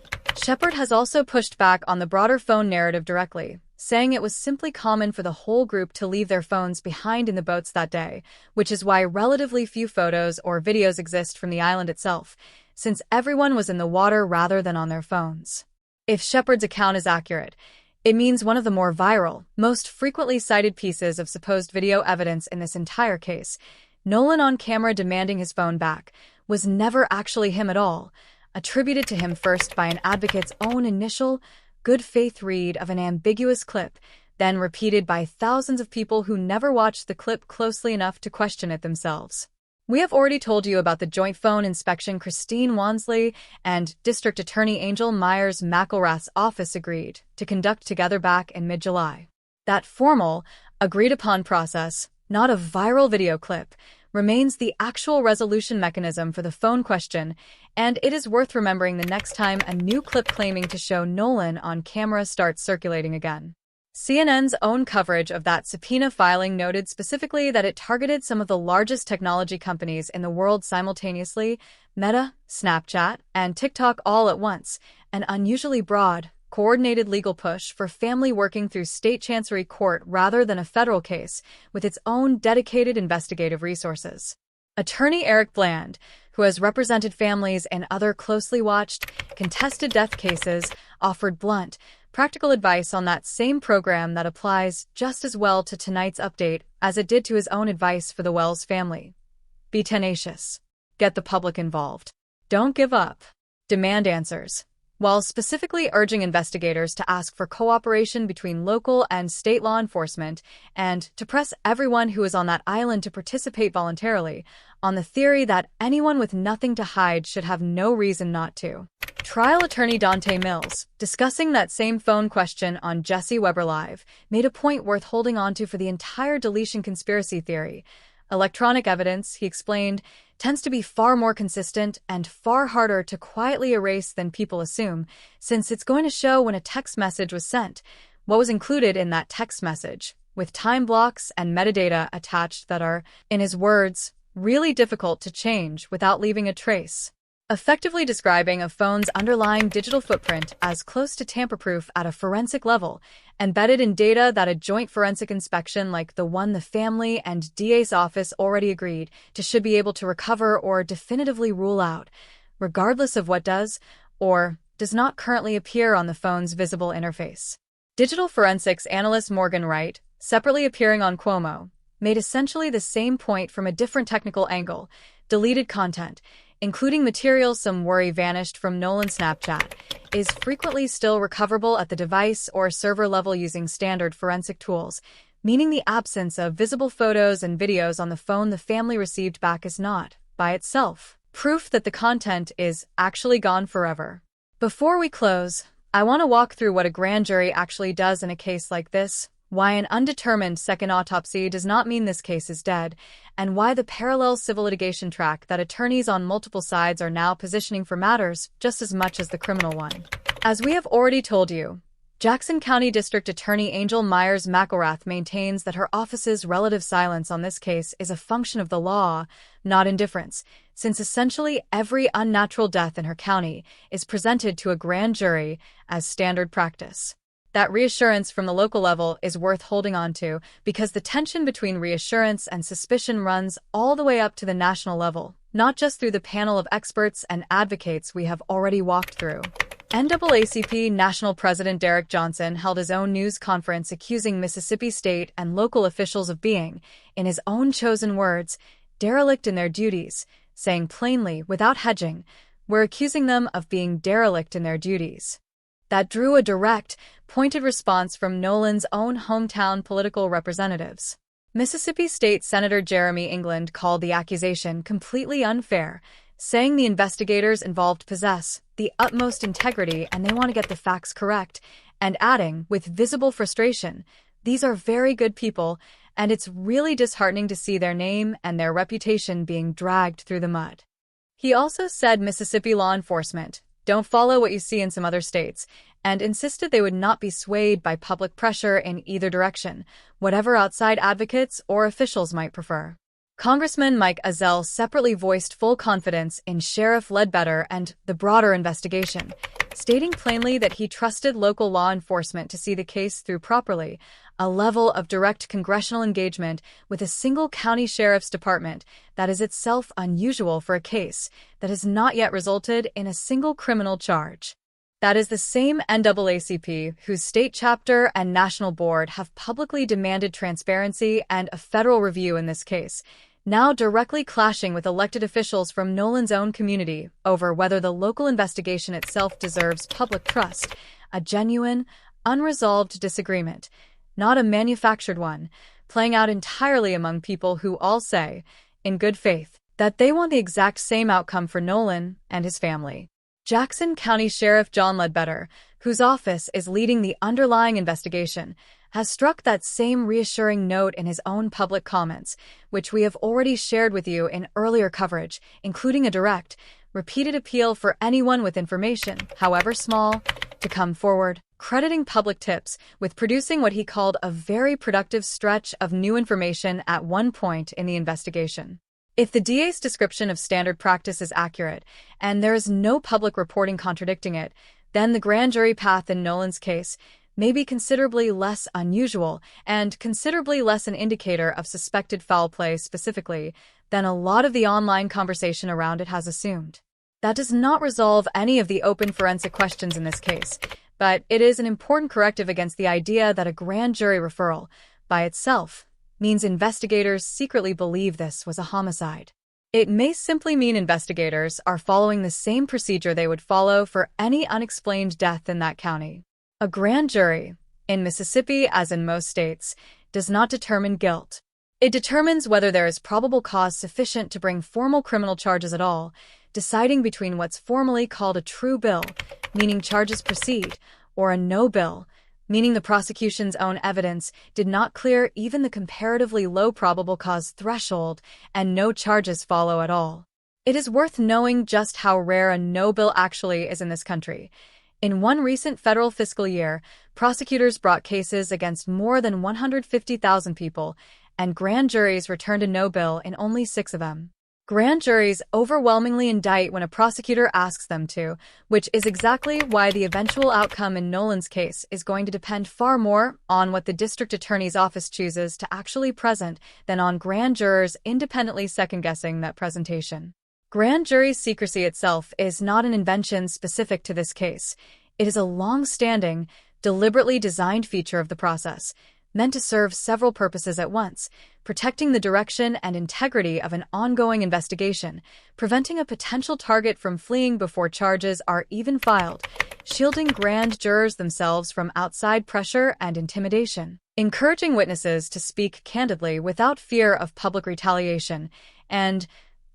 Shepard has also pushed back on the broader phone narrative directly, saying it was simply common for the whole group to leave their phones behind in the boats that day, which is why relatively few photos or videos exist from the island itself, since everyone was in the water rather than on their phones. If Shepard's account is accurate, it means one of the more viral, most frequently cited pieces of supposed video evidence in this entire case, Nolan on camera demanding his phone back, was never actually him at all, attributed to him first by an advocate's own initial, good faith read of an ambiguous clip, then repeated by thousands of people who never watched the clip closely enough to question it themselves. We have already told you about the joint phone inspection Christine Wansley and District Attorney Angel Myers McElrath's office agreed to conduct together back in mid-July. That formal, agreed-upon process, not a viral video clip, remains the actual resolution mechanism for the phone question, and it is worth remembering the next time a new clip claiming to show Nolan on camera starts circulating again. CNN's own coverage of that subpoena filing noted specifically that it targeted some of the largest technology companies in the world simultaneously, Meta, Snapchat, and TikTok all at once, an unusually broad, coordinated legal push for family working through state chancery court rather than a federal case, with its own dedicated investigative resources. Attorney Eric Bland, who has represented families in other closely watched, contested death cases, offered blunt, practical advice on that same program that applies just as well to tonight's update as it did to his own advice for the Wells family. Be tenacious. Get the public involved. Don't give up. Demand answers. While specifically urging investigators to ask for cooperation between local and state law enforcement and to press everyone who is on that island to participate voluntarily, on the theory that anyone with nothing to hide should have no reason not to. Trial attorney Dante Mills, discussing that same phone question on Jesse Weber Live, made a point worth holding onto for the entire deletion conspiracy theory. Electronic evidence, he explained, tends to be far more consistent and far harder to quietly erase than people assume, since it's going to show when a text message was sent, what was included in that text message, with time blocks and metadata attached that are, in his words, really difficult to change without leaving a trace. Effectively describing a phone's underlying digital footprint as close to tamper-proof at a forensic level, embedded in data that a joint forensic inspection like the one the family and DA's office already agreed to should be able to recover or definitively rule out, regardless of what does or does not currently appear on the phone's visible interface. Digital forensics analyst Morgan Wright, separately appearing on Cuomo, made essentially the same point from a different technical angle: deleted content, including material some worry vanished from Nolan's Snapchat, is frequently still recoverable at the device or server level using standard forensic tools, meaning the absence of visible photos and videos on the phone the family received back is not, by itself, proof that the content is actually gone forever. Before we close, I want to walk through what a grand jury actually does in a case like this, why an undetermined second autopsy does not mean this case is dead, and why the parallel civil litigation track that attorneys on multiple sides are now positioning for matters just as much as the criminal one. As we have already told you, Jackson County District Attorney Angel Myers McElrath maintains that her office's relative silence on this case is a function of the law, not indifference, since essentially every unnatural death in her county is presented to a grand jury as standard practice. That reassurance from the local level is worth holding on to because the tension between reassurance and suspicion runs all the way up to the national level, not just through the panel of experts and advocates we have already walked through. NAACP National President Derek Johnson held his own news conference accusing Mississippi state and local officials of being, in his own chosen words, derelict in their duties, saying plainly, without hedging, we're accusing them of being derelict in their duties. That drew a direct, pointed response from Nolan's own hometown political representatives. Mississippi State Senator Jeremy England called the accusation completely unfair, saying the investigators involved possess the utmost integrity and they want to get the facts correct, and adding, with visible frustration, these are very good people, and it's really disheartening to see their name and their reputation being dragged through the mud. He also said Mississippi law enforcement don't follow what you see in some other states, and insisted they would not be swayed by public pressure in either direction, whatever outside advocates or officials might prefer. Congressman Mike Ezell separately voiced full confidence in Sheriff Ledbetter and the broader investigation, stating plainly that he trusted local law enforcement to see the case through properly, a level of direct congressional engagement with a single county sheriff's department that is itself unusual for a case that has not yet resulted in a single criminal charge. That is the same NAACP whose state chapter and national board have publicly demanded transparency and a federal review in this case, now directly clashing with elected officials from Nolan's own community over whether the local investigation itself deserves public trust, a genuine, unresolved disagreement, not a manufactured one, playing out entirely among people who all say, in good faith, that they want the exact same outcome for Nolan and his family. Jackson County Sheriff John Ledbetter, whose office is leading the underlying investigation, has struck that same reassuring note in his own public comments, which we have already shared with you in earlier coverage, including a direct, repeated appeal for anyone with information, however small, to come forward. crediting public tips with producing what he called a very productive stretch of new information at one point in the investigation. If the DA's description of standard practice is accurate, and there is no public reporting contradicting it, then the grand jury path in Nolan's case may be considerably less unusual and considerably less an indicator of suspected foul play specifically than a lot of the online conversation around it has assumed. That does not resolve any of the open forensic questions in this case, but it is an important corrective against the idea that a grand jury referral, by itself, means investigators secretly believe this was a homicide. It may simply mean investigators are following the same procedure they would follow for any unexplained death in that county. A grand jury, in Mississippi as in most states, does not determine guilt. It determines whether there is probable cause sufficient to bring formal criminal charges at all, deciding between what's formally called a true bill, meaning charges proceed, or a no bill, meaning the prosecution's own evidence did not clear even the comparatively low probable cause threshold and no charges follow at all. It is worth knowing just how rare a no bill actually is in this country. In one recent federal fiscal year, prosecutors brought cases against more than 150,000 people, and grand juries returned a no bill in only 6 of them. Grand juries overwhelmingly indict when a prosecutor asks them to, which is exactly why the eventual outcome in Nolan's case is going to depend far more on what the district attorney's office chooses to actually present than on grand jurors independently second-guessing that presentation. Grand jury secrecy itself is not an invention specific to this case. It is a long-standing, deliberately designed feature of the process, meant to serve several purposes at once: protecting the direction and integrity of an ongoing investigation, preventing a potential target from fleeing before charges are even filed, shielding grand jurors themselves from outside pressure and intimidation, encouraging witnesses to speak candidly without fear of public retaliation, and,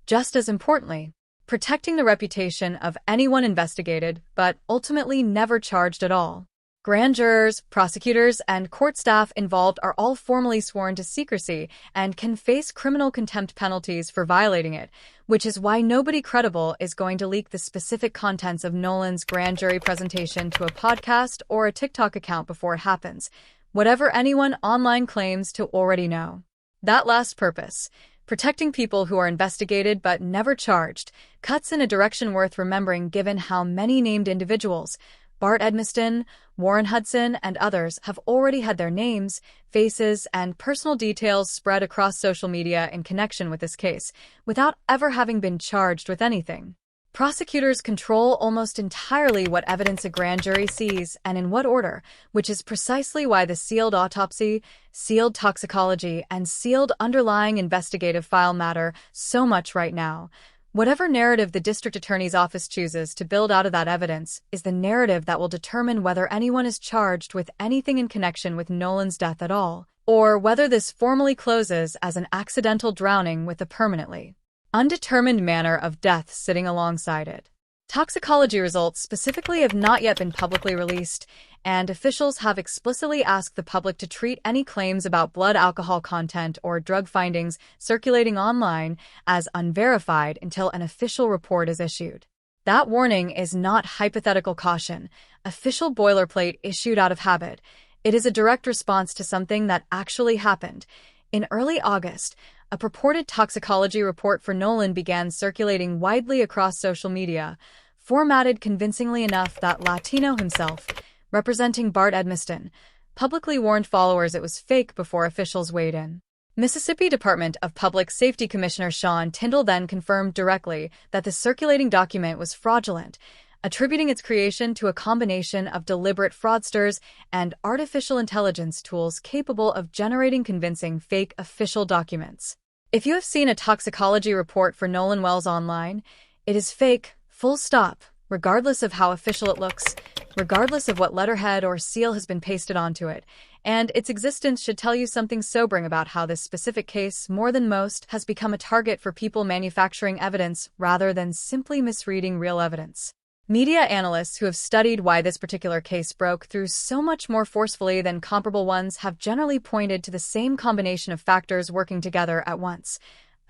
just as importantly, protecting the reputation of anyone investigated but ultimately never charged at all. Grand jurors, prosecutors, and court staff involved are all formally sworn to secrecy and can face criminal contempt penalties for violating it, which is why nobody credible is going to leak the specific contents of Nolan's grand jury presentation to a podcast or a TikTok account before it happens, whatever anyone online claims to already know. That last purpose, protecting people who are investigated but never charged, cuts in a direction worth remembering given how many named individuals, BART Edmiston, Warren Hudson, and others, have already had their names, faces, and personal details spread across social media in connection with this case, without ever having been charged with anything. Prosecutors control almost entirely what evidence a grand jury sees and in what order, which is precisely why the sealed autopsy, sealed toxicology, and sealed underlying investigative file matter so much right now. Whatever narrative the district attorney's office chooses to build out of that evidence is the narrative that will determine whether anyone is charged with anything in connection with Nolan's death at all, or whether this formally closes as an accidental drowning with a permanently undetermined manner of death sitting alongside it. Toxicology results specifically have not yet been publicly released, and officials have explicitly asked the public to treat any claims about blood alcohol content or drug findings circulating online as unverified until an official report is issued. That warning is not hypothetical caution, official boilerplate issued out of habit. It is a direct response to something that actually happened. In early August, a purported toxicology report for Nolan began circulating widely across social media, formatted convincingly enough that Latino himself, representing BART Edmiston, publicly warned followers it was fake before officials weighed in. Mississippi Department of Public Safety Commissioner Sean Tindall then confirmed directly that the circulating document was fraudulent, attributing its creation to a combination of deliberate fraudsters and artificial intelligence tools capable of generating convincing fake official documents. If you have seen a toxicology report for Nolan Wells online, it is fake, full stop, regardless of how official it looks, regardless of what letterhead or seal has been pasted onto it, and its existence should tell you something sobering about how this specific case, more than most, has become a target for people manufacturing evidence rather than simply misreading real evidence. Media analysts who have studied why this particular case broke through so much more forcefully than comparable ones have generally pointed to the same combination of factors working together at once: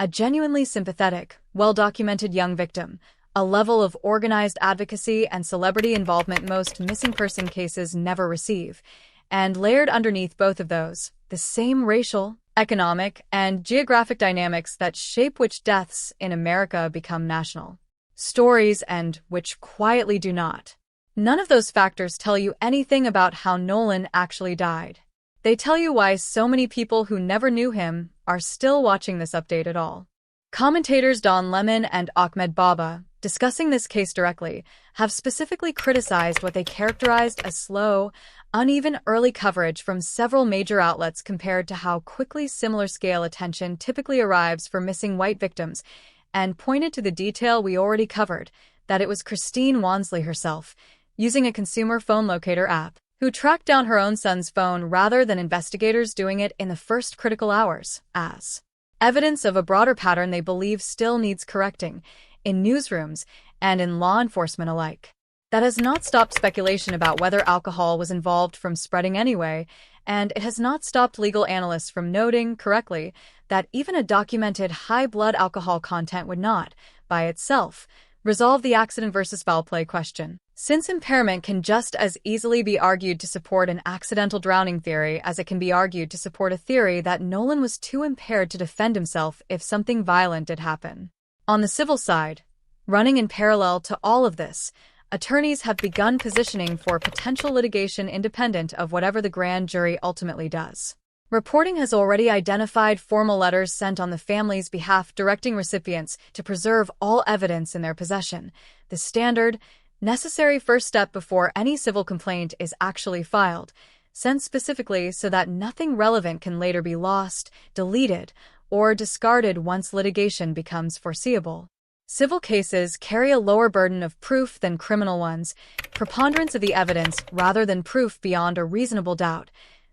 a genuinely sympathetic, well-documented young victim, a level of organized advocacy and celebrity involvement most missing person cases never receive. And layered underneath both of those, the same racial, economic, and geographic dynamics that shape which deaths in America become national stories and which quietly do not. None of those factors tell you anything about how Nolan actually died. They tell you why so many people who never knew him are still watching this update at all. Commentators Don Lemon and Ahmed Baba, discussing this case directly, have specifically criticized what they characterized as slow, uneven early coverage from several major outlets compared to how quickly similar-scale attention typically arrives for missing white victims, and pointed to the detail we already covered, that it was Christine Wansley herself, using a consumer phone locator app, who tracked down her own son's phone rather than investigators doing it in the first critical hours, as evidence of a broader pattern they believe still needs correcting, in newsrooms and in law enforcement alike. That has not stopped speculation about whether alcohol was involved from spreading anyway, and it has not stopped legal analysts from noting, correctly, that even a documented high blood alcohol content would not, by itself, resolve the accident versus foul play question. Since impairment can just as easily be argued to support an accidental drowning theory as it can be argued to support a theory that Nolan was too impaired to defend himself if something violent did happen. On the civil side, running in parallel to all of this, attorneys have begun positioning for potential litigation independent of whatever the grand jury ultimately does. Reporting has already identified formal letters sent on the family's behalf directing recipients to preserve all evidence in their possession, the standard, necessary first step before any civil complaint is actually filed, sent specifically so that nothing relevant can later be lost, deleted, or discarded once litigation becomes foreseeable. Civil cases carry a lower burden of proof than criminal ones, preponderance of the evidence rather than proof beyond a reasonable doubt,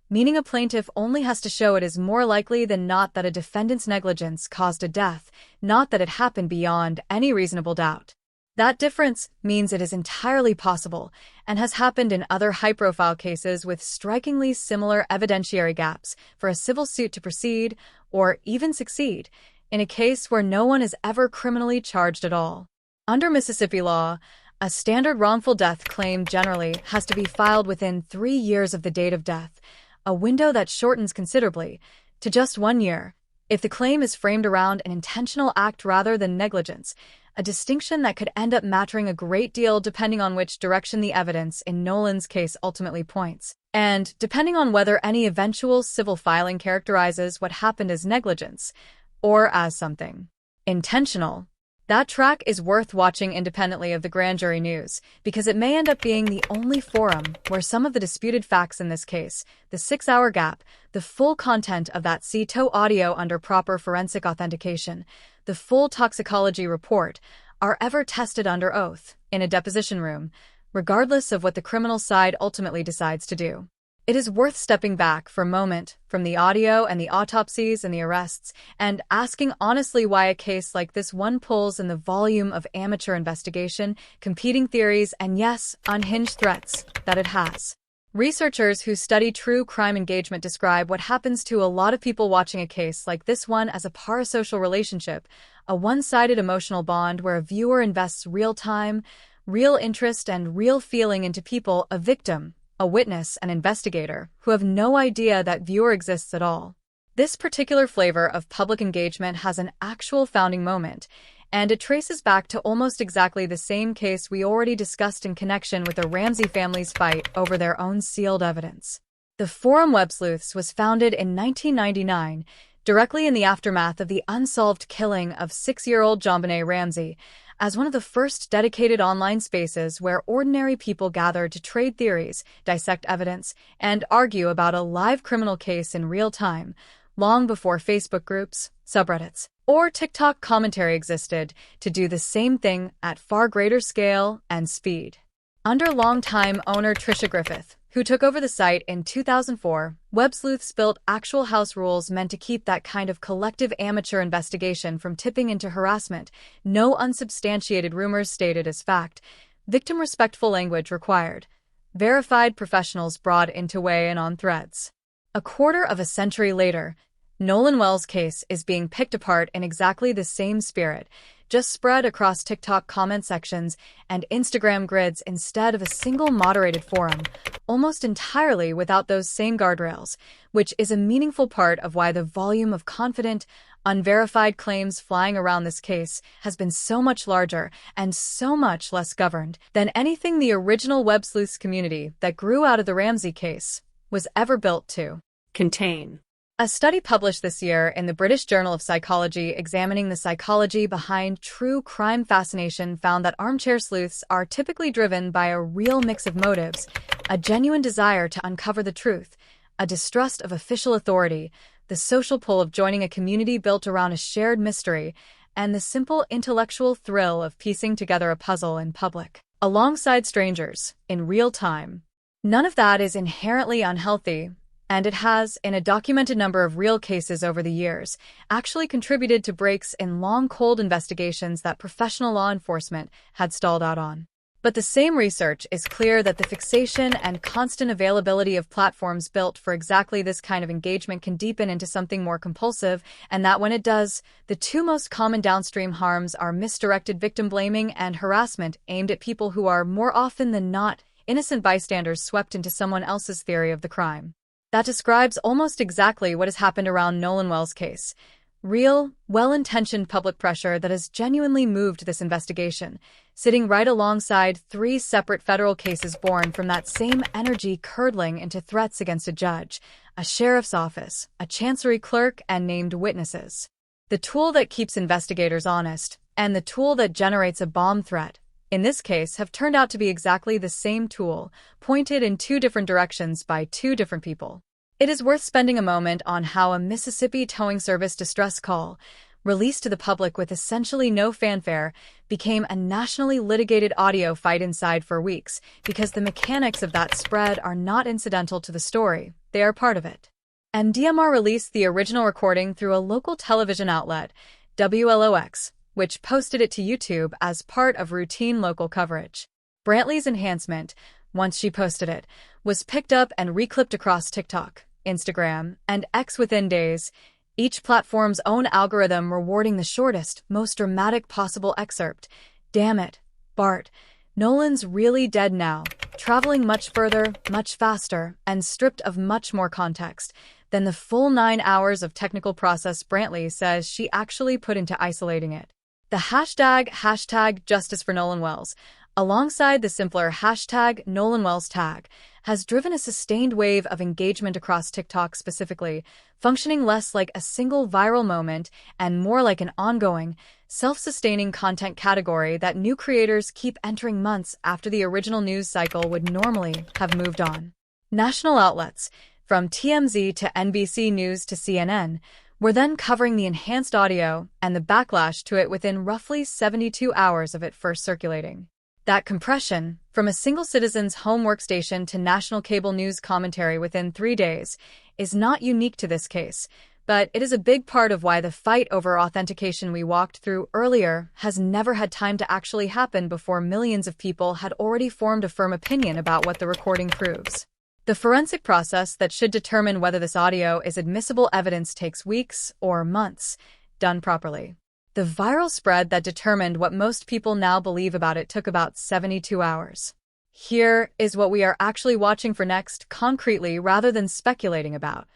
meaning a plaintiff only has to show it is more likely than not that a defendant's negligence caused a death, not that it happened beyond any reasonable doubt. That difference means it is entirely possible, and has happened in other high-profile cases with strikingly similar evidentiary gaps, for a civil suit to proceed, or even succeed, in a case where no one is ever criminally charged at all. Under Mississippi law, a standard wrongful death claim generally has to be filed within 3 years of the date of death, a window that shortens considerably, to just 1 year, if the claim is framed around an intentional act rather than negligence, a distinction that could end up mattering a great deal depending on which direction the evidence in Nolan's case ultimately points, and depending on whether any eventual civil filing characterizes what happened as negligence, or as something intentional. That track is worth watching independently of the grand jury news, because it may end up being the only forum where some of the disputed facts in this case, the 6-hour gap, the full content of that CTO audio under proper forensic authentication, the full toxicology report, are ever tested under oath, in a deposition room, regardless of what the criminal side ultimately decides to do. It is worth stepping back for a moment from the audio and the autopsies and the arrests and asking honestly why a case like this one pulls in the volume of amateur investigation, competing theories, and yes, unhinged threats that it has. Researchers who study true crime engagement describe what happens to a lot of people watching a case like this one as a parasocial relationship, a one-sided emotional bond where a viewer invests real time, real interest, and real feeling into people, a victim, a witness, an investigator, who have no idea that viewer exists at all. This particular flavor of public engagement has an actual founding moment, and it traces back to almost exactly the same case we already discussed in connection with the Ramsey family's fight over their own sealed evidence. The Forum Web Sleuths was founded in 1999, directly in the aftermath of the unsolved killing of 6-year-old JonBenet Ramsey, as one of the first dedicated online spaces where ordinary people gathered to trade theories, dissect evidence, and argue about a live criminal case in real time, long before Facebook groups, subreddits, or TikTok commentary existed to do the same thing at far greater scale and speed. Under longtime owner Tricia Griffith, who took over the site in 2004, Web Sleuths built actual house rules meant to keep that kind of collective amateur investigation from tipping into harassment, no unsubstantiated rumors stated as fact, victim-respectful language required, verified professionals brought into weigh in on threads. A quarter of a century later, Nolan Wells' case is being picked apart in exactly the same spirit, just spread across TikTok comment sections and Instagram grids instead of a single moderated forum, almost entirely without those same guardrails, which is a meaningful part of why the volume of confident, unverified claims flying around this case has been so much larger and so much less governed than anything the original web sleuths community that grew out of the Ramsey case was ever built to contain. A study published this year in the British Journal of Psychology examining the psychology behind true crime fascination found that armchair sleuths are typically driven by a real mix of motives, a genuine desire to uncover the truth, a distrust of official authority, the social pull of joining a community built around a shared mystery, and the simple intellectual thrill of piecing together a puzzle in public, alongside strangers, in real time. None of that is inherently unhealthy, and it has, in a documented number of real cases over the years, actually contributed to breaks in long cold investigations that professional law enforcement had stalled out on. But the same research is clear that the fixation and constant availability of platforms built for exactly this kind of engagement can deepen into something more compulsive, and that when it does, the two most common downstream harms are misdirected victim blaming and harassment aimed at people who are, more often than not, innocent bystanders swept into someone else's theory of the crime. That describes almost exactly what has happened around Nolan Wells' case. Real, well-intentioned public pressure that has genuinely moved this investigation, sitting right alongside 3 separate federal cases born from that same energy curdling into threats against a judge, a sheriff's office, a chancery clerk, and named witnesses. The tool that keeps investigators honest, and the tool that generates a bomb threat, in this case, have turned out to be exactly the same tool, pointed in 2 different directions by 2 different people. It is worth spending a moment on how a Mississippi towing service distress call, released to the public with essentially no fanfare, became a nationally litigated audio fight inside for weeks because the mechanics of that spread are not incidental to the story, they are part of it. And DMR released the original recording through a local television outlet, WLOX, which posted it to YouTube as part of routine local coverage. Brantley's enhancement, once she posted it, was picked up and reclipped across TikTok, Instagram, and X within days, each platform's own algorithm rewarding the shortest, most dramatic possible excerpt. Damn it, BART. Nolan's really dead now, traveling much further, much faster, and stripped of much more context than the full 9 hours of technical process Brantley says she actually put into isolating it. The hashtag Justice for Nolan Wells, alongside the simpler hashtag Nolan Wells tag, has driven a sustained wave of engagement across TikTok specifically, functioning less like a single viral moment and more like an ongoing, self-sustaining content category that new creators keep entering months after the original news cycle would normally have moved on. National outlets, from TMZ to NBC News to CNN, were then covering the enhanced audio and the backlash to it within roughly 72 hours of it first circulating. That compression, from a single citizen's home workstation to national cable news commentary within 3 days, is not unique to this case, but it is a big part of why the fight over authentication we walked through earlier has never had time to actually happen before millions of people had already formed a firm opinion about what the recording proves. The forensic process that should determine whether this audio is admissible evidence takes weeks or months, done properly. The viral spread that determined what most people now believe about it took about 72 hours. Here is what we are actually watching for next, concretely rather than speculating about.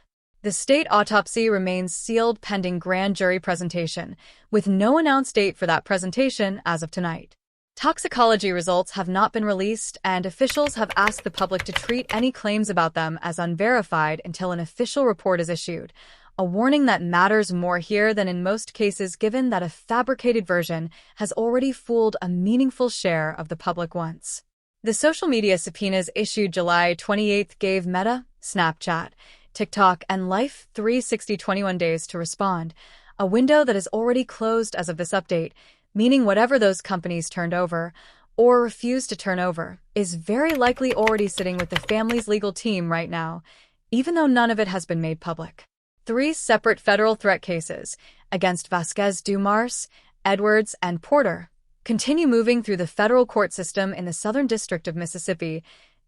The state autopsy remains sealed pending grand jury presentation, with no announced date for that presentation as of tonight. Toxicology results have not been released, and officials have asked the public to treat any claims about them as unverified until an official report is issued. A warning that matters more here than in most cases given that a fabricated version has already fooled a meaningful share of the public once. The social media subpoenas issued July 28 gave Meta, Snapchat, TikTok, and Life 360 21 days to respond, a window that is already closed as of this update, meaning whatever those companies turned over, or refused to turn over, is very likely already sitting with the family's legal team right now, even though none of it has been made public. 3 separate federal threat cases against Vasquez Dumars, Edwards, and Porter continue moving through the federal court system in the Southern District of Mississippi,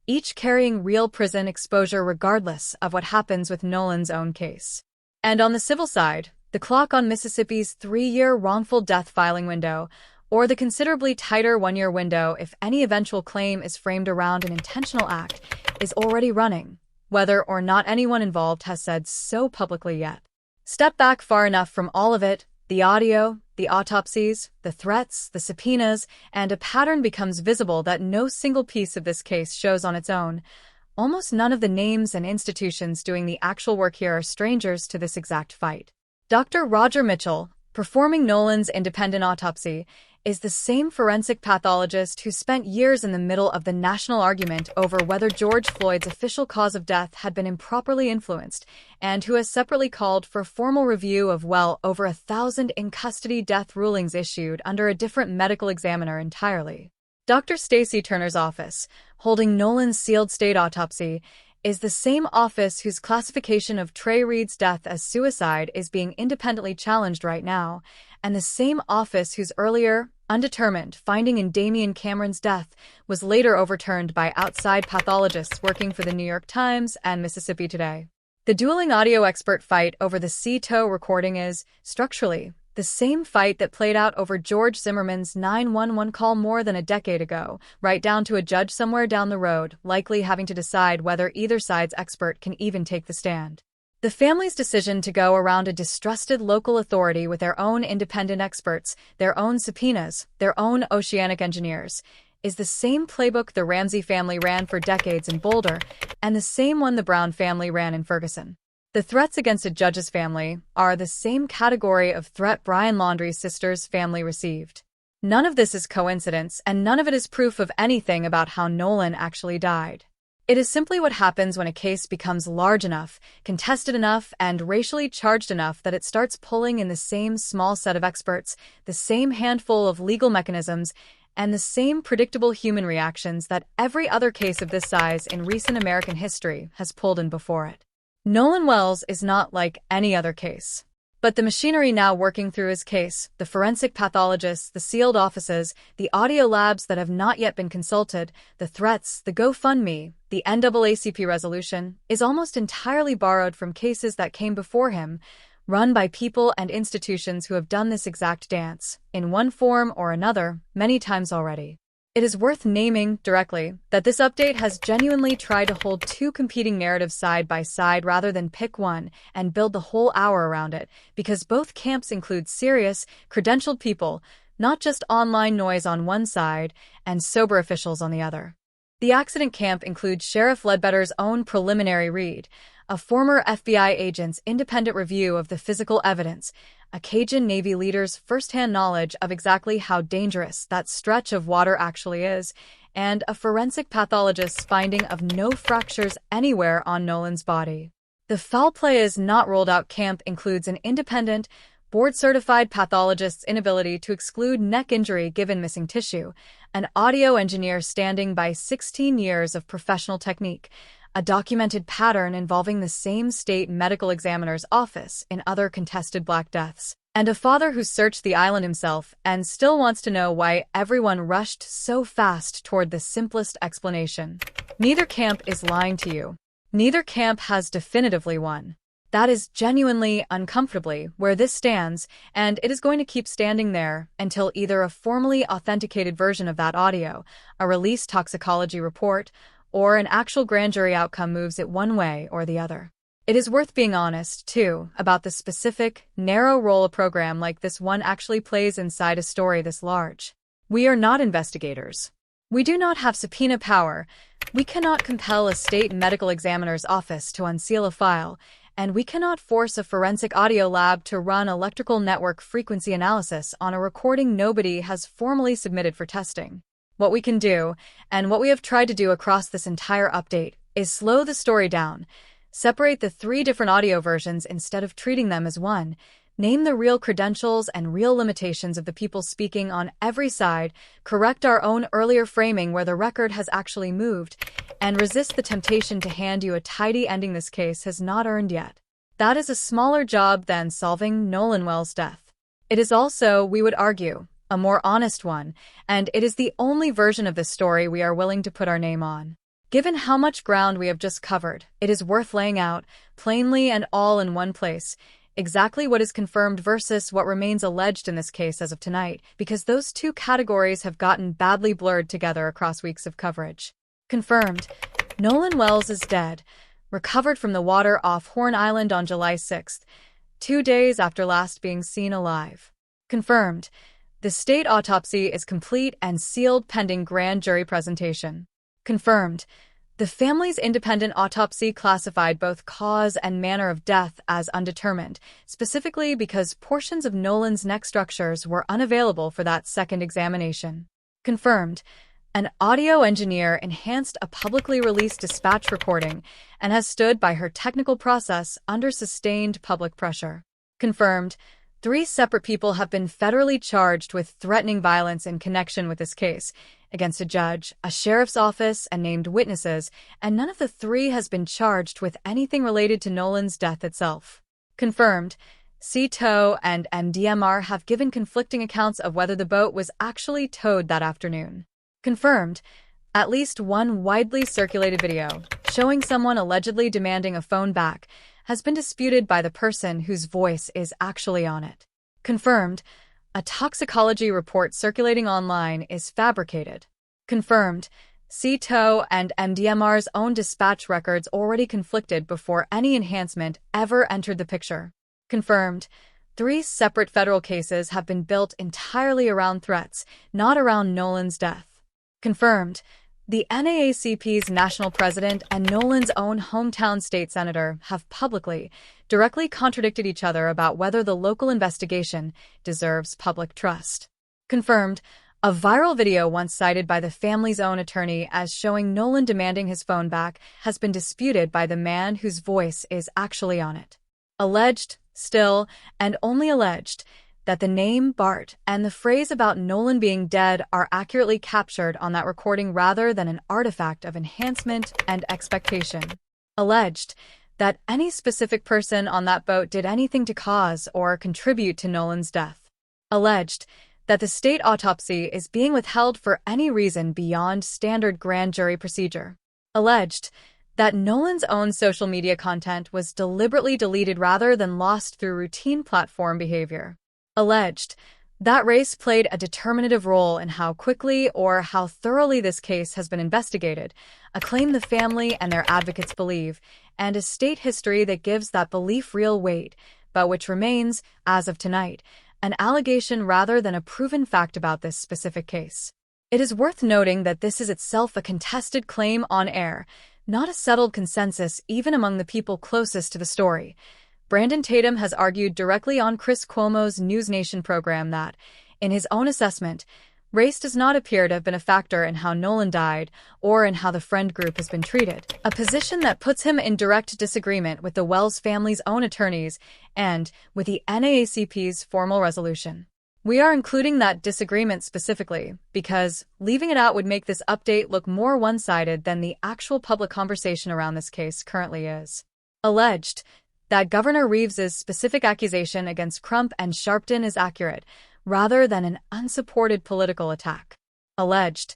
each carrying real prison exposure regardless of what happens with Nolan's own case. And on the civil side, the clock on Mississippi's 3-year wrongful death filing window, or the considerably tighter 1-year window if any eventual claim is framed around an intentional act, is already running, whether or not anyone involved has said so publicly yet. Step back far enough from all of it, the audio, the autopsies, the threats, the subpoenas, and a pattern becomes visible that no single piece of this case shows on its own. Almost none of the names and institutions doing the actual work here are strangers to this exact fight. Dr. Roger Mitchell, performing Nolan's independent autopsy, is the same forensic pathologist who spent years in the middle of the national argument over whether George Floyd's official cause of death had been improperly influenced, and who has separately called for formal review of well over 1,000 in-custody death rulings issued under a different medical examiner entirely. Dr. Stacey Turner's office, holding Nolan's sealed state autopsy, is the same office whose classification of Trey Reed's death as suicide is being independently challenged right now, and the same office whose earlier, undetermined finding in Damian Cameron's death was later overturned by outside pathologists working for the New York Times and Mississippi Today. The dueling audio expert fight over the C-TOW recording is, structurally, the same fight that played out over George Zimmerman's 911 call more than a decade ago, right down to a judge somewhere down the road, likely having to decide whether either side's expert can even take the stand. The family's decision to go around a distrusted local authority with their own independent experts, their own subpoenas, their own oceanic engineers, is the same playbook the Ramsey family ran for decades in Boulder, and the same one the Brown family ran in Ferguson. The threats against a judge's family are the same category of threat Brian Laundrie's sister's family received. None of this is coincidence, and none of it is proof of anything about how Nolan actually died. It is simply what happens when a case becomes large enough, contested enough, and racially charged enough that it starts pulling in the same small set of experts, the same handful of legal mechanisms, and the same predictable human reactions that every other case of this size in recent American history has pulled in before it. Nolan Wells is not like any other case. But the machinery now working through his case, the forensic pathologists, the sealed offices, the audio labs that have not yet been consulted, the threats, the GoFundMe, the NAACP resolution, is almost entirely borrowed from cases that came before him, run by people and institutions who have done this exact dance, in one form or another, many times already. It is worth naming, directly, that this update has genuinely tried to hold two competing narratives side by side rather than pick one and build the whole hour around it, because both camps include serious, credentialed people, not just online noise on one side, and sober officials on the other. The accident camp includes Sheriff Ledbetter's own preliminary read, a former FBI agent's independent review of the physical evidence, a Cajun Navy leader's first-hand knowledge of exactly how dangerous that stretch of water actually is, and a forensic pathologist's finding of no fractures anywhere on Nolan's body. The foul play is not ruled out camp includes an independent, board-certified pathologist's inability to exclude neck injury given missing tissue, an audio engineer standing by 16 years of professional technique, a documented pattern involving the same state medical examiner's office in other contested Black deaths, and a father who searched the island himself and still wants to know why everyone rushed so fast toward the simplest explanation. Neither camp is lying to you. Neither camp has definitively won. That is genuinely, uncomfortably, where this stands, and it is going to keep standing there until either a formally authenticated version of that audio, a released toxicology report, or an actual grand jury outcome moves it one way or the other. It is worth being honest, too, about the specific, narrow role a program like this one actually plays inside a story this large. We are not investigators. We do not have subpoena power. We cannot compel a state medical examiner's office to unseal a file, and we cannot force a forensic audio lab to run electrical network frequency analysis on a recording nobody has formally submitted for testing. What we can do, and what we have tried to do across this entire update, is slow the story down, separate the 3 different audio versions instead of treating them as one, name the real credentials and real limitations of the people speaking on every side, correct our own earlier framing where the record has actually moved, and resist the temptation to hand you a tidy ending this case has not earned yet. That is a smaller job than solving Nolan Wells' death. It is also, we would argue, a more honest one, and it is the only version of this story we are willing to put our name on. Given how much ground we have just covered, it is worth laying out, plainly and all in one place, exactly what is confirmed versus what remains alleged in this case as of tonight, because those two categories have gotten badly blurred together across weeks of coverage. Confirmed: Nolan Wells is dead, recovered from the water off Horn Island on July 6th, 2 days after last being seen alive. Confirmed: the state autopsy is complete and sealed pending grand jury presentation. Confirmed: the family's independent autopsy classified both cause and manner of death as undetermined, specifically because portions of Nolan's neck structures were unavailable for that second examination. Confirmed: an audio engineer enhanced a publicly released dispatch recording and has stood by her technical process under sustained public pressure. Confirmed: 3 separate people have been federally charged with threatening violence in connection with this case against a judge, a sheriff's office, and named witnesses, and none of the 3 has been charged with anything related to Nolan's death itself. Confirmed: CTO and MDMR have given conflicting accounts of whether the boat was actually towed that afternoon. Confirmed: at least one widely circulated video showing someone allegedly demanding a phone back has been disputed by the person whose voice is actually on it. Confirmed: a toxicology report circulating online is fabricated. Confirmed: CTO and MDMR's own dispatch records already conflicted before any enhancement ever entered the picture. Confirmed: 3 separate federal cases have been built entirely around threats, not around Nolan's death. Confirmed: the NAACP's national president and Nolan's own hometown state senator have publicly, directly contradicted each other about whether the local investigation deserves public trust. Confirmed: a viral video once cited by the family's own attorney as showing Nolan demanding his phone back has been disputed by the man whose voice is actually on it. Alleged, still, and only alleged, that the name BART and the phrase about Nolan being dead are accurately captured on that recording rather than an artifact of enhancement and expectation. Alleged that any specific person on that boat did anything to cause or contribute to Nolan's death. Alleged that the state autopsy is being withheld for any reason beyond standard grand jury procedure. Alleged that Nolan's own social media content was deliberately deleted rather than lost through routine platform behavior. Alleged that race played a determinative role in how quickly or how thoroughly this case has been investigated, a claim the family and their advocates believe, and a state history that gives that belief real weight, but which remains, as of tonight, an allegation rather than a proven fact about this specific case. It is worth noting that this is itself a contested claim on air, not a settled consensus even among the people closest to the story. Brandon Tatum has argued directly on Chris Cuomo's News Nation program that, in his own assessment, race does not appear to have been a factor in how Nolan died or in how the friend group has been treated, a position that puts him in direct disagreement with the Wells family's own attorneys and with the NAACP's formal resolution. We are including that disagreement specifically because leaving it out would make this update look more one-sided than the actual public conversation around this case currently is. Alleged that Governor Reeves's specific accusation against Crump and Sharpton is accurate, rather than an unsupported political attack. Alleged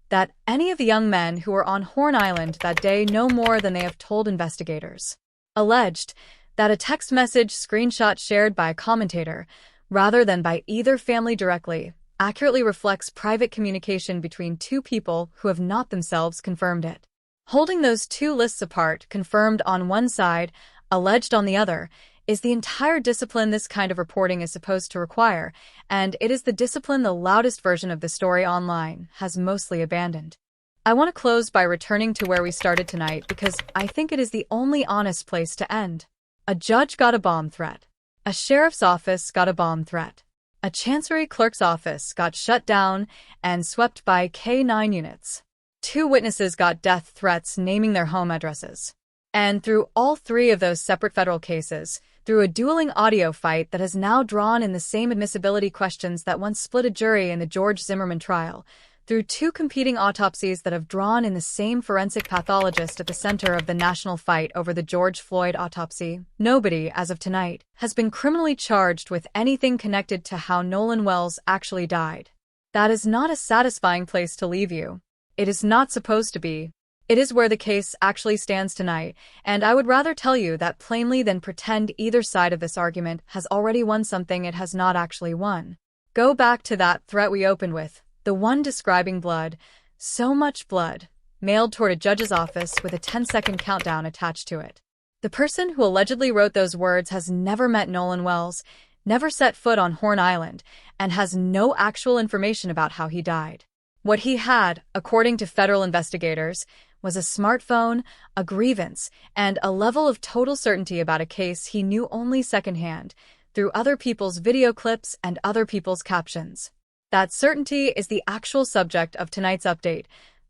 that any of the young men who were on Horn Island that day know more than they have told investigators. Alleged that a text message screenshot shared by a commentator, rather than by either family directly, accurately reflects private communication between 2 people who have not themselves confirmed it. Holding those 2 lists apart, confirmed on one side, alleged on the other, is the entire discipline this kind of reporting is supposed to require, and it is the discipline the loudest version of the story online has mostly abandoned. I want to close by returning to where we started tonight because I think it is the only honest place to end. A judge got a bomb threat. A sheriff's office got a bomb threat. A chancery clerk's office got shut down and swept by K-9 units. 2 witnesses got death threats naming their home addresses. And through all 3 of those separate federal cases, through a dueling audio fight that has now drawn in the same admissibility questions that once split a jury in the George Zimmerman trial, through 2 competing autopsies that have drawn in the same forensic pathologist at the center of the national fight over the George Floyd autopsy, nobody, as of tonight, has been criminally charged with anything connected to how Nolan Wells actually died. That is not a satisfying place to leave you. It is not supposed to be. It is where the case actually stands tonight, and I would rather tell you that plainly than pretend either side of this argument has already won something it has not actually won. Go back to that threat we opened with, the one describing blood, so much blood, mailed toward a judge's office with a 10-second countdown attached to it. The person who allegedly wrote those words has never met Nolan Wells, never set foot on Horn Island, and has no actual information about how he died. What he had, according to federal investigators, was a smartphone, a grievance, and a level of total certainty about a case he knew only secondhand, through other people's video clips and other people's captions. That certainty is the actual subject of tonight's update,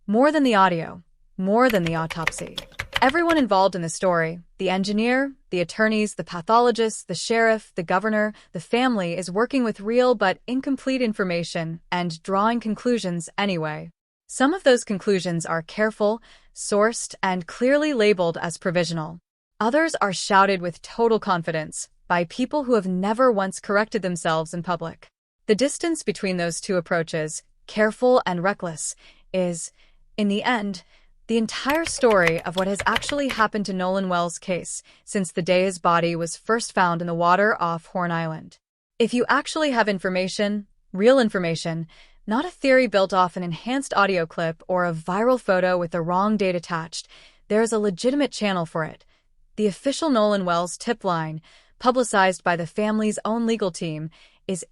more than the audio, more than the autopsy. Everyone involved in the story, the engineer, the attorneys, the pathologists, the sheriff, the governor, the family, is working with real but incomplete information and drawing conclusions anyway. Some of those conclusions are careful, sourced, and clearly labeled as provisional. Others are shouted with total confidence by people who have never once corrected themselves in public. The distance between those two approaches, careful and reckless, is, in the end, the entire story of what has actually happened to Nolan Wells' case since the day his body was first found in the water off Horn Island. If you actually have information, real information, not a theory built off an enhanced audio clip or a viral photo with the wrong date attached, there is a legitimate channel for it. The official Nolan Wells tip line, publicized by the family's own legal team, is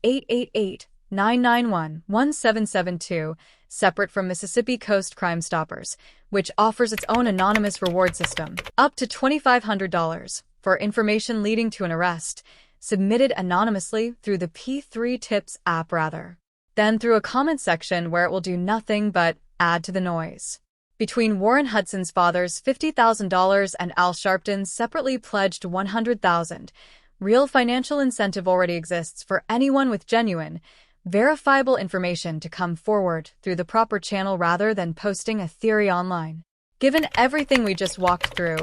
888-991-1772, separate from Mississippi Coast Crime Stoppers, which offers its own anonymous reward system, up to $2,500, for information leading to an arrest, submitted anonymously through the P3 Tips app then through a comment section where it will do nothing but add to the noise. Between Warren Hudson's father's $50,000 and Al Sharpton's separately pledged $100,000, real financial incentive already exists for anyone with genuine, verifiable information to come forward through the proper channel rather than posting a theory online. Given everything we just walked through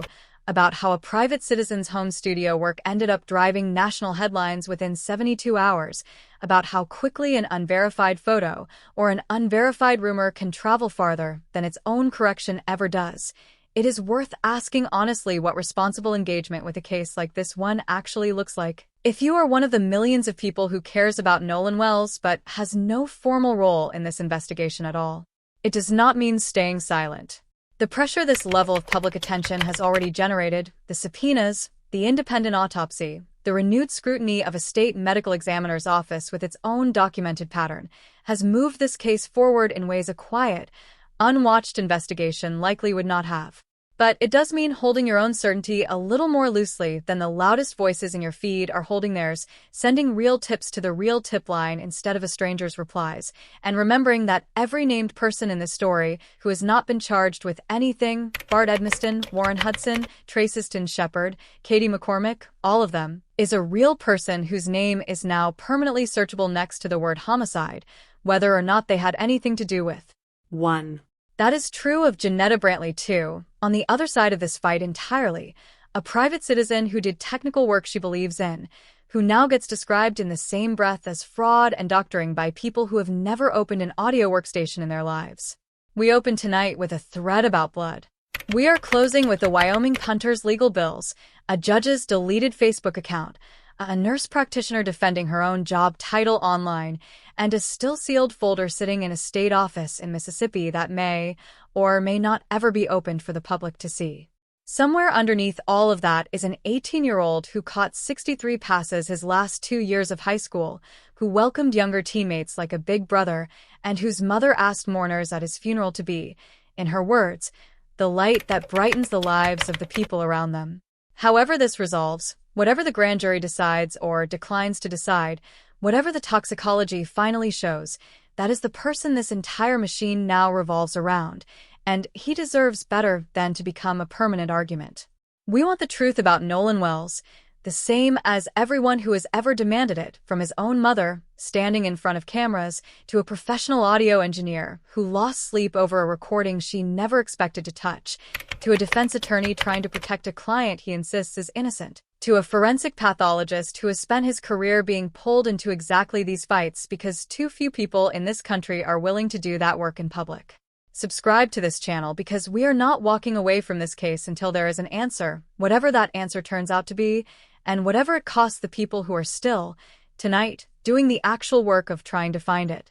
about how a private citizen's home studio work ended up driving national headlines within 72 hours, about how quickly an unverified photo or an unverified rumor can travel farther than its own correction ever does, it is worth asking honestly what responsible engagement with a case like this one actually looks like. If you are one of the millions of people who cares about Nolan Wells but has no formal role in this investigation at all, it does not mean staying silent. The pressure this level of public attention has already generated, the subpoenas, the independent autopsy, the renewed scrutiny of a state medical examiner's office with its own documented pattern, has moved this case forward in ways a quiet, unwatched investigation likely would not have. But it does mean holding your own certainty a little more loosely than the loudest voices in your feed are holding theirs, sending real tips to the real tip line instead of a stranger's replies, and remembering that every named person in this story who has not been charged with anything, BART Edmiston, Warren Hudson, Tracyston Shepard, Katie McCormick, all of them, is a real person whose name is now permanently searchable next to the word homicide, whether or not they had anything to do with 1. That is true of Janetta Brantley, too, on the other side of this fight entirely, a private citizen who did technical work she believes in, who now gets described in the same breath as fraud and doctoring by people who have never opened an audio workstation in their lives. We open tonight with a thread about blood. We are closing with the Wyoming punter's legal bills, a judge's deleted Facebook account, a nurse practitioner defending her own job title online, and a still-sealed folder sitting in a state office in Mississippi that may or may not ever be opened for the public to see. Somewhere underneath all of that is an 18-year-old who caught 63 passes his last 2 years of high school, who welcomed younger teammates like a big brother, and whose mother asked mourners at his funeral to be, in her words, the light that brightens the lives of the people around them. However this resolves, whatever the grand jury decides or declines to decide, whatever the toxicology finally shows, that is the person this entire machine now revolves around, and he deserves better than to become a permanent argument. We want the truth about Nolan Wells, the same as everyone who has ever demanded it, from his own mother, standing in front of cameras, to a professional audio engineer who lost sleep over a recording she never expected to touch, to a defense attorney trying to protect a client he insists is innocent, to a forensic pathologist who has spent his career being pulled into exactly these fights because too few people in this country are willing to do that work in public. Subscribe to this channel because we are not walking away from this case until there is an answer, whatever that answer turns out to be, and whatever it costs the people who are still, tonight, doing the actual work of trying to find it.